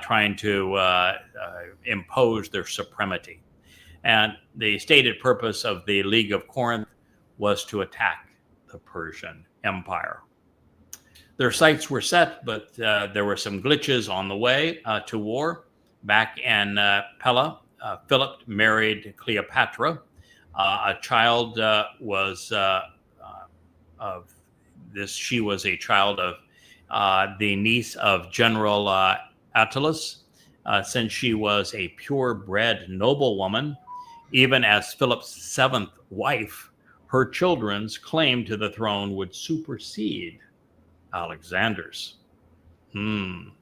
trying to impose their supremacy. And the stated purpose of the League of Corinth was to attack the Persian Empire. Their sights were set, but there were some glitches on the way to war. Back in Pella, Philip married Cleopatra. A child was of this. She was a child of the niece of General Attalus. Since she was a purebred noblewoman, even as Philip's seventh wife, her children's claim to the throne would supersede Alexander's. The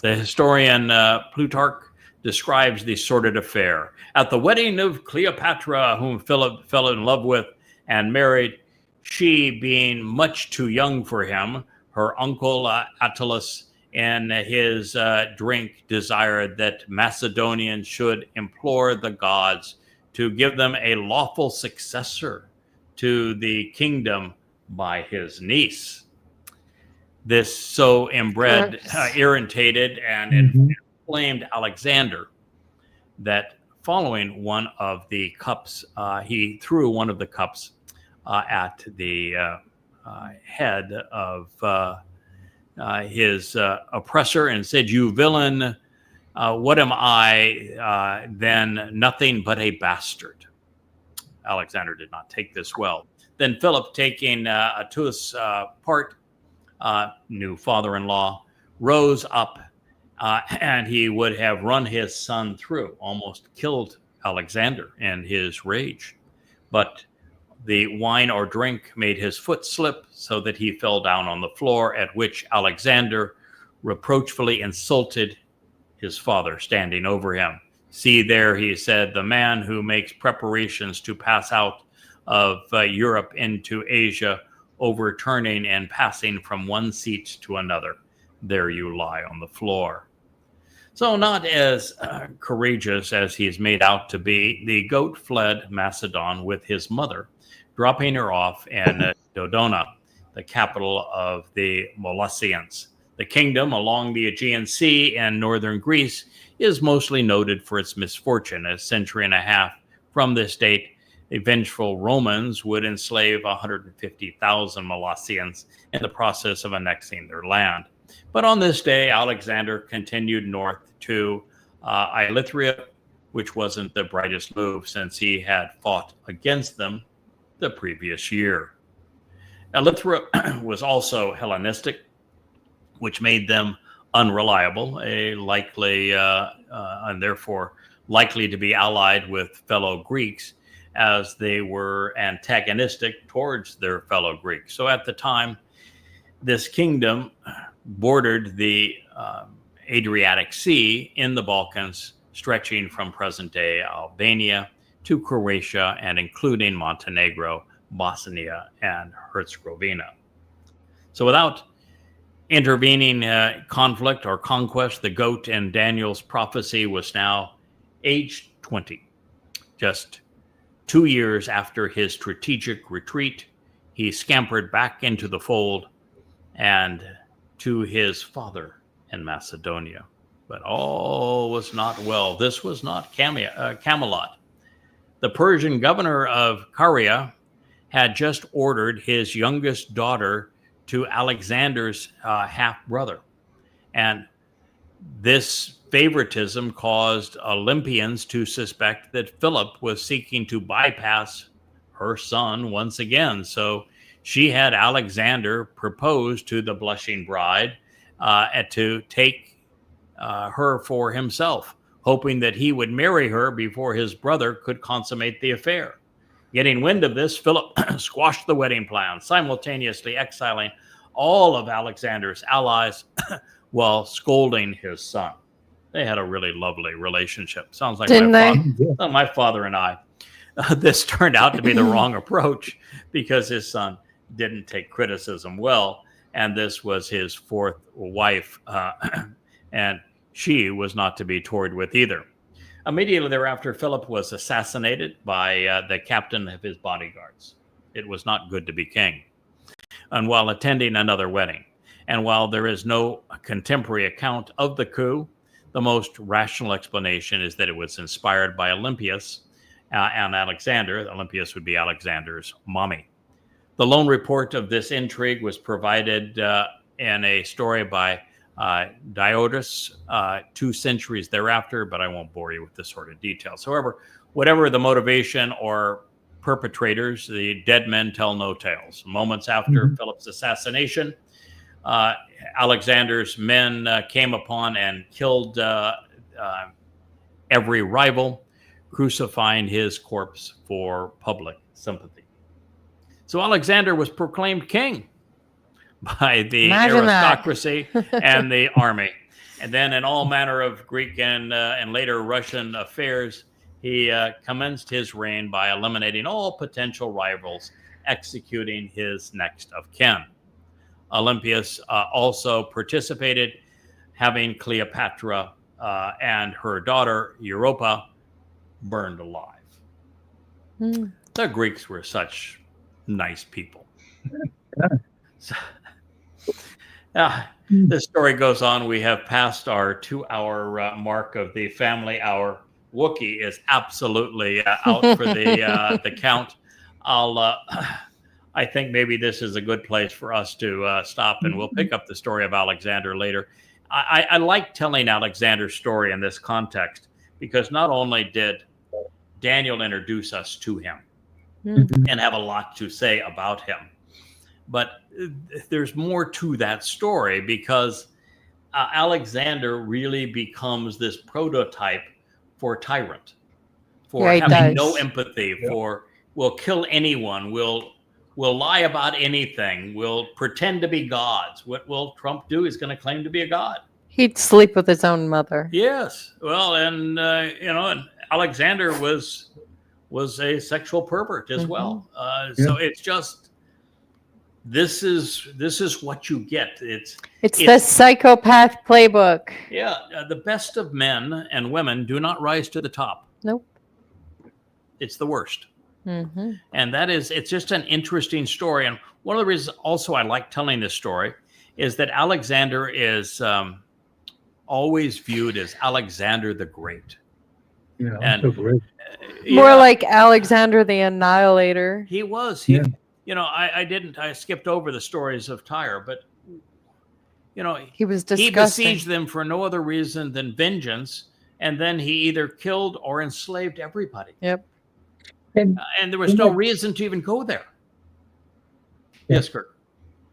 historian Plutarch describes the sordid affair. At the wedding of Cleopatra, whom Philip fell in love with and married, she being much too young for him, her uncle Attalus in his drink desired that Macedonians should implore the gods to give them a lawful successor to the kingdom by his niece. This so inbred, irritated, and inflamed Alexander that following one of the cups, he threw one of the cups at the head of his oppressor and said, "You villain, what am I then? Nothing but a bastard." Alexander did not take this well. Then Philip, taking Attalus' part, new father-in-law, rose up and he would have run his son through, almost killed Alexander in his rage. But the wine or drink made his foot slip so that he fell down on the floor, at which Alexander reproachfully insulted his father standing over him. "See there," he said, "the man who makes preparations to pass out of Europe into Asia, overturning and passing from one seat to another. There you lie on the floor." So not as courageous as he is made out to be, the goat fled Macedon with his mother, dropping her off in Dodona, the capital of the Molossians. The kingdom along the Aegean Sea and northern Greece is mostly noted for its misfortune. A century and a half from this date, the vengeful Romans would enslave 150,000 Molossians in the process of annexing their land. But on this day, Alexander continued north to Ilythria, which wasn't the brightest move since he had fought against them the previous year. Ilythria was also Hellenistic, which made them unreliable, and therefore likely to be allied with fellow Greeks, as they were antagonistic towards their fellow Greeks. So at the time, this kingdom bordered the Adriatic Sea in the Balkans, stretching from present-day Albania to Croatia and including Montenegro, Bosnia, and Herzegovina. So without intervening conflict or conquest, the goat in Daniel's prophecy was now aged 20. Just 2 years after his strategic retreat, he scampered back into the fold and to his father in Macedonia. But all was not well. This was not Camelot. The Persian governor of Caria had just ordered his youngest daughter to Alexander's half-brother. And this favoritism caused Olympians to suspect that Philip was seeking to bypass her son once again. So she had Alexander propose to the blushing bride to take her for himself, hoping that he would marry her before his brother could consummate the affair. Getting wind of this, Philip squashed the wedding plan, simultaneously exiling all of Alexander's allies while scolding his son. They had a really lovely relationship. Sounds like my father and I. This turned out to be the wrong approach because his son didn't take criticism well, and this was his fourth wife, and she was not to be toyed with either. Immediately thereafter, Philip was assassinated by the captain of his bodyguards. It was not good to be king. And while attending another wedding, and while there is no contemporary account of the coup, the most rational explanation is that it was inspired by Olympias and Alexander. Olympias would be Alexander's mommy. The lone report of this intrigue was provided in a story by Diodotus 2 centuries thereafter, but I won't bore you with this sort of details. However, whatever the motivation or perpetrators, the dead men tell no tales. Moments after Philip's assassination, Alexander's men came upon and killed every rival, crucifying his corpse for public sympathy. So Alexander was proclaimed king by the aristocracy and the army. And then in all manner of Greek and later Russian affairs, he commenced his reign by eliminating all potential rivals, executing his next of kin. Olympias also participated, having Cleopatra and her daughter Europa burned alive. The Greeks were such nice people. The story goes on. We have passed our 2-hour mark of the family hour. Wookiee is absolutely out for the count. I think maybe this is a good place for us to stop, and we'll pick up the story of Alexander later. I like telling Alexander's story in this context because not only did Daniel introduce us to him and have a lot to say about him, but there's more to that story because Alexander really becomes this prototype for tyrant, for having no empathy, for will kill anyone, will lie about anything, will pretend to be gods. What will Trump do? He's going to claim to be a god. He'd sleep with his own mother. Yes. Well, and and Alexander was a sexual pervert as well. So it's just this is what you get. It's the psychopath playbook. Yeah, the best of men and women do not rise to the top. Nope. It's the worst. And it's just an interesting story. And one of the reasons also I like telling this story is that Alexander is always viewed as Alexander the Great. Yeah, and so great. More like Alexander the Annihilator. He was. I skipped over the stories of Tyre, but he was disgusting. He besieged them for no other reason than vengeance, and then he either killed or enslaved everybody. Yep. And there was no reason to even go there. Yes, Kirk.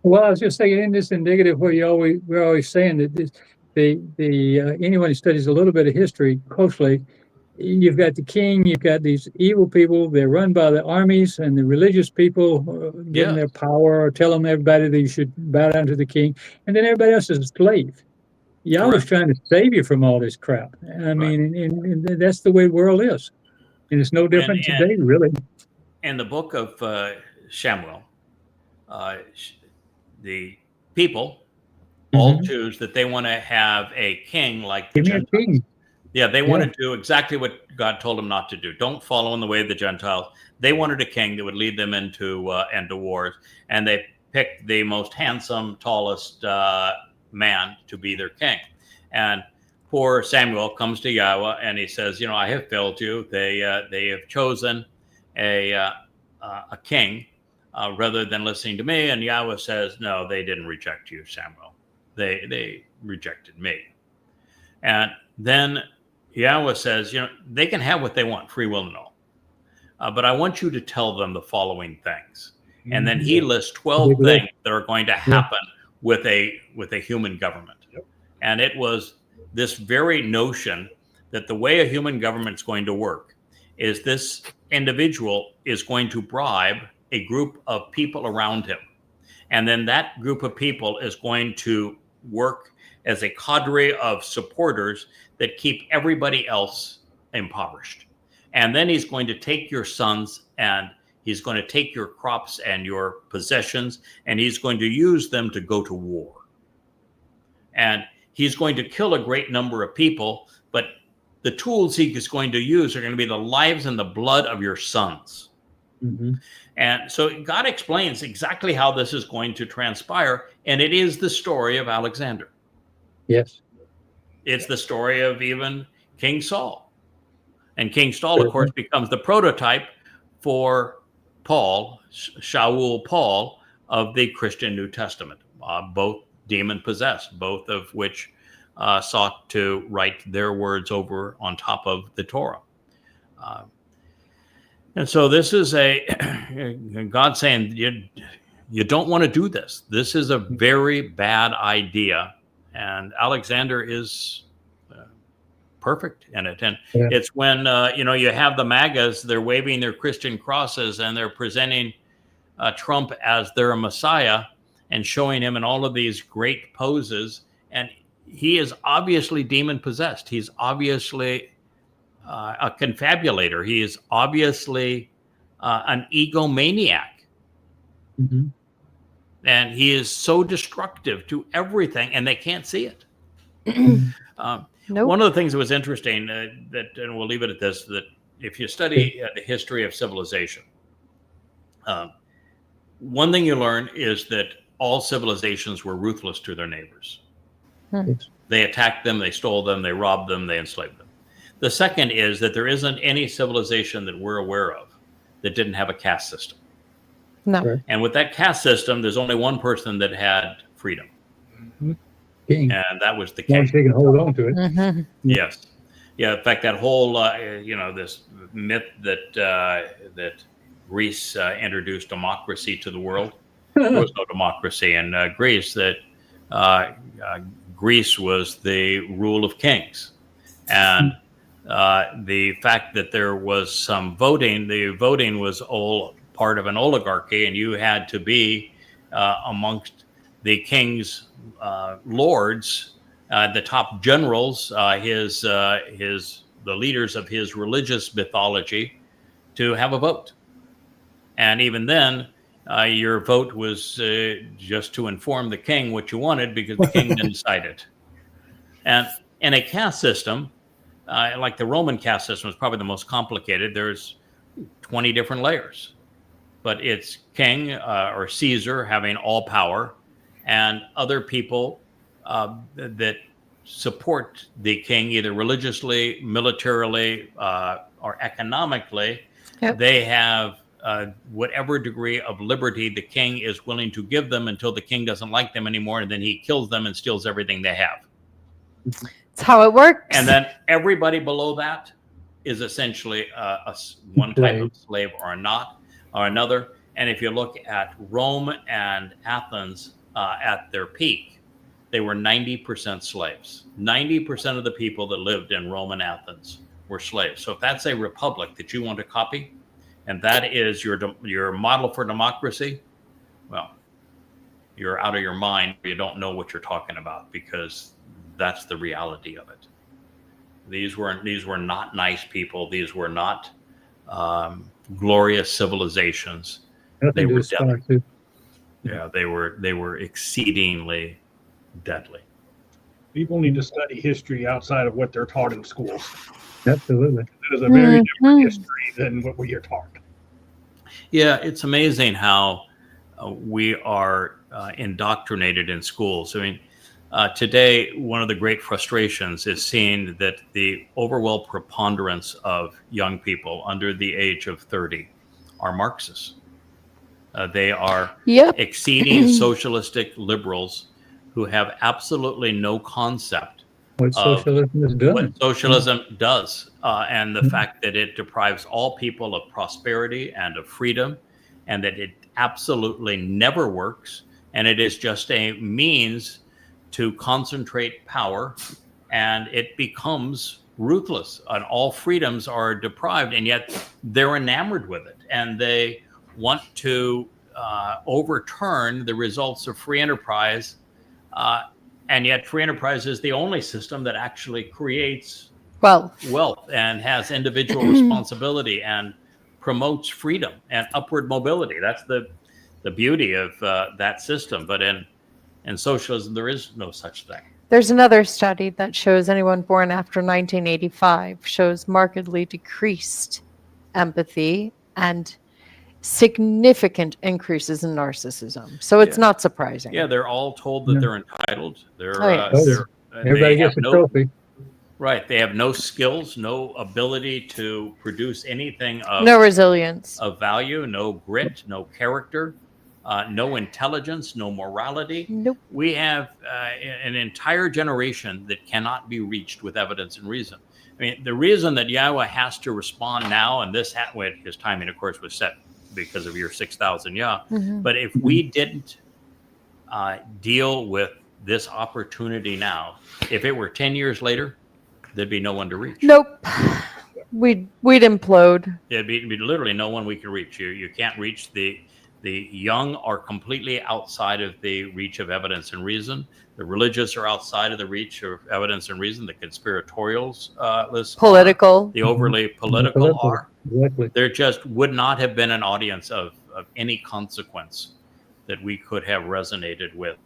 Well, I was just saying, in this indicative where we're always saying that anyone who studies a little bit of history closely, you've got the king, you've got these evil people, they're run by the armies and the religious people giving their power or telling everybody that you should bow down to the king, and then everybody else is a slave. Yahweh's trying to save you from all this crap. I mean, and that's the way the world is. And it's no different today, really. In the book of Shamuel, the people all choose that they want to have a king like the Gentiles. King. Yeah, they want to do exactly what God told them not to do. Don't follow in the way of the Gentiles. They wanted a king that would lead them into wars, and they picked the most handsome, tallest man to be their king. And poor Samuel comes to Yahweh and he says, I have failed you. They have chosen a king rather than listening to me. And Yahweh says, no, they didn't reject you, Samuel. They rejected me. And then Yahweh says, they can have what they want, free will and all. But I want you to tell them the following things. And then he lists 12 things that are going to happen with a human government. Yep. And it was this very notion that the way a human government is going to work is this individual is going to bribe a group of people around him. And then that group of people is going to work as a cadre of supporters that keep everybody else impoverished. And then he's going to take your sons and he's going to take your crops and your possessions, and he's going to use them to go to war. And he's going to kill a great number of people, but the tools he is going to use are going to be the lives and the blood of your sons. Mm-hmm. And so God explains exactly how this is going to transpire, and it is the story of Alexander. Yes. It's the story of even King Saul. And King Saul, of course, becomes the prototype for Paul, Shaul Paul, of the Christian New Testament, both demon-possessed, both of which sought to write their words over on top of the Torah. And so this is God saying, you don't want to do this. This is a very bad idea. And Alexander is perfect in it. And it's when, you have the MAGAs, they're waving their Christian crosses and they're presenting Trump as their Messiah and showing him in all of these great poses. And he is obviously demon possessed. He's obviously a confabulator. He is obviously an egomaniac. Mm-hmm. And he is so destructive to everything, and they can't see it. Nope. One of the things that was interesting, and we'll leave it at this, that if you study the history of civilization, one thing you learn is that all civilizations were ruthless to their neighbors. Yes. They attacked them, they stole them, they robbed them, they enslaved them. The second is that there isn't any civilization that we're aware of that didn't have a caste system. No. Right. And with that caste system, there's only one person that had freedom. King. And that was the As long king. as they can hold on to it. Mm-hmm. Yes. Yeah. In fact, that whole, this myth that Greece introduced democracy to the world. There was no democracy in Greece. That Greece was the rule of kings. And the fact that there was some voting, the voting was all part of an oligarchy, and you had to be amongst the king's lords, the top generals, the leaders of his religious mythology, to have a vote. And even then, your vote was just to inform the king what you wanted, because the king didn't decide it. And in a caste system, like the Roman caste system is probably the most complicated. There's 20 different layers. But it's king or Caesar having all power, and other people that support the king either religiously, militarily, or economically. Yep. They have whatever degree of liberty the king is willing to give them until the king doesn't like them anymore, and then he kills them and steals everything they have. That's how it works. And then everybody below that is essentially one type of slave or another. And if you look at Rome and Athens at their peak, they were 90% slaves. 90% of the people that lived in Rome and Athens were slaves. So if that's a republic that you want to copy, and that is your model for democracy, well, you're out of your mind. You don't know what you're talking about, because that's the reality of it. These were not nice people. These were not glorious civilizations. They were deadly. Yeah, they were exceedingly deadly. People need to study history outside of what they're taught in schools. Absolutely. It is a very different history than what we are taught. Yeah, it's amazing how we are indoctrinated in schools. I mean, Today, one of the great frustrations is seeing that the overwhelming preponderance of young people under the age of 30 are Marxists. They are exceeding socialistic liberals who have absolutely no concept What socialism has done. what socialism does, and the fact that it deprives all people of prosperity and of freedom, and that it absolutely never works, and it is just a means to concentrate power, and it becomes ruthless, and all freedoms are deprived, and yet they're enamored with it, and they want to overturn the results of free enterprise, and yet free enterprise is the only system that actually creates wealth and has individual responsibility and promotes freedom and upward mobility. That's the beauty of that system. But in socialism, there is no such thing. There's another study that shows anyone born after 1985 shows markedly decreased empathy and significant increases in narcissism. So it's not surprising. Yeah, they're all told that they're entitled. Everybody gets a trophy. Right. They have no skills, no ability to produce anything of no resilience, of value, no grit, no character, no intelligence, no morality. Nope. We have an entire generation that cannot be reached with evidence and reason. I mean, the reason that Yahowah has to respond now, and this his timing, of course, was set because of your 6,000 Yah. But if we didn't deal with this opportunity now, if it were 10 years later, there'd be no one to reach. Nope. We'd implode. There'd be literally no one we could reach. You can't reach the young are completely outside of the reach of evidence and reason. The religious are outside of the reach of evidence and reason. The conspiratorials, the overly political are. Exactly. There just would not have been an audience of any consequence that we could have resonated with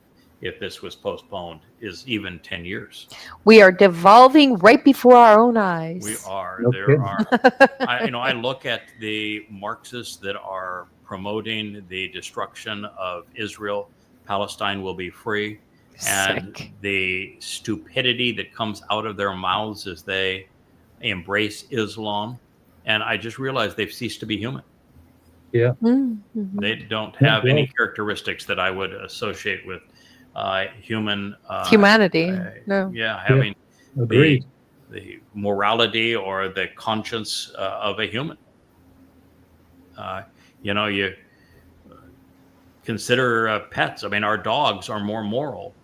if this was postponed, is even 10 years. We are devolving right before our own eyes. We are. No There kidding. are. I look at the Marxists that are promoting the destruction of Israel. Palestine will be free. And Sick. the stupidity that comes out of their mouths as they embrace Islam. And I just realized they've ceased to be human. Yeah. Mm-hmm. They don't have any characteristics that I would associate with human humanity. No. Yeah, having Agreed. the morality or the conscience of a human. You consider pets. I mean, our dogs are more moral.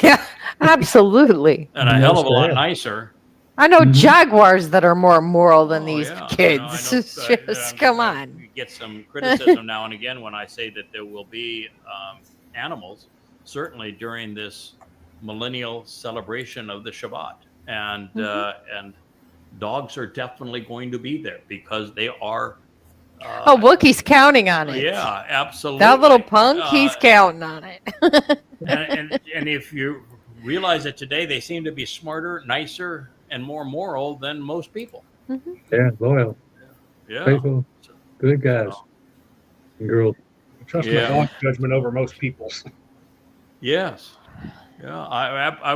Yeah, absolutely. And a hell of a lot nicer. I know jaguars that are more moral than these Yeah. kids. I know, Just come on. You get some criticism now and again when I say that there will be animals, certainly during this millennial celebration of the Shabat. And dogs are definitely going to be there because they are. Wookie's counting on it. Yeah, absolutely. That little punk, he's counting on it. and if you realize that today they seem to be smarter, nicer, and more moral than most people. Yeah, loyal, Yeah. faithful, good guys and girls. Trust my dog's judgment over most people's. Yes. Yeah, I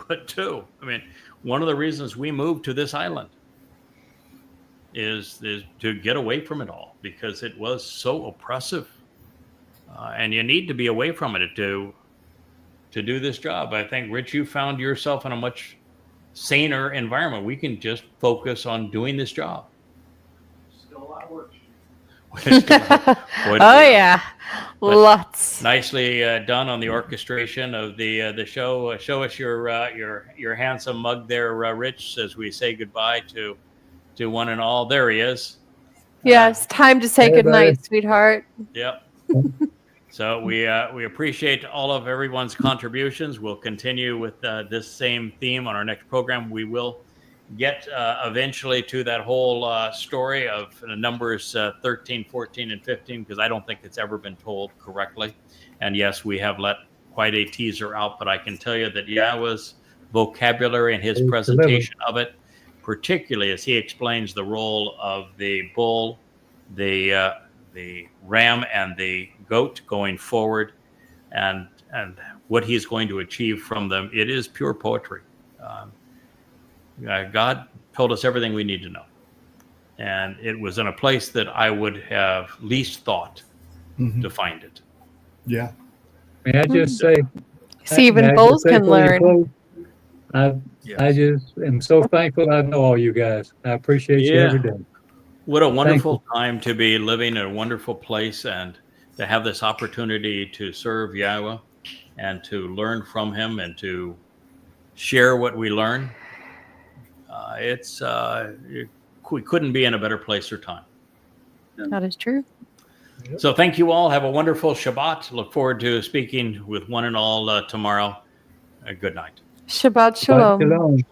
would too. I mean, one of the reasons we moved to this island is to get away from it all because it was so oppressive. And you need to be away from it to do this job. I think, Rich, you found yourself in a much saner environment. We can just focus on doing this job. Still a lot of work. Yeah, lots. Nicely done on the orchestration of the show. Show us your handsome mug there, Rich, as we say goodbye to one and all. There he is. Yes, time to say goodnight, sweetheart. Yep. So we appreciate all of everyone's contributions. We'll continue with this same theme on our next program. We will get eventually to that whole story of Numbers 13, 14, and 15, because I don't think it's ever been told correctly. And yes, we have let quite a teaser out, but I can tell you that Yahowah's vocabulary and his presentation of it, particularly as he explains the role of the bull, the ram, and the goat going forward, and what he's going to achieve from them, it is pure poetry. God told us everything we need to know. And it was in a place that I would have least thought to find it. Yeah. May I just say, See, even may I bulls just say can before you learn. close, Yes. I just am so thankful I know all you guys. I appreciate you every day. What a wonderful time to be living in a wonderful place and to have this opportunity to serve Yahweh and to learn from him and to share what we learn. We couldn't be in a better place or time. That is true. So thank you all. Have a wonderful Shabbat. Look forward to speaking with one and all tomorrow. Good night. Shabbat shalom. Shalom.